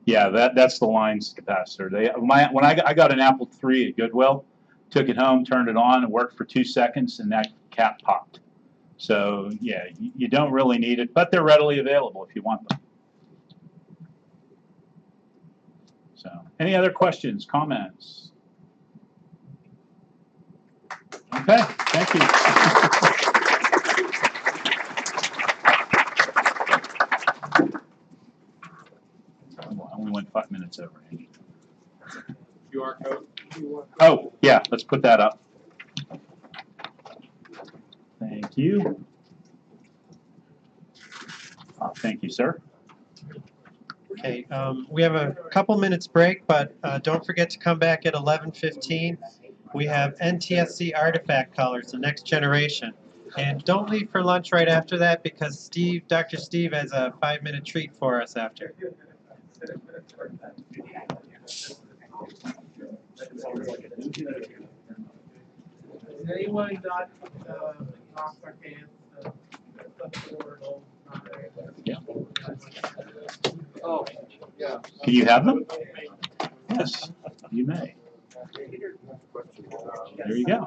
Yeah, that's the lines capacitor. When I got an Apple III at Goodwill, took it home, turned it on, it worked for 2 seconds, and that cap popped. So yeah, you don't really need it, but they're readily available if you want them. So, any other questions, comments? Okay, thank you. I only went 5 minutes over. QR code. Oh, yeah, let's put that up. Thank you. Thank you, sir. Okay, we have a couple minutes break, but don't forget to come back at 11:15. We have NTSC artifact colors, the next generation. And don't leave for lunch right after that because Dr. Steve has a 5-minute treat for us after. Has anyone got Oscar cans? Oh, yeah. Can you have them? Yes, you may. There you go.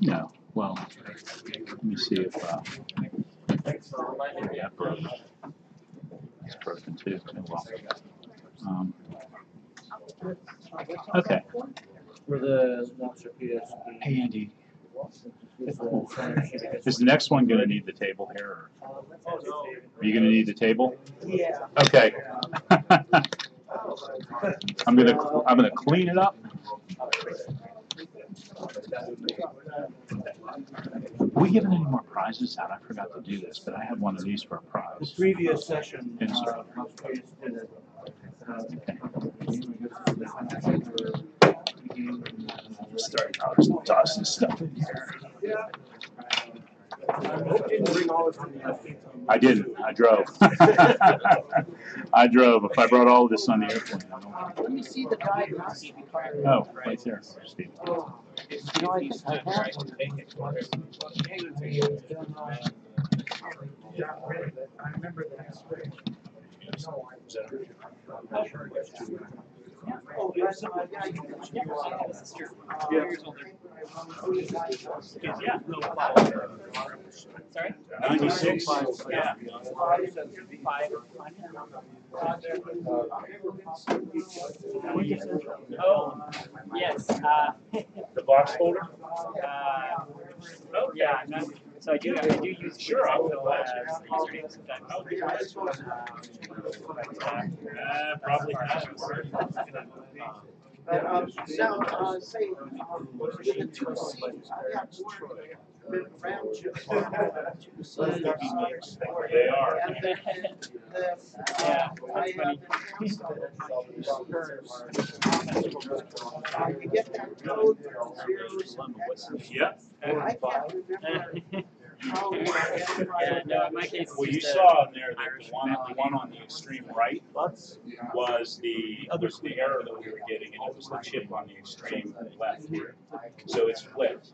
No, well, let me see if yeah, broken. It's broken too. Oh, well. Okay. For the monster PSP. Hey, Andy. Is the next one going to need the table here? Or are you going to need the table? Yeah. Okay. I'm gonna clean it up. Are we giving any more prizes out? I forgot to do this, but I had one of these for a prize. The previous session, Insert. Start tossing stuff in here. I didn't. I drove. I drove. If I brought all of this on the airplane, I don't. Let me see the diagnostic card. Oh, right there, Steve. You know, I think I have one. I remember that switch. Oh, yes, yeah, you Sorry? 96. Yeah. Oh, yes. The box folder? Yeah. So I do use username sometimes. Probably not. But now, say, given two seats, I have more round chips. They are. And the, I have you get that code zeros and X's. Yep. I can't remember how we Yeah, no, in my case, it's Well, you just a saw in there that Irish the one on the extreme right was the error that we were getting, and it was the chip on the extreme left. So it's flipped.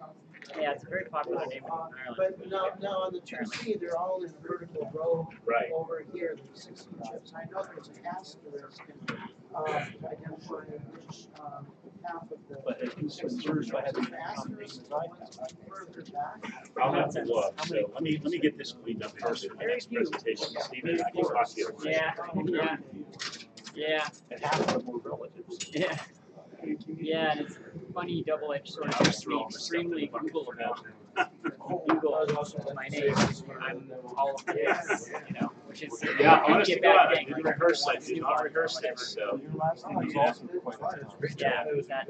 Yeah, it's a very popular name in Ireland. But now on the 2C, they're all in a vertical row Right. over here, the 60 chips. I know there's an asterisk to identify which half of the. But it was asterisk further back. I'll have to look. So let me get this cleaned up first for the next presentation. Stephen and I can talk to you. Yeah, yeah. Yeah. And half of them were relatives. Yeah. Yeah, and it's funny double-edged sword. It used to be extremely Googleable. Google my name. I'm all of this, you know, which is Yeah, can honest be to a bad God, I thing. didn't Like, rehearse wants it. Did to not art or rehearse whatever. this. So. Yeah, that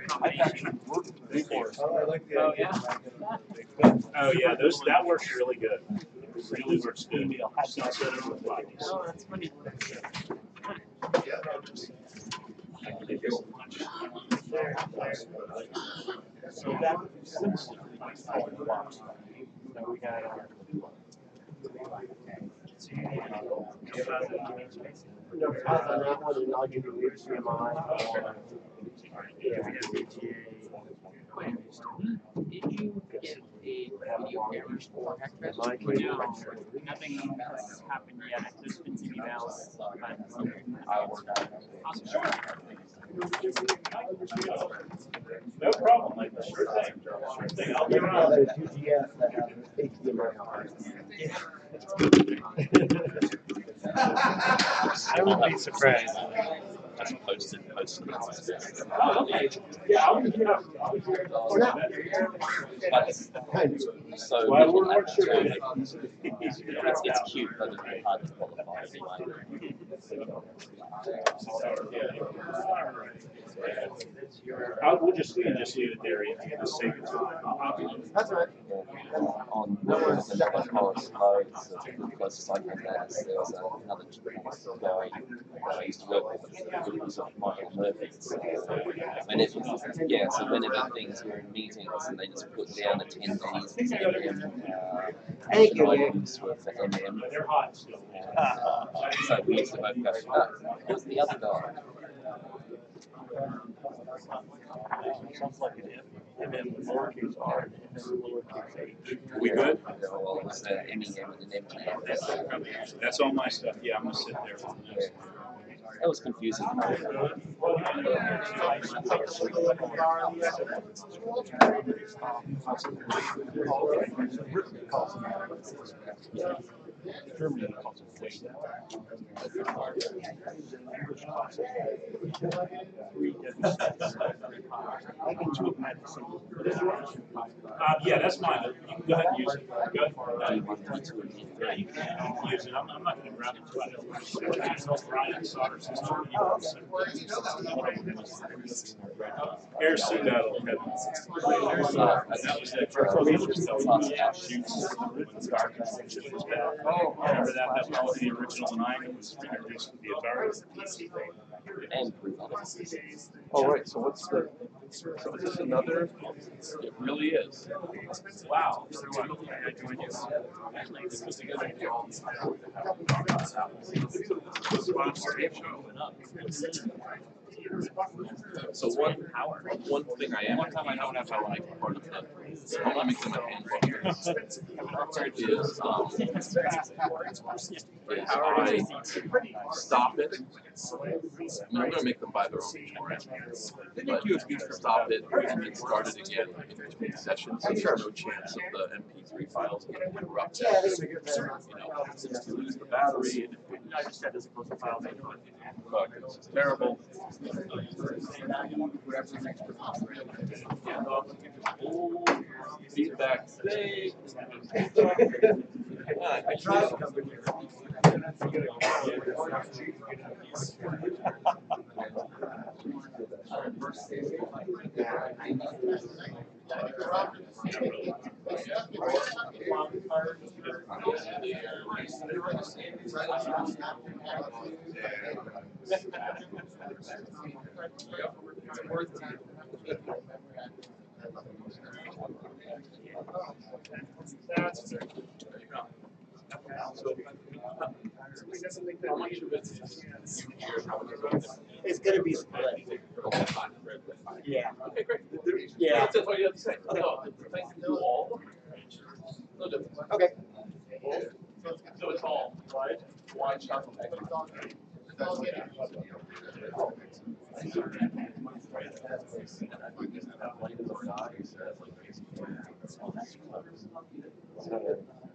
combination. Oh yeah. Oh yeah, that works really good. It really works good. Sunset over the bodies. Oh, that's funny. So that we got Pause on that one, and I'll give you HDMI. Did you get a video camera for Kansasfest? No, nothing has happened yet. There's been some emails, but awesome. Sure. no problem. Like, sure thing. Sure thing. I'll be around. There's 2GS that have HDMI on it. I would be surprised. That's posted. Oh, okay. Yeah, I'll be here. Or not. So Well, we're not sure. it's cute, but it's really hard to qualify anyway. We'll just leave it there for the sake of time. That's right. On the Forest Roads, the closest I came there was another guy I used to work with, it was Michael Murphy. So whenever things were in meetings and they just put down attendees as items with the MM. So we used to both go, who's the other guy? Sounds like an MM with lowercase r and lowercase h. Are we good? Well, it was the MEM and an M. That's all my stuff. Yeah, I'm gonna sit there. Yeah. That was confusing. Germany calls it weight. I can two of them at the same time. Yeah, that's mine. You can go ahead and use it. Go ahead. Yeah, you can use it. I'm not going to grab it too much. Brian solder system. Air suit out of heaven. That was that first shoots. Oh, remember that? That was the original 9 that was introduced to the Atari. And All right. So what's the? So is this another? It really is. Wow. So one thing I am I don't have how like part of the let me get my handbook here is I stop it. I'm gonna make them buy their own insurance. But stop it and then start it again in between sessions. So there's no chance of the MP3 files getting interrupted. You know, since you lose the battery and I just said as opposed to file it's terrible. Feedback. I tried. It's going to be split. Yeah. Okay, great. Yeah. That's what you have to say. No, thank you to all. No difference. Okay. So it's all wide, sharp. So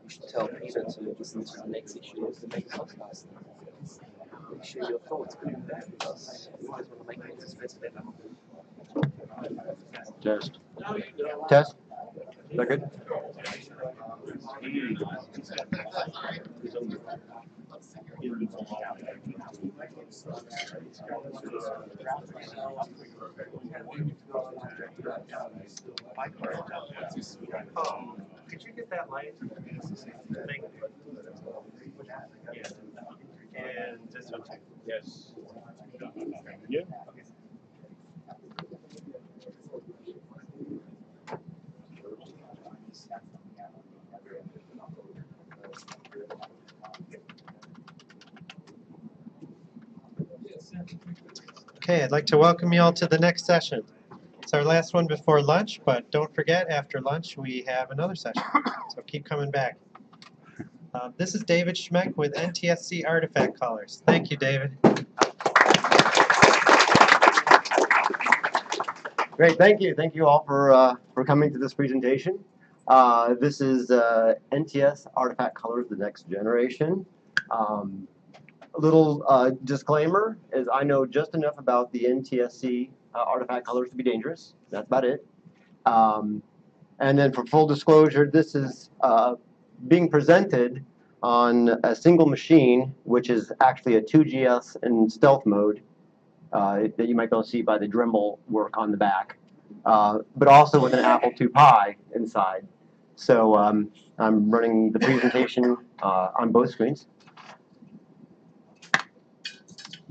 you should tell Peter to listen to the next issue of the next podcast. share your thoughts with that, because you always want to make Kansasfest better. Test. Test. Is that good? Could you get that light? Thank you. Yeah. And this one too. Yes. Yeah. Okay, I'd like to welcome you all to the next session. It's our last one before lunch, but don't forget, after lunch we have another session, so keep coming back. This is David Schmeck with NTSC Artifact Colors. Thank you, David. Great, thank you. Thank you all for coming to this presentation. This is NTS Artifact Colors, the next generation. A little disclaimer is I know just enough about the NTSC Artifact Colors to be dangerous. That's about it. And then for full disclosure, this is being presented on a single machine, which is actually a 2GS in stealth mode that you might be able to see by the Dremel work on the back, but also with an Apple II Pi inside. So I'm running the presentation on both screens.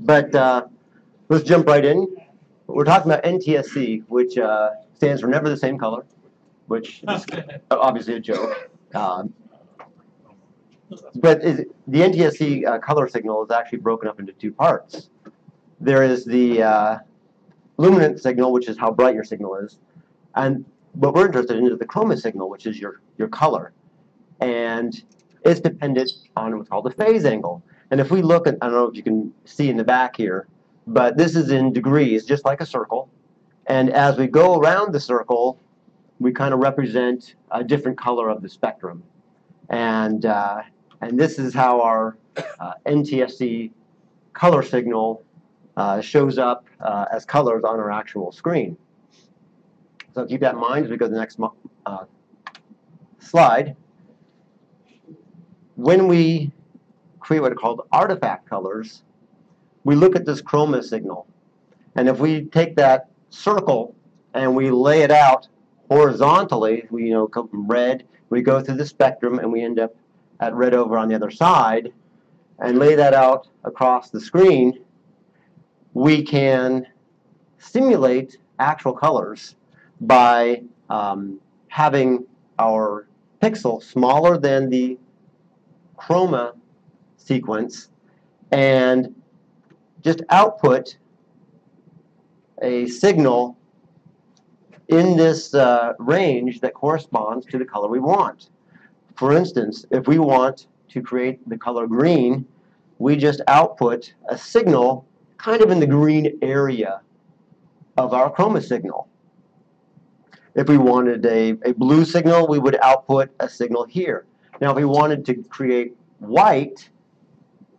But let's jump right in. We're talking about NTSC, which stands for Never the Same Color, which is obviously a joke. But the NTSC color signal is actually broken up into two parts. There is the luminance signal, which is how bright your signal is, and what we're interested in is the chroma signal, which is your color, and it's dependent on what's called the phase angle. And if we look at, I don't know if you can see in the back here, but this is in degrees, just like a circle. And as we go around the circle, we kind of represent a different color of the spectrum. And this is how our NTSC color signal shows up as colors on our actual screen. So keep that in mind as we go to the next slide. When we create what are called artifact colors, we look at this chroma signal. And if we take that circle and we lay it out horizontally, we come from red, we go through the spectrum and we end up at red over on the other side, and lay that out across the screen, we can simulate actual colors by having our pixel smaller than the chroma sequence and just output a signal in this range that corresponds to the color we want. For instance, if we want to create the color green, we just output a signal kind of in the green area of our chroma signal. If we wanted a blue signal, we would output a signal here. Now, if we wanted to create white,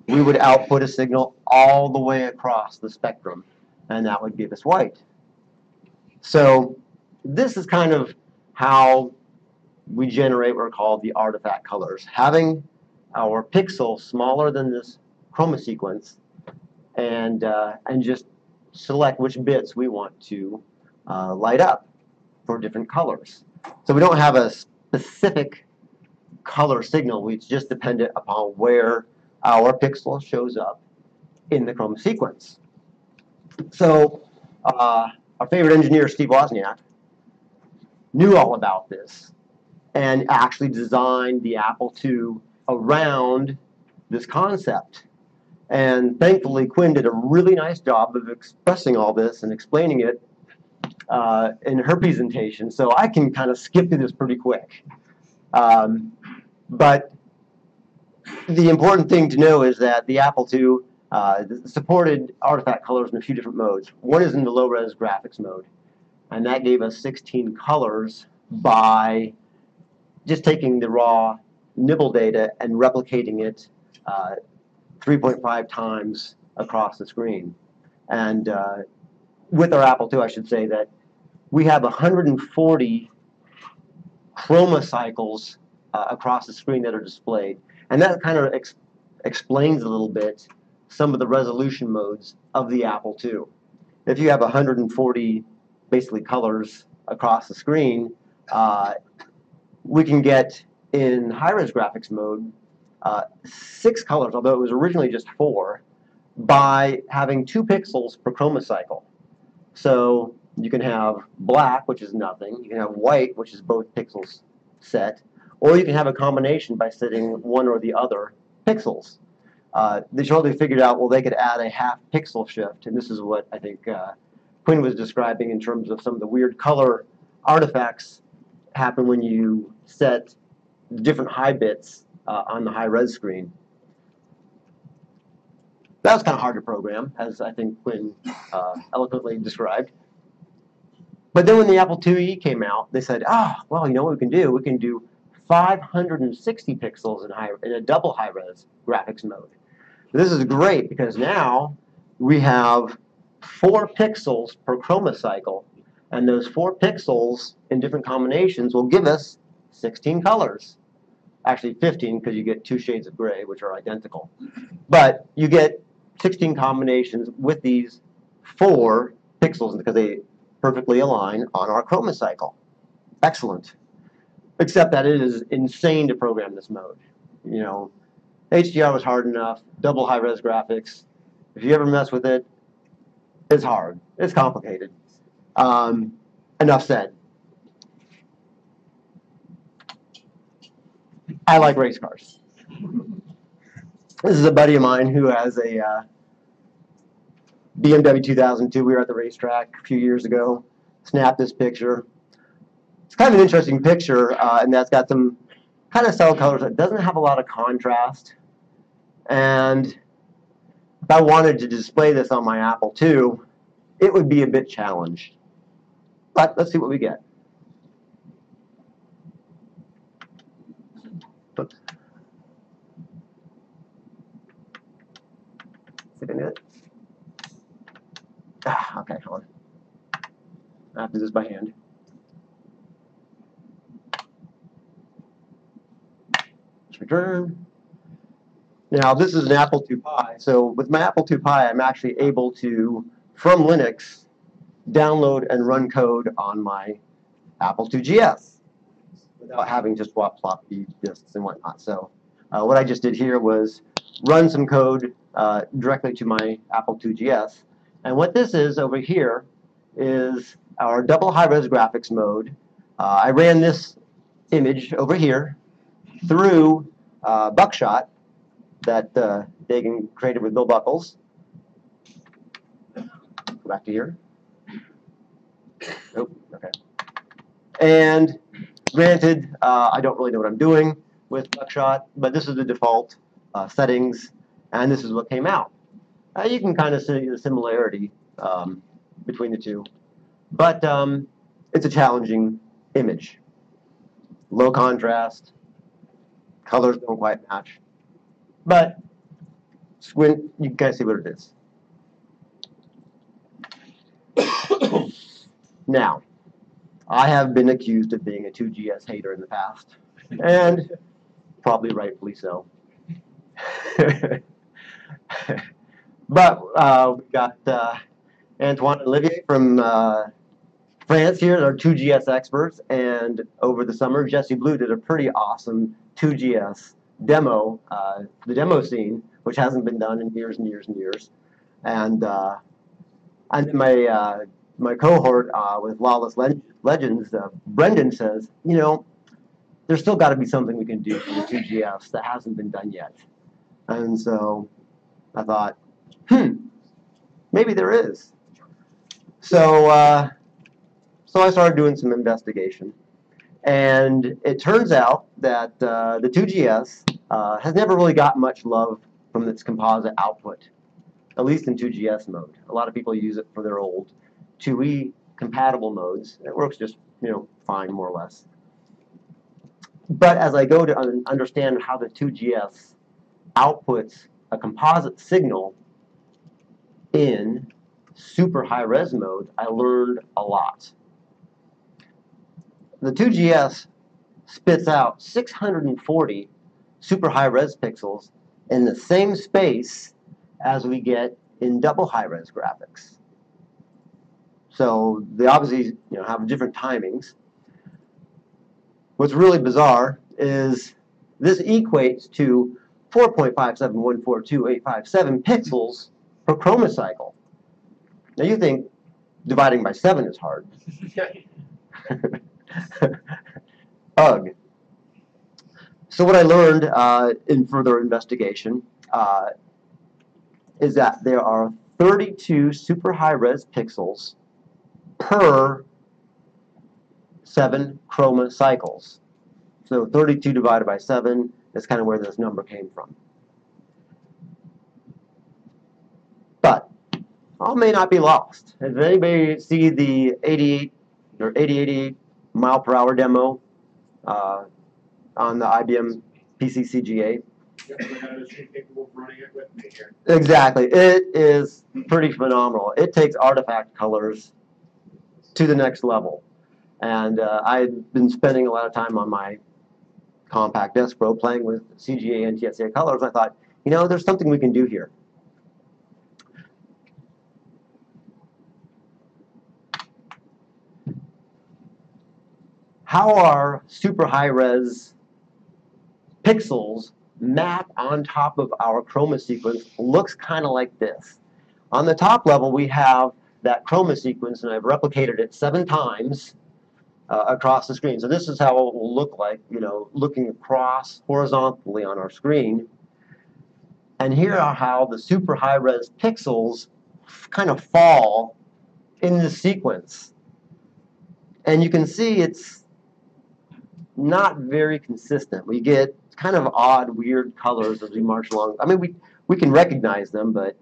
we would output a signal all the way across the spectrum, and that would give us white. So this is kind of how we generate what are called the artifact colors, having our pixel smaller than this chroma sequence, and just select which bits we want to light up for different colors. So we don't have a specific color signal. It's just dependent upon where our pixel shows up in the chroma sequence. So our favorite engineer, Steve Wozniak, knew all about this and actually designed the Apple II around this concept. And thankfully, Quinn did a really nice job of expressing all this and explaining it in her presentation. So I can kind of skip through this pretty quick. But the important thing to know is that the Apple II supported artifact colors in a few different modes. One is in the low-res graphics mode, and that gave us 16 colors by just taking the raw nibble data and replicating it 3.5 times across the screen. And with our Apple II, I should say that we have 140 chroma cycles across the screen that are displayed. And that kind of explains a little bit some of the resolution modes of the Apple II. If you have 140 basically colors across the screen, we can get in high-res graphics mode 6 colors, although it was originally just 4, by having 2 pixels per chroma cycle. So you can have black, which is nothing. You can have white, which is both pixels set. Or you can have a combination by setting one or the other pixels. They shortly figured out, well, they could add a half pixel shift. And this is what I think Quinn was describing in terms of some of the weird color artifacts happen when you set different high bits on the high-res screen. That was kind of hard to program, as I think Quinn eloquently described. But then when the Apple IIe came out, they said, well, you know what we can do? We can do 560 pixels in a double high-res graphics mode. This is great because now we have 4 pixels per chroma cycle, and those 4 pixels in different combinations will give us 16 colors. Actually 15 because you get 2 shades of gray, which are identical. But you get 16 combinations with these 4 pixels because they perfectly align on our chroma cycle. Excellent. Except that it is insane to program this mode. You know, HDR was hard enough, double high-res graphics. If you ever mess with it, it's hard. It's complicated. Enough said. I like race cars. This is a buddy of mine who has a BMW 2002. We were at the racetrack a few years ago. Snapped this picture. It's kind of an interesting picture, and that's got some kind of subtle colors. It doesn't have a lot of contrast. And if I wanted to display this on my Apple II, it would be a bit challenged. But let's see what we get. Oops. See if I can do it. Okay, hold on. I have to do this by hand. Return. Now this is an Apple II Pi. So with my Apple II Pi, I'm actually able to, from Linux, download and run code on my Apple II GS without having to swap floppy disks and whatnot. So what I just did here was run some code directly to my Apple II GS. And what this is over here is our double high-res graphics mode. I ran this image over here through Buckshot that Dagan created with Bill Buckles. Go back to here. Nope, okay. And granted, I don't really know what I'm doing with Buckshot, but this is the default settings, and this is what came out. You can kind of see the similarity between the two, but it's a challenging image. Low contrast, colors don't quite match, but squint, you can kind of see what it is. Now, I have been accused of being a 2GS hater in the past, and probably rightfully so. But we got Antoine and Olivier from France here, our 2GS experts, and over the summer, Jesse Blue did a pretty awesome 2GS demo, the demo scene, which hasn't been done in years and years and years. And then my cohort with Lawless Legends, Brendan says, you know, there's still got to be something we can do for the 2GS that hasn't been done yet. And so I thought, maybe there is. So so I started doing some investigation. And it turns out that the 2GS has never really got much love from its composite output, at least in 2GS mode. A lot of people use it for their old 2E compatible modes. It works just, you know, fine, more or less. But as I go to understand how the 2GS outputs a composite signal, in super high-res mode, I learned a lot. The 2GS spits out 640 super high-res pixels in the same space as we get in double high-res graphics. So they obviously have different timings. What's really bizarre is this equates to 4.57142.857 pixels per chroma cycle. Now you think dividing by 7 is hard. Ugh. So what I learned in further investigation is that there are 32 super high-res pixels per 7 chroma cycles. So 32 divided by 7 is kind of where this number came from. But all may not be lost. Does anybody see the 88 or 8088 mile per hour demo on the IBM PCCGA? Exactly. It is pretty phenomenal. It takes artifact colors to the next level. And I've been spending a lot of time on my compact desk pro playing with CGA and NTSC colors. I thought, there's something we can do here. How our super high-res pixels map on top of our chroma sequence looks kind of like this. On the top level, we have that chroma sequence, and I've replicated it 7 times across the screen. So this is how it will look like, looking across horizontally on our screen. And here are how the super high-res pixels kind of fall in the sequence. And you can see it's not very consistent. We get kind of odd, weird colors as we march along. I mean, we can recognize them, but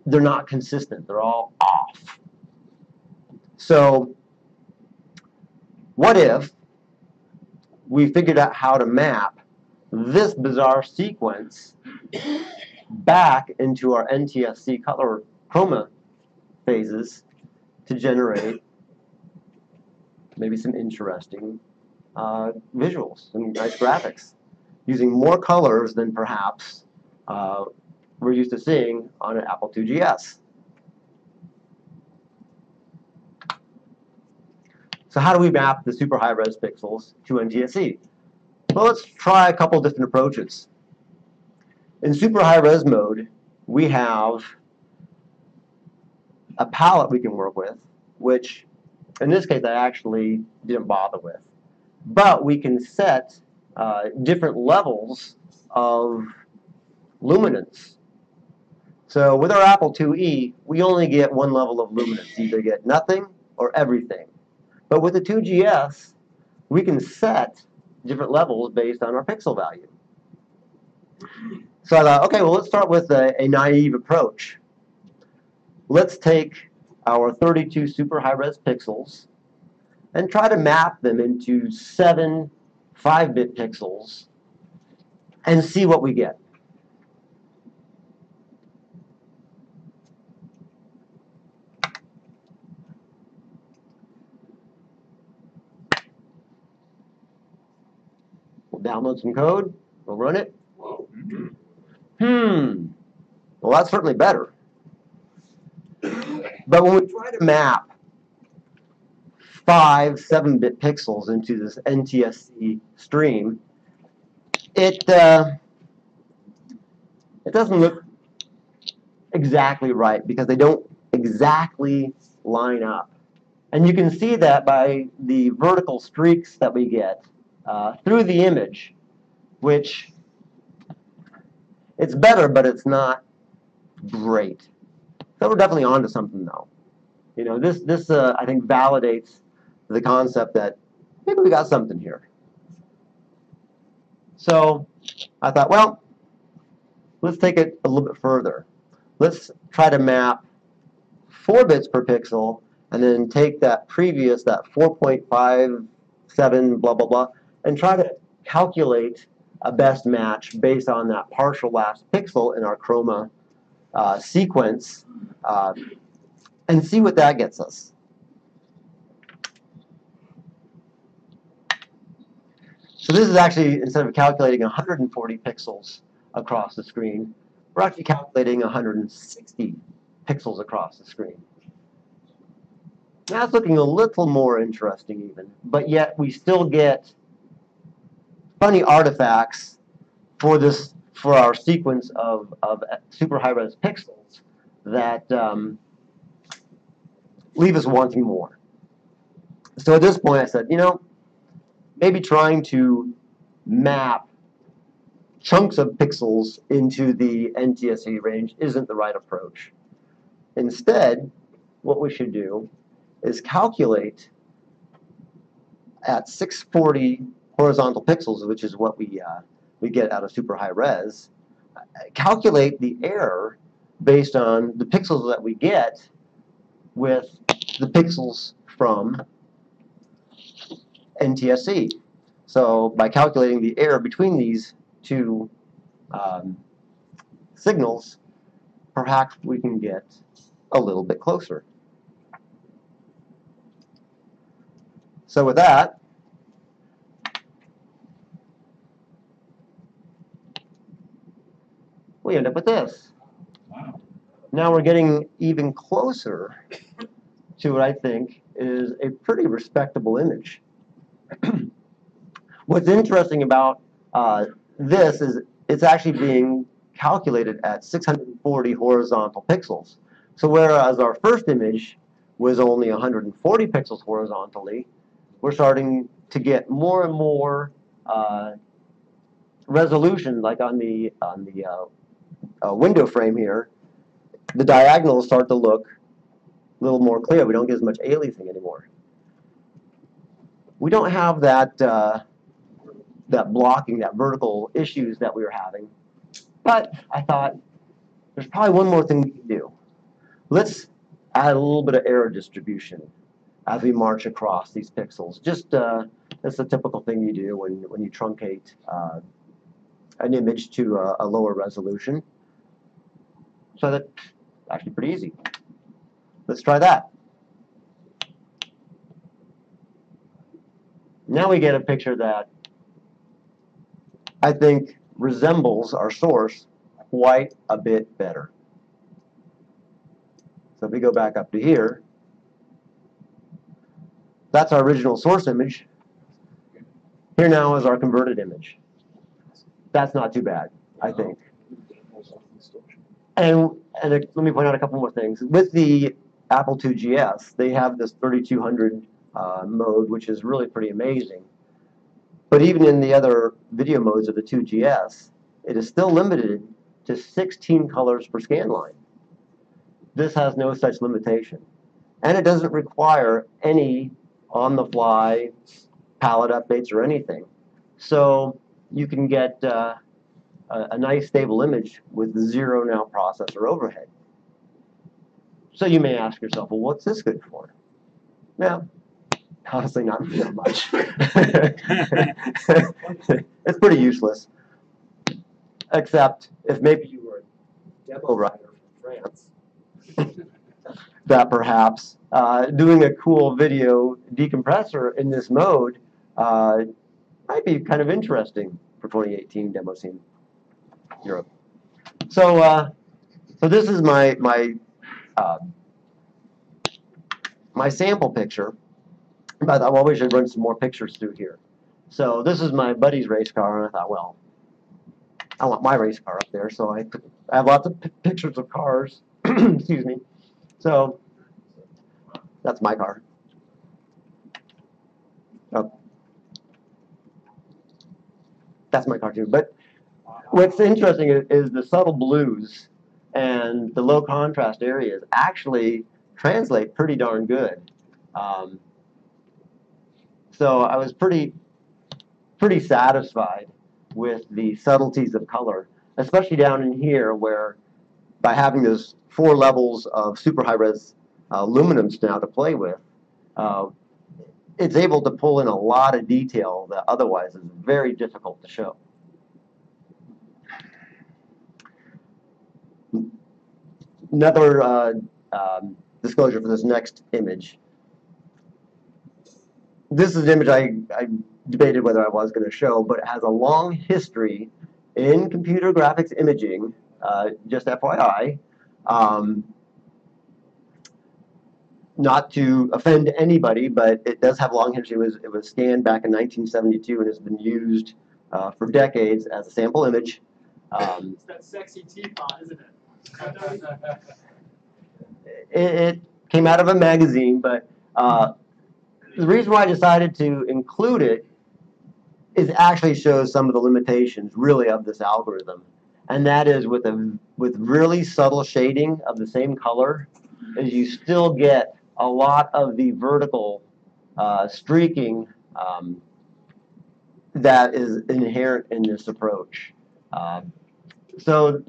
they're not consistent. They're all off. So what if we figured out how to map this bizarre sequence back into our NTSC color chroma phases to generate maybe some interesting visuals, some nice graphics, using more colors than perhaps we're used to seeing on an Apple IIgs. So how do we map the super high-res pixels to NTSC? Well, let's try a couple different approaches. In super high-res mode, we have a palette we can work with, which in this case I actually didn't bother with. But we can set different levels of luminance. So with our Apple IIe, we only get one level of luminance. You either get nothing or everything. But with the 2GS, we can set different levels based on our pixel value. So I thought, okay, well, let's start with a naive approach. Let's take our 32 super high-res pixels and try to map them into 7 5-bit pixels and see what we get. We'll download some code. We'll run it. Well, that's certainly better. But when we try to map 5 7-bit pixels into this NTSC stream, it doesn't look exactly right because they don't exactly line up. And you can see that by the vertical streaks that we get through the image, which it's better, but it's not great. So we're definitely onto something, though. This I think validates the concept that maybe we got something here. So I thought, well, let's take it a little bit further. Let's try to map 4 bits per pixel and then take that previous, that 4.57 blah, blah, blah, and try to calculate a best match based on that partial last pixel in our chroma sequence and see what that gets us. So this is actually, instead of calculating 140 pixels across the screen, we're actually calculating 160 pixels across the screen. That's looking a little more interesting even, but yet we still get funny artifacts for this, for our sequence of super high-res pixels that leave us wanting more. So at this point I said, you know, maybe trying to map chunks of pixels into the NTSC range isn't the right approach. Instead, what we should do is calculate at 640 horizontal pixels, which is what we get out of super high res, calculate the error based on the pixels that we get with the pixels from NTSC. So by calculating the error between these two signals, perhaps we can get a little bit closer. So with that, we end up with this. Now we're getting even closer to what I think is a pretty respectable image. What's interesting about this is it's actually being calculated at 640 horizontal pixels. So whereas our first image was only 140 pixels horizontally, we're starting to get more and more resolution, like on the window frame here. The diagonals start to look a little more clear. We don't get as much aliasing anymore. We don't have that that blocking, that vertical issues that we were having. But I thought there's probably one more thing we can do. Let's add a little bit of error distribution as we march across these pixels. Just that's the typical thing you do when you truncate an image to a lower resolution. So that's actually pretty easy. Let's try that. Now we get a picture that I think resembles our source quite a bit better. So if we go back up to here, that's our original source image. Here now is our converted image. That's not too bad, I think. And let me point out a couple more things. With the Apple II GS, they have this 3200 mode, which is really pretty amazing. But even in the other video modes of the 2GS, it is still limited to 16 colors per scan line. This has no such limitation. And it doesn't require any on-the-fly palette updates or anything. So you can get a nice stable image with zero now processor overhead. So you may ask yourself, well, what's this good for? Now, honestly, not very much. It's pretty useless. Except if maybe you were a demo writer from France, that perhaps doing a cool video decompressor in this mode might be kind of interesting for 2018 demo scene Europe. So, so this is my sample picture. But I thought, well, we should run some more pictures through here. So this is my buddy's race car, and I thought, well, I want my race car up there. So I have lots of pictures of cars. Excuse me. So that's my car. Oh. That's my car too. But what's interesting is the subtle blues and the low contrast areas actually translate pretty darn good. So I was pretty satisfied with the subtleties of color, especially down in here where by having those 4 levels of super high-res luminance now to play with, it's able to pull in a lot of detail that otherwise is very difficult to show. another disclosure for this next image. This is an image I debated whether I was going to show, but it has a long history in computer graphics imaging, just FYI. Not to offend anybody, but it does have a long history. It was scanned back in 1972 and has been used for decades as a sample image. It's that sexy teapot, isn't it? It came out of a magazine, but the reason why I decided to include it is actually shows some of the limitations, really, of this algorithm, and that is with really subtle shading of the same color, is you still get a lot of the vertical streaking that is inherent in this approach. So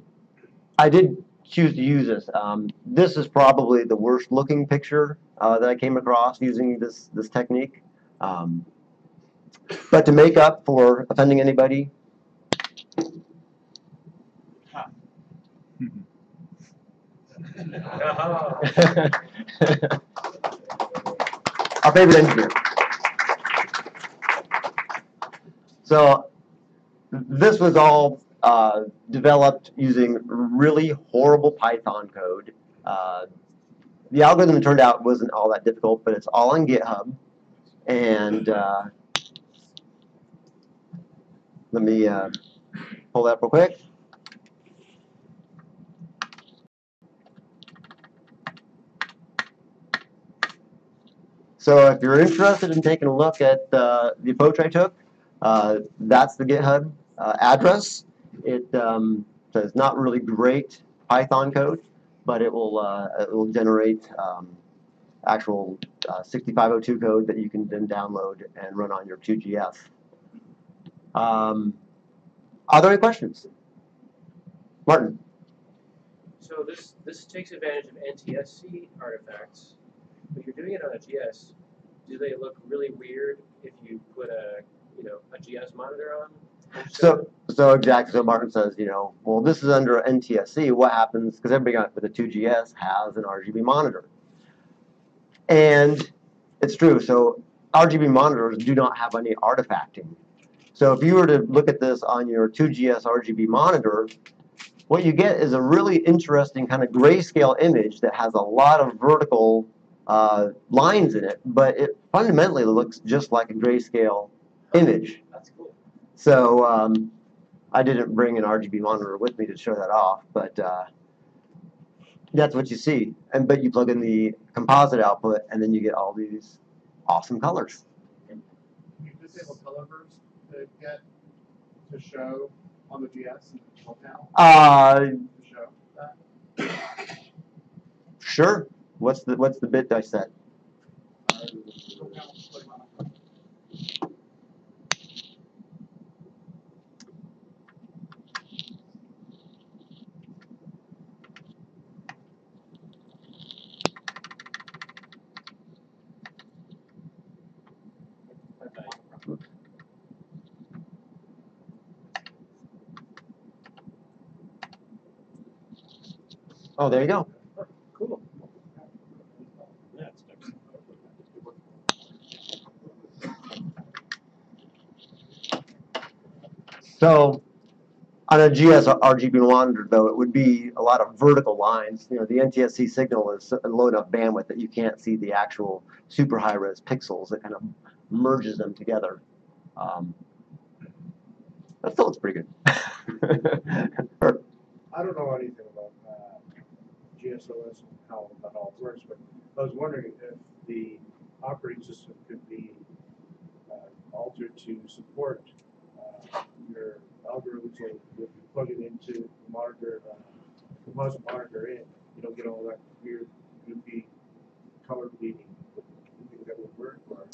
I did choose to use this. This is probably the worst looking picture that I came across using this technique. But to make up for offending anybody, our favorite engineer. So this was all developed using really horrible Python code. The algorithm, it turned out, wasn't all that difficult, but it's all on GitHub. And let me pull that up real quick. So if you're interested in taking a look at the approach I took, that's the GitHub address. It says not really great Python code, but it will generate actual 6502 code that you can then download and run on your 2GS. Are there any questions? Martin? So this takes advantage of NTSC artifacts, but you're doing it on a GS. Do they look really weird if you put a GS monitor on? So exactly. So Martin says, well, this is under NTSC. What happens? Because everybody with a 2GS has an RGB monitor, and it's true. So RGB monitors do not have any artifacting. So if you were to look at this on your 2GS RGB monitor, what you get is a really interesting kind of grayscale image that has a lot of vertical lines in it, but it fundamentally looks just like a grayscale image. That's cool. So I didn't bring an RGB monitor with me to show that off, but that's what you see. But you plug in the composite output, and then you get all these awesome colors. You disable color burst to show on the GS and the control panel? To show that? Sure. What's the bit I set? Oh, there you go. Cool. So on a GS RGB monitor, though, it would be a lot of vertical lines. The NTSC signal is a low enough bandwidth that you can't see the actual super high-res pixels. It kind of merges them together. That still looks pretty good. I don't know anything about GSOS and how that all works, but I was wondering if the operating system could be altered to support your algorithms. So if you plug it into the monitor, composite monitor in, you don't get all that weird, goofy color bleeding. Do you think that would work? Or?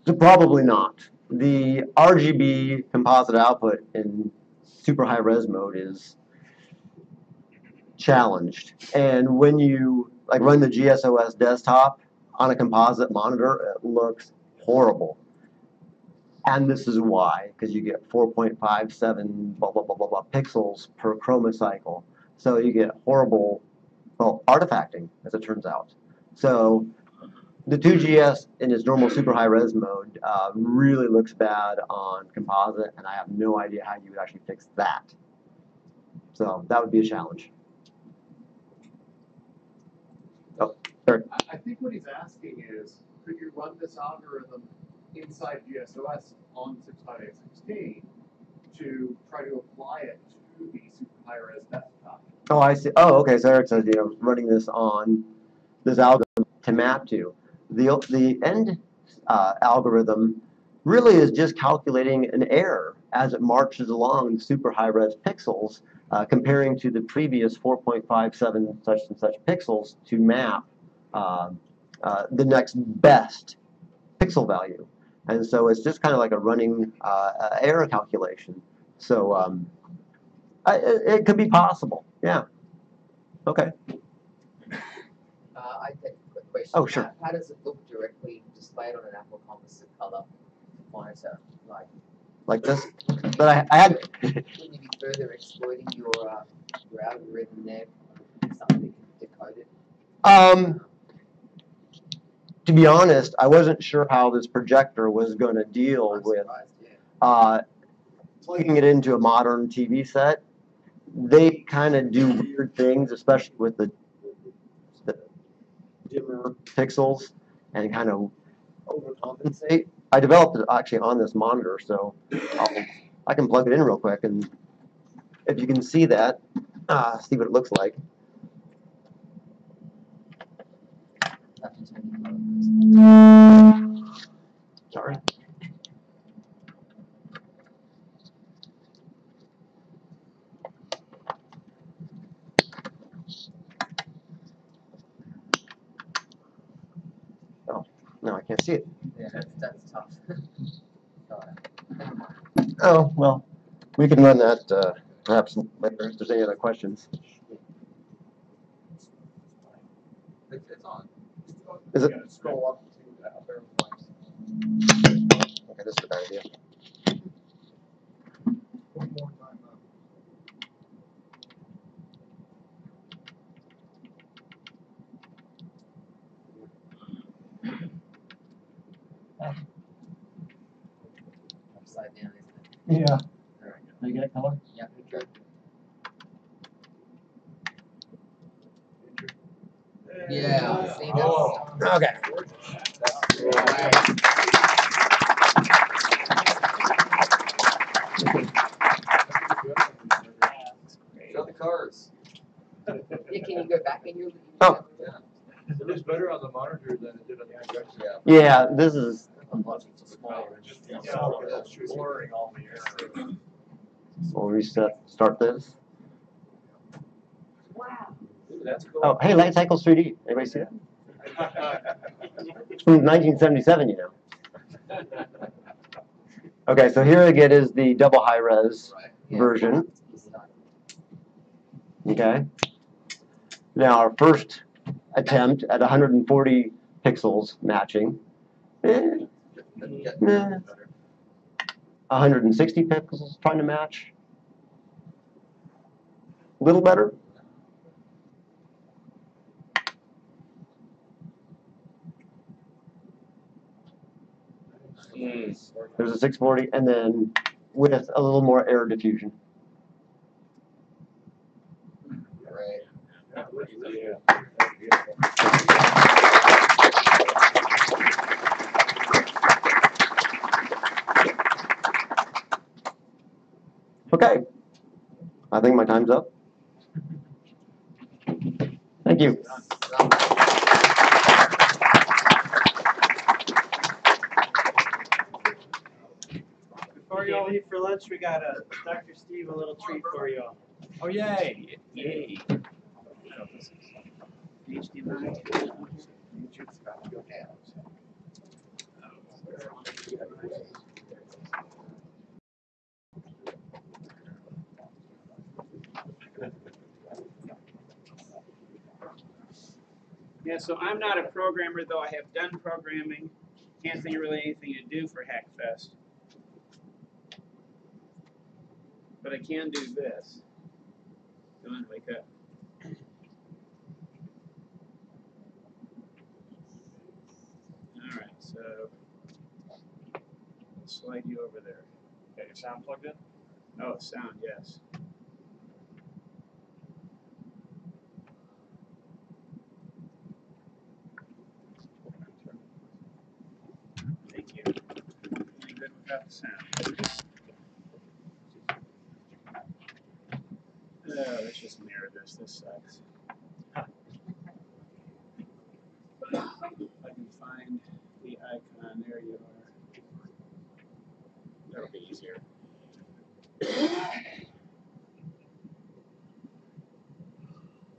So probably not. The RGB composite output in super high res mode is challenged, and when you run the GSOS desktop on a composite monitor, it looks horrible. And this is why, because you get 4.57 blah blah blah blah blah pixels per chroma cycle. So you get horrible, well, artifacting, as it turns out. So the 2GS in its normal super high res mode really looks bad on composite, and I have no idea how you would actually fix that. So that would be a challenge. Oh, sorry. I think what he's asking is, could you run this algorithm inside GSOS on 65816 to try to apply it to the super high res desktop? Oh, I see. Oh, okay. So Eric says, running this on this algorithm to map to. The end algorithm really is just calculating an error as it marches along super high res pixels, comparing to the previous 4.57 such and such pixels to map the next best pixel value. And so it's just kind of like a running error calculation. So it could be possible. Yeah. Okay. I take a quick question. Oh, sure. How does it look directly displayed on an Apple composite color monitor? Like this? But I had. Wouldn't you be further exploiting your algorithm there? Something that can decode it? To be honest, I wasn't sure how this projector was going to deal with plugging it into a modern TV set. They kind of do weird things, especially with the dimmer pixels, and kind of overcompensate. I developed it actually on this monitor, so I can plug it in real quick, and if you can see that, see what it looks like. Sorry. Oh, no, I can't see it. Yeah, that's tough. Oh, well, we can run that perhaps later if there's any other questions. It's on. Is it? Yeah, scroll up to the upper left. Okay, this is a bad idea. One more time up. Upside down, isn't it? Yeah. There Did you get it color? Yeah, good. Yeah, see, that's Okay. Show the cars. Yeah, can you go back in your? Oh. It looks better on the monitor than it did on the projector. Yeah, this is. Blurring all the areas. We'll reset. Start this. Wow. That's cool. Oh, hey, Light Cycles 3D. Anybody see that? It's from 1977, you know. Okay, so here again is the double high res version. Okay. Now our first attempt at 140 pixels matching. 160 pixels trying to match. A little better. There's a 640, and then with a little more air diffusion. Okay, I think my time's up. Thank you. Before you all leave for lunch, we got Dr. Steve a little treat for you all. Oh, yay. Yay. Yeah, so I'm not a programmer, though I have done programming. Can't think of really anything to do for Hackfest. But I can do this. doing? Wake up. All right, so I'll slide you over there. Got your sound plugged in? Oh, sound, yes. Thank you. Any good without the sound? Let's just mirror this. This sucks. If I can find the icon, there you are. That'll be easier.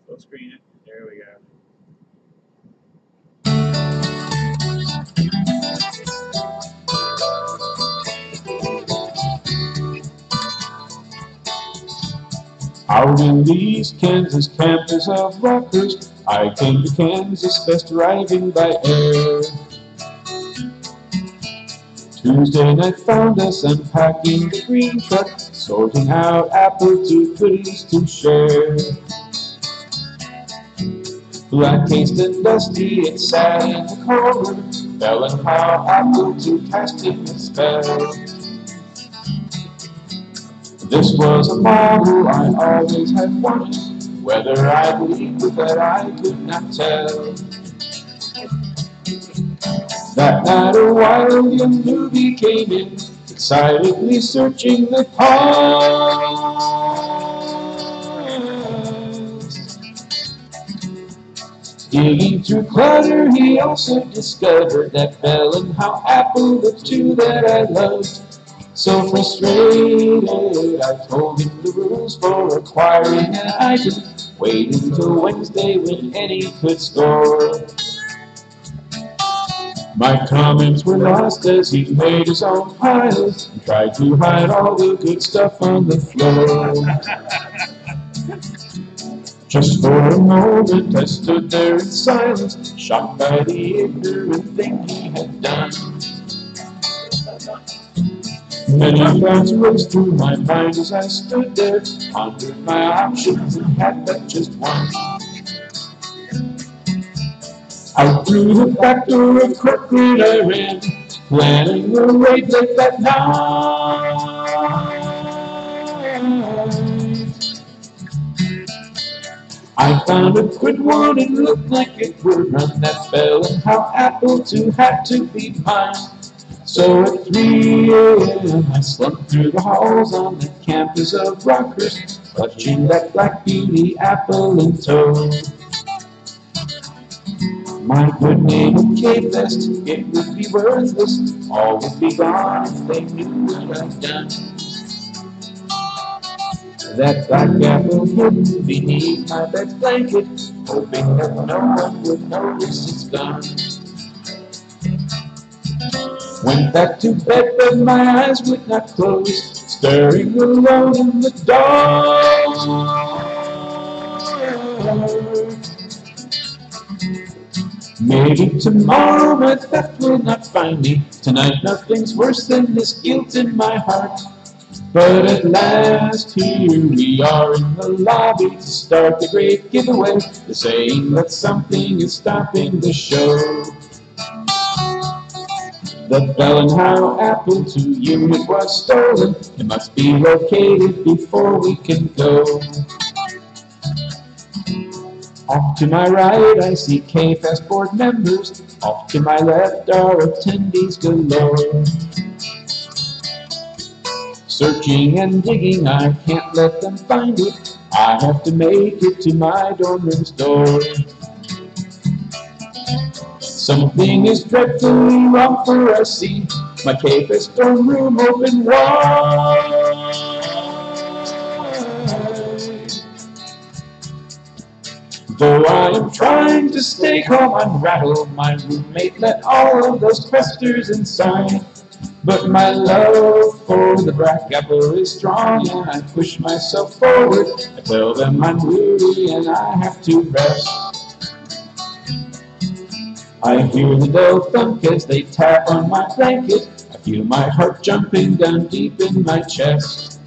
Full screen it. There we go. Out in the East Kansas campus of Rutgers, I came to Kansasfest arriving by air. Tuesday night found us unpacking the green truck, sorting out apple to goodies to share. Black cased and dusty, it sat in the corner, Bell and how apple to casting a spell. This was a model I always had wanted, whether I believed it that I could not tell. That night a wild young newbie came in, excitedly searching the piles. Digging through clutter, he also discovered that Bell and how apple, the two that I loved. So frustrated, I told him the rules for acquiring an item. Wait until Wednesday when any could score. My comments were lost as he made his own piles and tried to hide all the good stuff on the floor. Just for a moment I stood there in silence, shocked by the ignorant thing he had done. Many thoughts raced through my mind as I stood there, pondered my options and had but just one. Out through the back door of Kirkwood I ran, planning a raid late that night. I found a quick one and looked like it would run that Bell and how apple two had to be mine. So at 3 a.m. I slumped through the halls on the campus of Rutgers, clutching that black beauty apple in tow. My good name at Kansas, it would be worthless, all would be gone if they knew what I'd done. That black apple hid beneath my bed blanket, hoping that no one would notice it's gone. Went back to bed, but my eyes would not close, stirring alone in the dark. Maybe tomorrow my theft will not find me. Tonight nothing's worse than this guilt in my heart. But at last here we are in the lobby to start the great giveaway. They're saying that something is stopping the show. The Bell and how apple 2 unit was stolen. It must be located before we can go. Off to my right I see K-Fest board members. Off to my left are attendees galore. Searching and digging, I can't let them find it. I have to make it to my dorm room's door. Something is dreadfully wrong, for I see my K-Fest dorm room open wide. Though I am trying to stay calm and rattle, my roommate let all of those questers inside. But my love for the black apple is strong, and I push myself forward. I tell them I'm weary and I have to rest. I hear the dull thump as they tap on my blanket. I feel my heart jumping down deep in my chest.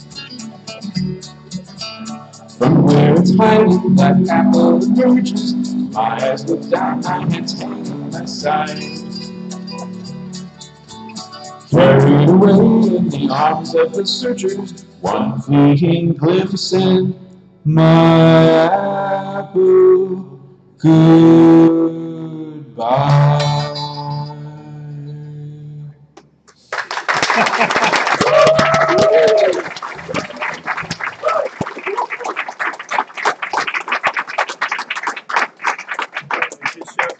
From where it's hiding, that apple emerges. My eyes look down, my hands hang on my side. Carried away in the arms of the searchers, one fleeting glimpse and my apple goodbye. It just shows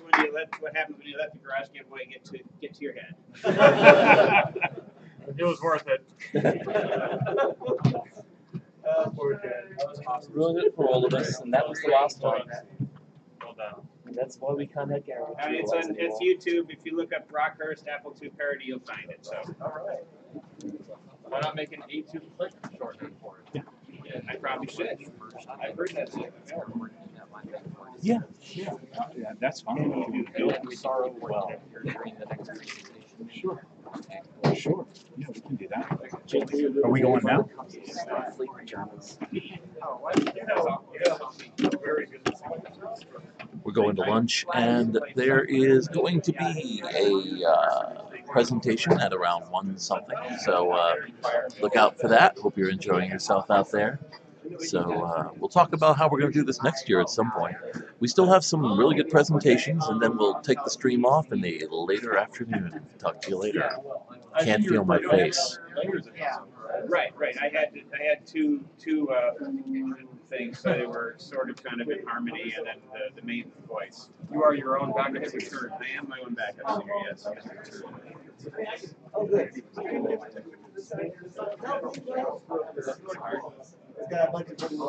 what happens when you let the garage giveaway get to your head. It was worth it. Poor Ted. Ruined it for all of us, and that was the last one. Well done. And that's why we can't have Gary. It's YouTube. If you look up Rockhurst Apple II parody, you'll find it. So. All right. Why not make an A2 click shortening for it? Yeah, I probably should. I've heard that. Yeah, that's fine. You build sorrow well. Sure. Sure. Yeah, we can do that. Are we going now? We're going to lunch, and there is going to be a presentation at around 1 something. So look out for that. Hope you're enjoying yourself out there. So we'll talk about how we're going to do this next year at some point. We still have some really good presentations, and then we'll take the stream off in the later afternoon. Talk to you later. Can't feel my face. Right. I had two things, so they were sort of kind of in harmony, and then the main voice. You are your own backup singer. I am my own backup singer, yes. Oh, good. It's got a bunch of different.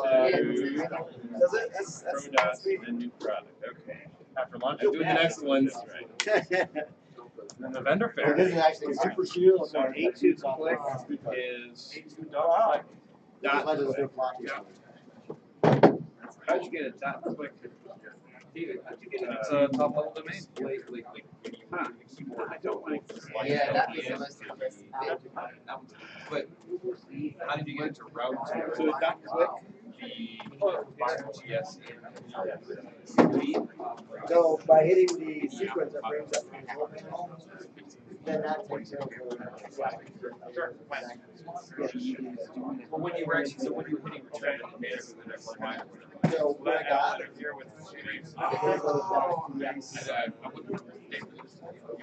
Does it? That's and new product. Okay. After lunch, I'm doing the next ones. That's right. And the vendor fair. This is actually super shield. So A2 click is Wow. dot click. How'd you get a dot click? David, how'd you get it? It's a top level domain. Huh. I don't like this. Yeah, that was the most But how did you get it to route to? So dot click. GS So by hitting the sequence, it brings up the then that takes over. Well, when you were actually, so when you were hitting return, it made it to the next line. So what I got here with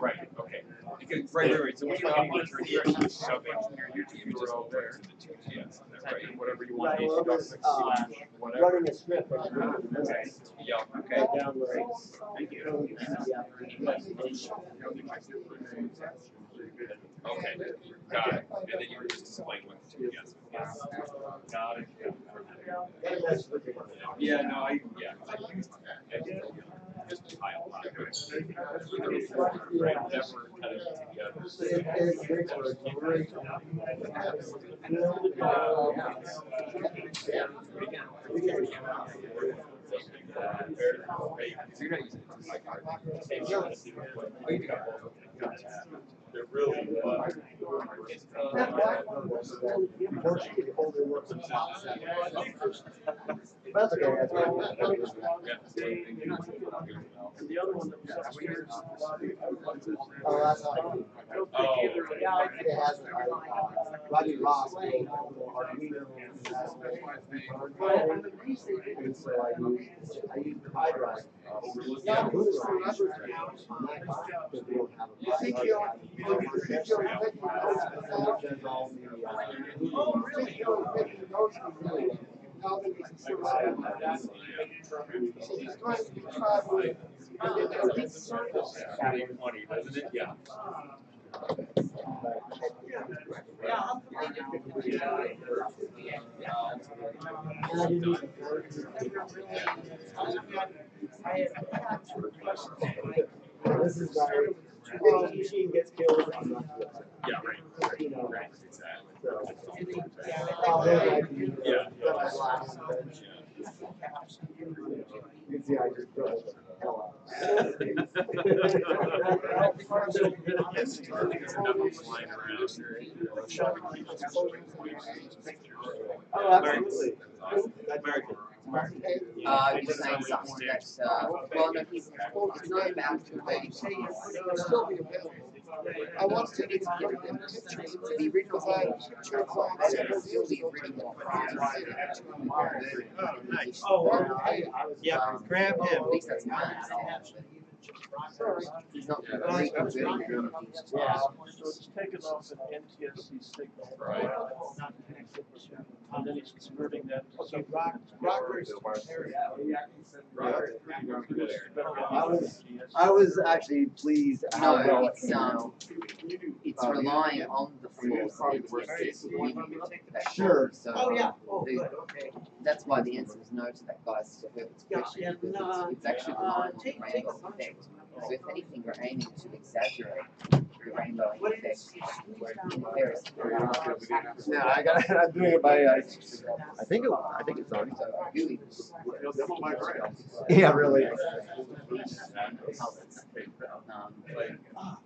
right, okay. Because, right. So when you were hitting return, you're actually shoving your URL there to the 2GS. Right, whatever you want. Right, well, it was, running a script. Yeah, okay. Download. Thank you. Okay, got it. And then you were just displaying what the 2GS was. Got it. Yeah, no, I used just a tile lot. Right, never kind of together. They're really That's okay. The other one that was upstairs. Oh, that's how it has Rodney Ross. And so I use the high drive. Yeah, who's the yeah. This is my machine gets killed. Yeah, right. You know, Right, exactly. So, you see, I just drove the hell out. Oh, absolutely. You're saying something that's, well, no, he's not about to, but he's saying it'll still be available. I want to get them pictures to be written on picture clones and still be written on. Yeah, grab him. At least that's my understanding. He's not really converting them. Yeah, so it's taken off an NTSC signal, not connected to, and then he's converting that. Okay, Rockers area. I was actually pleased how well No, it came out. it's relying on the flaws of NTSC. Sure. So, Oh, yeah. Oh, good, okay. that's why the answer is no to that guy's question. It's actually relying on the rainbow effect. So if anything, we're aiming to exaggerate the rainbow effect. No, I'm doing it by, I think it's on. Yeah, really.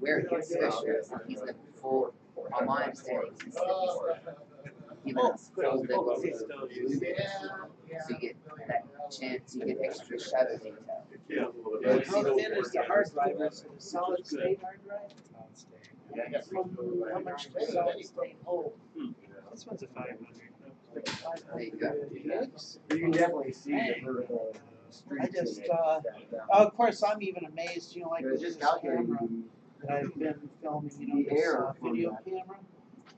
Where it gets special is that he's got full, on my understanding, is that he's given us full levels of luminance. So you get that chance, you get extra shadow detail. How thin is the hard drive? Is it a solid state hard drive? How much does solid state hold? This one's a 500. There you go. You can definitely see the vertical streaks. I just, of course, I'm even amazed, you know, like with just this camera that I've been filming, you know, this video camera.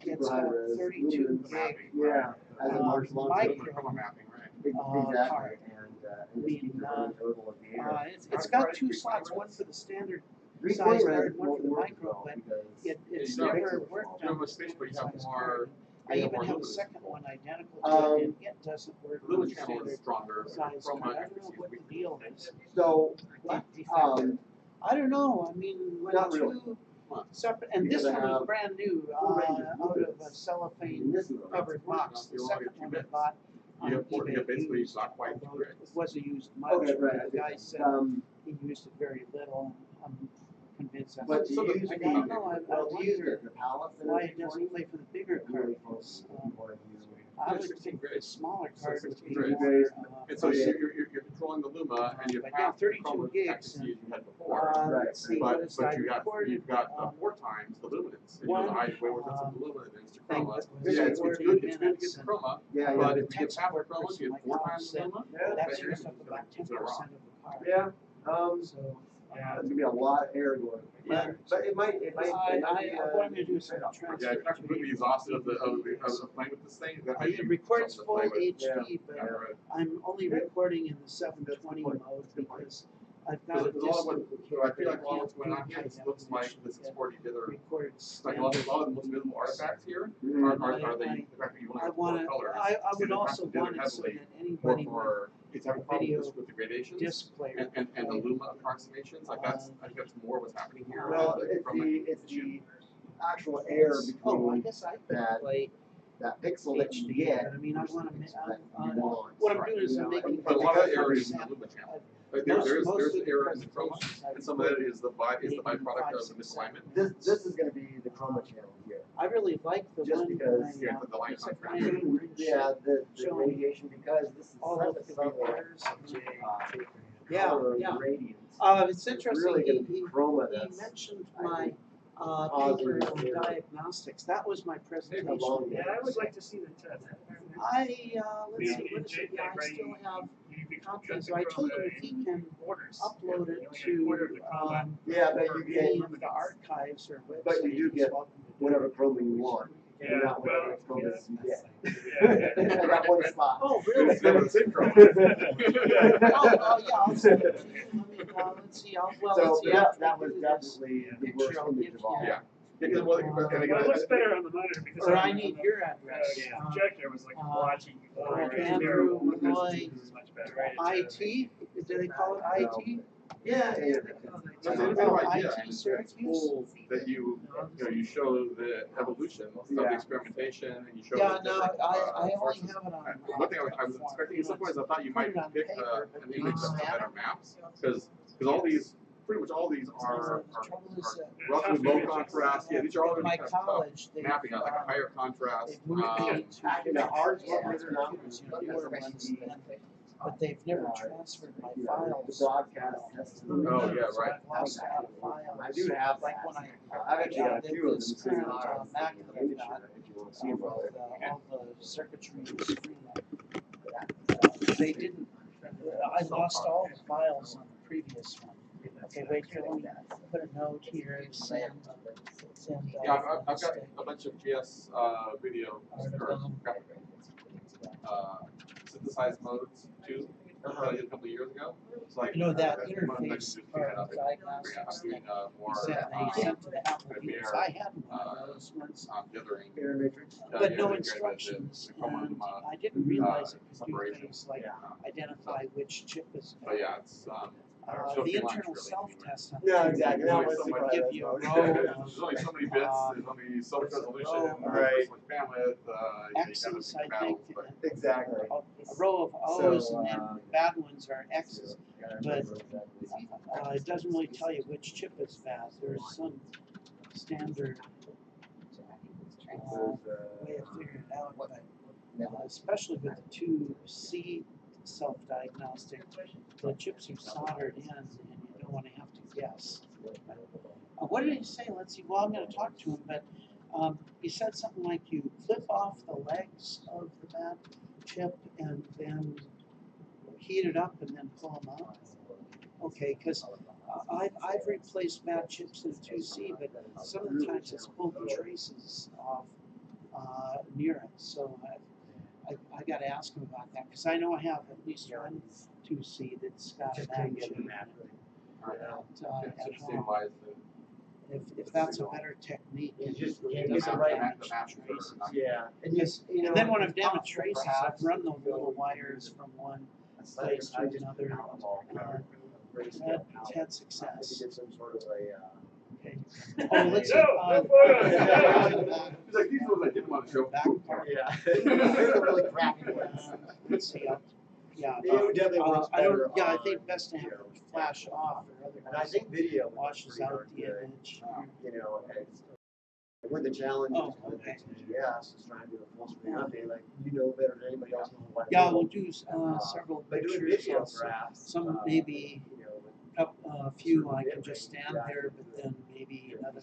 It's got 32 gig Yeah, as a large micro mapping, right? card. It's got two slots, one for the standard size card, one for the micro, but it's never worked on this card. I even have a second one identical to it, and it doesn't work on the standard size card. I don't know what the deal is. So, I don't know, I mean, when two separate, and this one was brand new, out of a cellophane covered box. The second one I bought on eBay used, although it was a used much, but the guy said he used it very little. I'm convinced that's. But do you use I don't know, I wonder the pallets? why it doesn't play for the bigger cards. I would think the smaller card would be more. And so you're controlling the Luma, and you have 32 gigs. as you had before. Let's see, what is that You've got 4 times the luminance. And you know, the high way more sensitive to luminance than to chroma. thing Yeah, it's good to get the chroma. Yeah, But if you get half the chroma, you get 4 times the luma. That's used up about 10% of the card. Yeah, So. there's gonna be a lot of air going. Yeah. But it might. What I'm gonna do is transfer. Yeah, if you're completely exhausted of playing with this thing, that might It be records something to full play with. HD, but I'm only recording in the 720 mode because I've got a distant So I feel like a lot of what's going on here, this looks like this is for the other, like a lot of the most visible artifacts here are the fact that you only have 4 colors. I would also want it so that anybody for it's having problems with the gradations disc player and the luma approximations. Like that's I think that's more what's happening here. Well, it's the actual air between that pixel that you get. I mean, I want to make. What I'm doing is I'm making. But a lot of error is in the luma channel. Like there's error in the chroma, and some of that is the byproduct of the misalignment. This is going to be the chroma channel here. I really like the Just one because the light the radiation, because this is all such of a the subtle repairs. color Yeah. gradient. It's interesting. Really gonna be He chroma mentioned my paper on diagnostics. That was my presentation. Yeah, I would like to see the test. Let's see, what is it? Yeah, I still have copies. So I told him if he can upload it to Yeah, but you get any of the archives or websites. But you do get whatever chroma you want. Yeah, not whatever well, chroma you get. yeah. I got one spot. Oh, really? It's never the same chroma. Yeah, I'll send it to you. Let's see. So that was definitely the worst image of all. Yeah. Well, it looks better on the monitor because Or I need your address. projector was like watching before. Andrew Malloy, Much better, right? IT. Do they call it IT? Yeah. So the whole idea IT is very cool that you show the evolution of the experimentation and you show. Yeah, the no, different, I only sources. have it on. One thing I was expecting at some point is I thought you might pick an image that had better maps because all these pretty much all these are trouble is that roughly low contrast. Yeah, these are all in going my to be kind of college, tough mapping out like a higher contrast. they've moved me to Actually, the hard newer ones are not. ones, but they've never transferred my The files. broadcast. Oh, yeah, So right. I've lost a lot of files. I do have Like that. when I, I've actually got a the- few of them this sitting current, on Mac that I've got, if you want to see them. all the circuitry is free. They didn't, I lost all the files on the previous one. Okay, wait here, let me put a note here, send. Yeah, I've got a bunch of GS video or synthesized modes too. That I did a couple of years ago. It's like You know, that that's one that interface you for can up. diagnostics I'm doing that more they sent to the Apple users. I had one of those ones, gathering. but no instructions. And I didn't realize it could do separation. things like identify which chip is. But yeah, it's The internal self-test on Yeah, the exactly. computer That was would super give high you a res row there's only so many bits, there's only so much resolution, right. so much bandwidth, X's, I think, Exactly. a row of O's, and then bad ones are X's. But it doesn't really tell you which chip is bad. There's some standard way of figuring it out, but especially with the 2C self-diagnostic, the chips are soldered in, and you don't want to have to guess. What did he say? Let's see. Well, I'm going to talk to him, but he said something like you clip off the legs of the bad chip and then heat it up and then pull them out. Okay, because I've replaced bad chips in 2C, but some of the times it's pulled the traces off near it. So I got to ask him about that because I know I have at least one 2C that's got a bad chip in it. At home. If that's a better technique, You just it get doesn't the right damage the traces. Yeah. And you know, And then when I've damaged traces, I've run the little wires from one place to another. It's had success. Get some sort of a. Okay. Oh, let's see. It's like these ones I didn't want to show. Back part. Yeah. They're the really crappy ones. Let's see. Yeah. Video definitely works I don't. better Yeah, I on think best to have it flash off, or And I otherwise think video washes out the image. You know, with the challenge with okay. GS is trying to do a full screen update, like you know better than anybody else. Yeah, we'll do several But doing pictures. video, Also. perhaps, Some maybe you know, a few I can just stand there, but then maybe another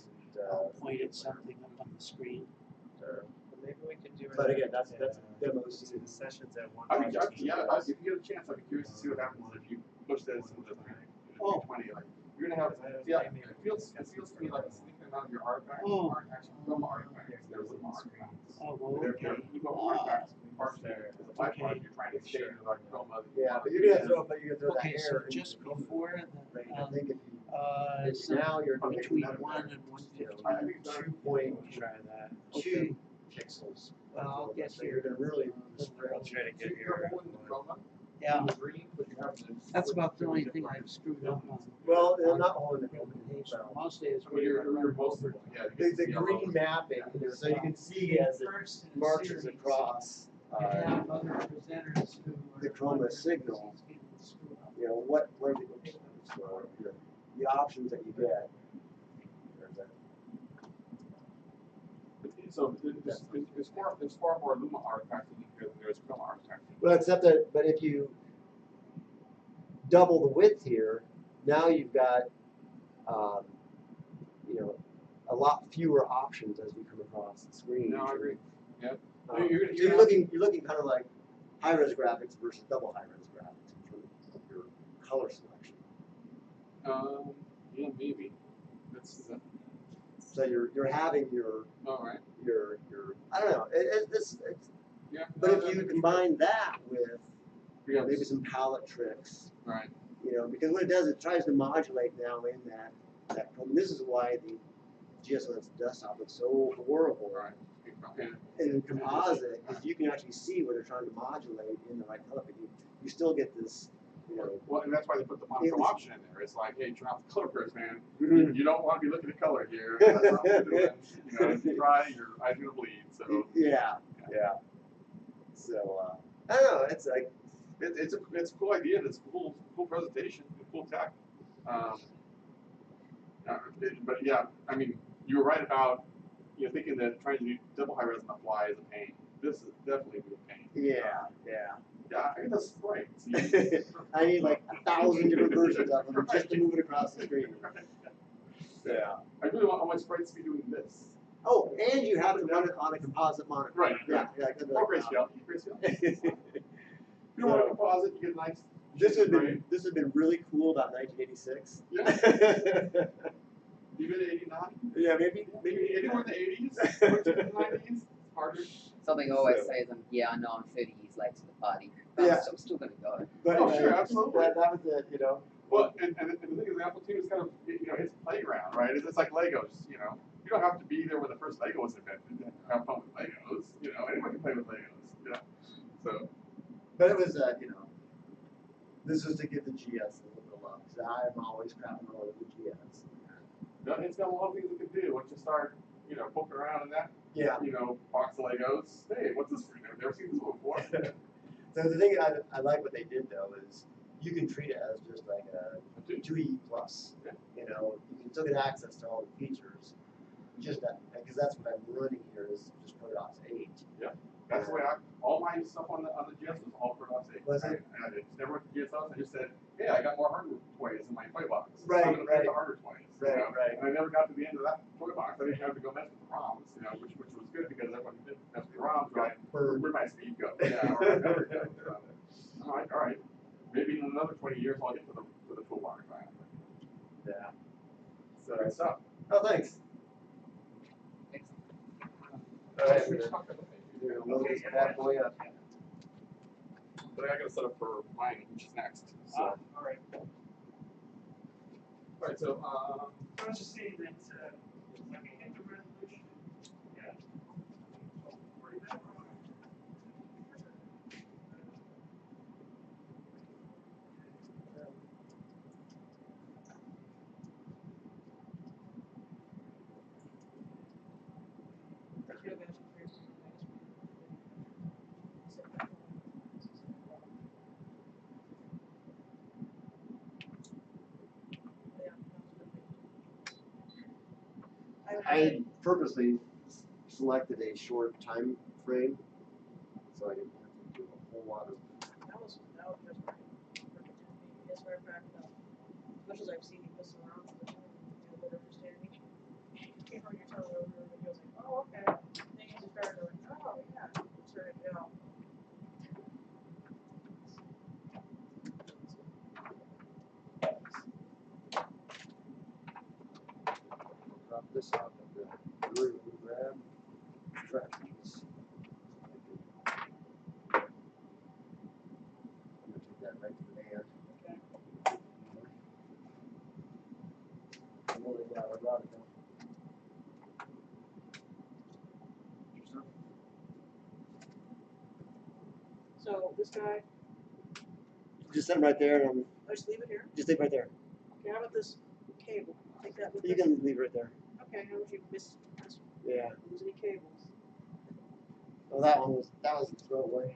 I'll point at something up on the screen. Maybe we could do. But again, that's demos. To the sessions at one. If you get a chance, I'd be curious to see what happens if you push this into the 320. Like you're gonna have, it feels to me like a significant amount of your artifacts aren't actually from artifacts. They're little artifacts. Oh, well, They're okay. artifacts partially as a byproduct. You're trying to stay in like chroma. Yeah, but you're gonna throw Okay, that so hair. just before the I think if so now you're between 1 and 150. Try that. 2 pixels. Well, I'll get So you're gonna really. I'll try to get your. Yeah, that's about the only thing I've screwed up on. Well, they're not all in the golden page. Mostly it's The green mapping, so you can see as it marches across have other presenters who the chroma signal. You know what are the options that you get. So there's far more Luma artifacts in here than there is chroma artifacts. Well, except that, but if you double the width here, now you've got, you know, a lot fewer options as we come across the screen. No, I agree. Yeah. You're looking kind of like high-res graphics versus double high-res graphics in terms of your color selection. Yeah, maybe. That's. So you're having your your I don't know. It's yeah. But if you combine that with maybe some palette tricks, right? You know, because what it does, it tries to modulate now in that. And this is why the GSLS desktop looks so horrible. Right. And in composite, because you can actually see what they're trying to modulate in the right color, but you still get this. You know, well, and that's why they put the monochrome option in there. It's like, hey, turn off the color burst, man. Mm-hmm. You don't want to be looking at color here. That's not what we're doing. You know, if you try, your eyes are gonna bleed. So yeah. So I don't know. It's like it's a cool idea. It's a cool presentation, cool tech. But yeah, I mean, you were right about thinking that trying to do double high res on the fly is a pain. This is definitely a pain. Yeah. Yeah, I mean that's right. I need like 1,000 different versions of them just to move it across the screen. Yeah. I really want my sprites to be doing this. Oh, and you have to run it on a composite monitor. Right. Yeah. Good luck. Or grayscale. If you don't want a composite, you get a nice. This has been really cool about 1986. Yeah. Even 89. Yeah, maybe anywhere in the 80s, 90s. Harder. Something I always say is, yeah, I know I'm 30 years late to the party, but Yeah. I'm still going to go. But, oh, sure, absolutely. That was it, Well, and the thing is, the Apple II is kind of, it's a playground, right? It's like Legos, You don't have to be there when the first Lego was invented to have fun with Legos. Anyone can play with Legos. Yeah. So. But it was, this was to give the GS a little bit of love, because I'm always crapping all over the GS. No, it's got a lot of things it can do. Once you start, poking around in that, Yeah. box of Legos. Hey, what's this for? I've never seen this one before. So the thing I like what they did though is you can treat it as just like a 2E plus. Yeah. You can still get access to all the features. Just that, because that's what I'm running here is just Protoss 8. Yeah. That's the way all my stuff on the GS was all Protoss 8. Was it? I just never went to GSOs. I just said, hey, I got more hardware toys in my toy box. Right, I'm going to play right. the hardware toys. Right. And I never got to the end of that toy box. I didn't have to go mess with the ROMs, which was good because everyone did mess with the ROMs, right? Where'd my speed go? Yeah, or I never did. So, all right. Maybe in another 20 years I'll get to the toolbox. Right? Yeah. So good stuff. Oh, thanks. All right, we're gonna load this bad boy up. But I got to set up for mine, which is next. So. All right. All right. So. I was just saying that like a hint of resolution. Yeah. I purposely selected a short time frame so I didn't have to do a whole lot of. That was just right. As a matter of fact, as much as I've seen you mess around with it, you have a good understanding. You're telling over and he was like, oh, okay. Then you started going, oh, yeah. Started, Drop this out of the room, grab trapeze. I'm gonna take that right to the band. Okay. I'm only got a rod though. So this guy, Just set him right there, and I just leave it here. just leave it right there. Okay, how about this cable? Take that with You us. can leave it right there. Okay, how would you Yeah. lose any cables? Well, that was a throwaway.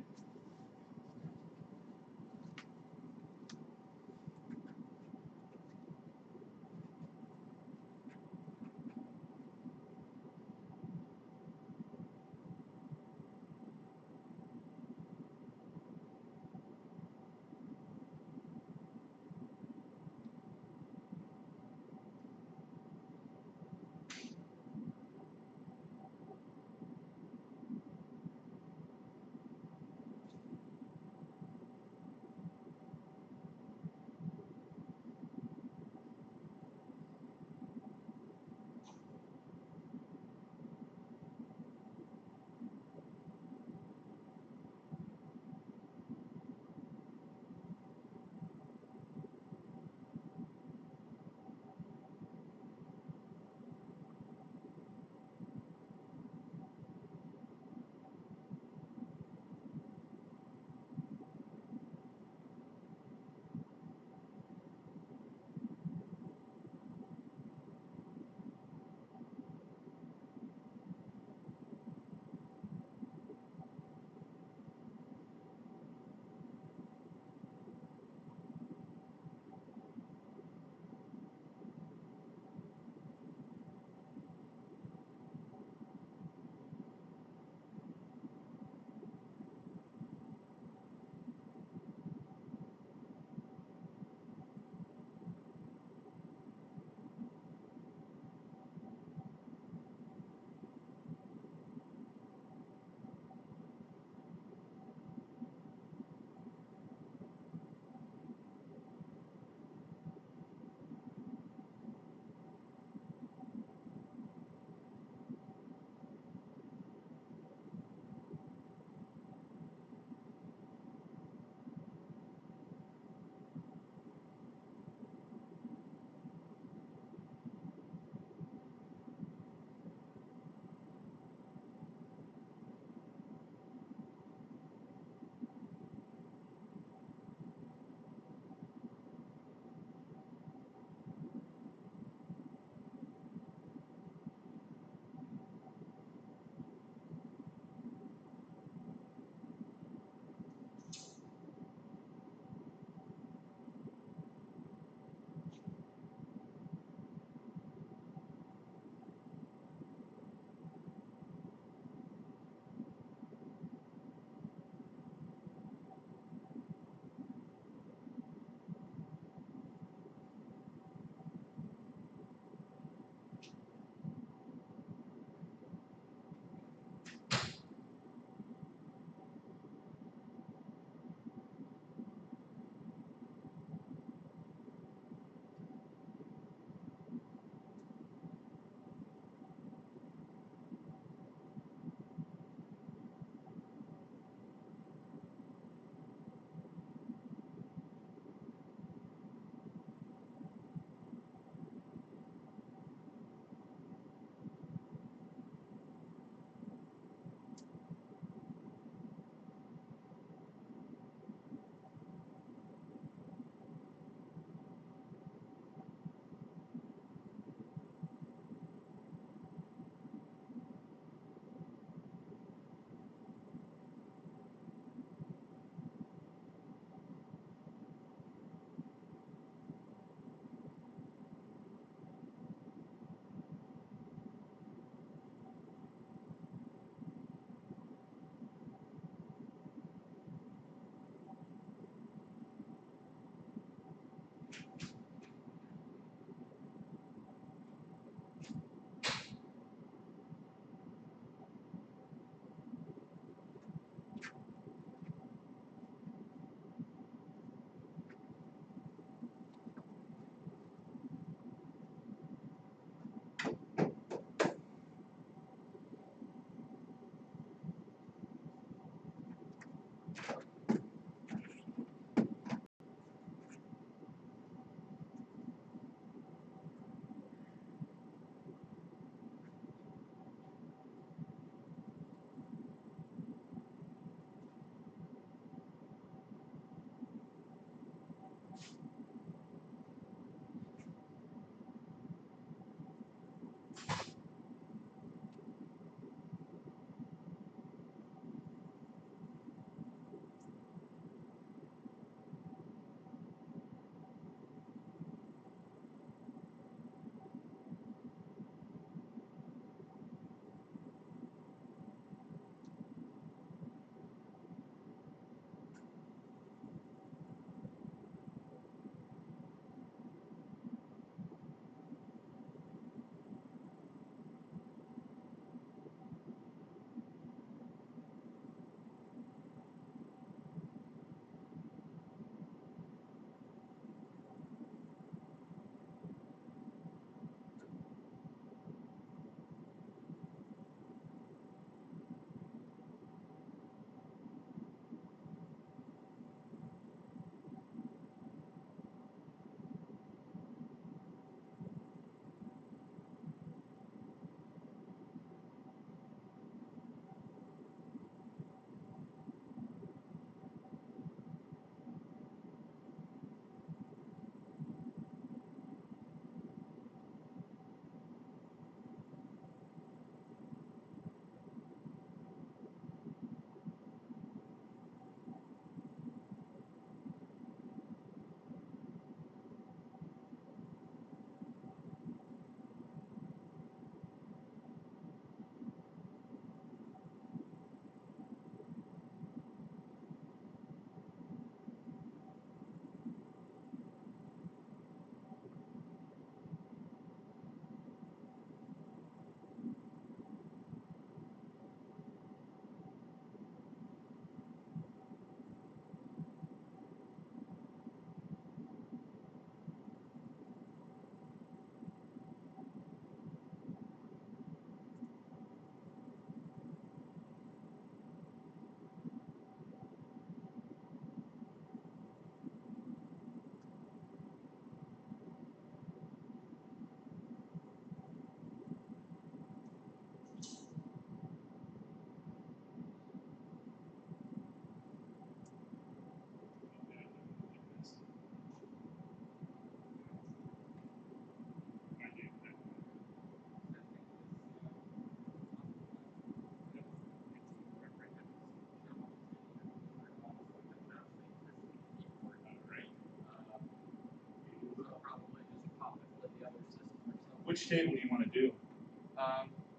Which table do you want to do?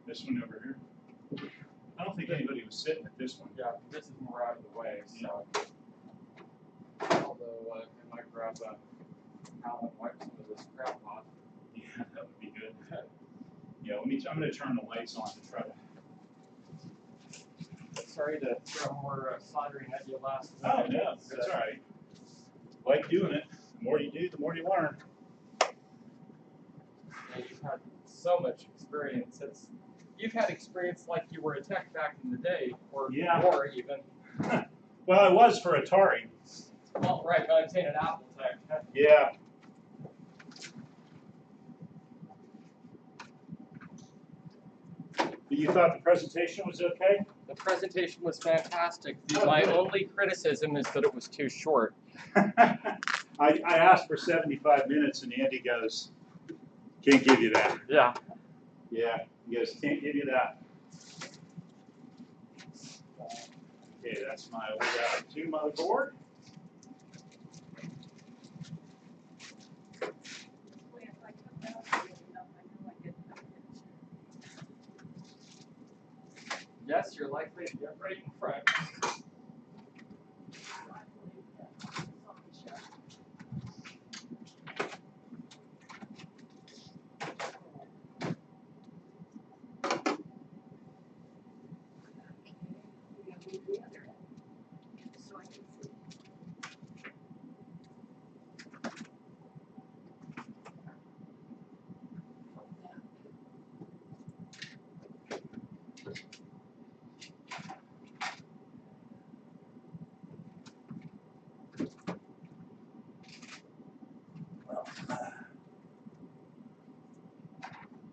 This one over here? I don't think anybody was sitting at this one. Yeah, this is more out of the way, so. Although, I might grab a towel and wipe some of this crap off. Yeah, that would be good. Yeah, I'm going to turn the lights on to try to. Sorry to throw more soldering at you last Oh, night. no, that's all right. Like doing it. The more you do, the more you learn. And you've had so much experience. You've had experience like you were a tech back in the day, or more even. Well, I was for Atari. Well, right, but I'm saying an Apple tech. Yeah. You thought the presentation was okay? The presentation was fantastic. My only criticism is that it was too short. I asked for 75 minutes, and Andy goes, can't give you that. Yeah. Yeah, he goes, can't give you that. Okay, that's my old Apple II motherboard. Yes, you're likely to get right in front.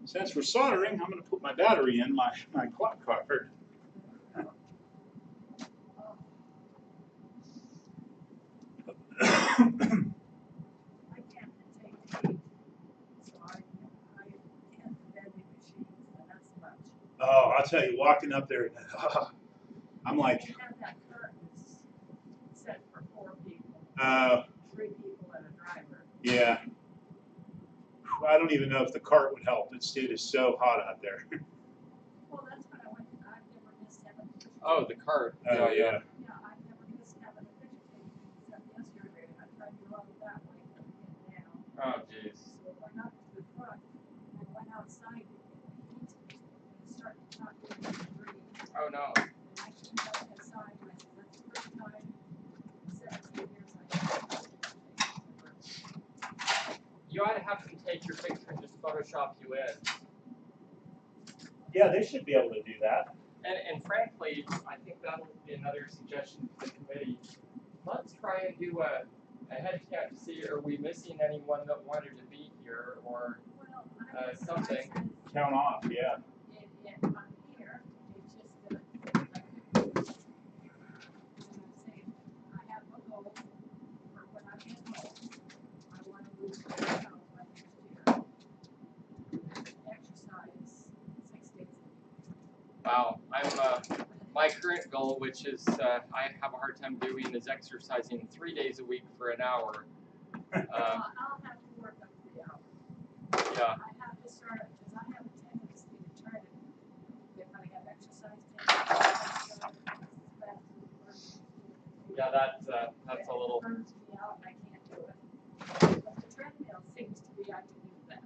Since we're soldering, I'm going to put my battery in my clock card. Oh, I'll tell you, walking up there, I'm like, Set for 4 people. 3 people and a driver. Yeah. I don't even know if the cart would help. It is so hot out there. Well, that's when I went. I've never missed having. Oh, the cart. Oh, yeah. Yeah, I've never missed having a fish tank except yesterday. I tried to go out that way to get down. Oh, jeez. So I went up to the front and I went outside to get the heat and started to talk to the breeze. Oh, no. And I came back inside and I said, that's the first time in 17 years I have. You ought to have them take your picture and just Photoshop you in. Yeah, they should be able to do that. And frankly, I think that'll be another suggestion to the committee. Let's try and do a head count to see, are we missing anyone that wanted to be here, or something. Count off, yeah. On here, it's just I'm saying, I have a goal for when I get home. I want to lose 10 pounds by next year. Exercise 6 days a week. Wow, my current goal, which is I have a hard time doing, is exercising 3 days a week for an hour. I'll have to work up 3 hours. Yeah. I have to start, because I have a tendency to try to, if I have exercise, Yeah, that's a little. It burns me out and I can't do it. But the treadmill seems to be, I can do that.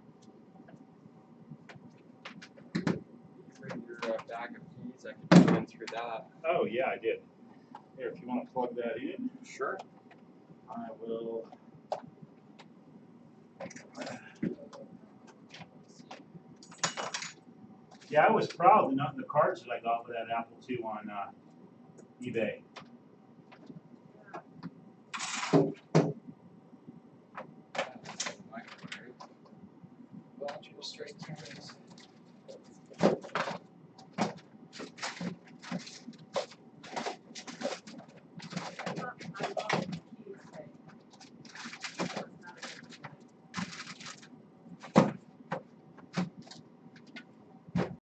Bring your bag of keys, I could run through that. Oh, yeah, I did. Here, if you want to plug that in. Sure. I will. Yeah, I was proud of the cards that I got with that Apple II on eBay. Well, straight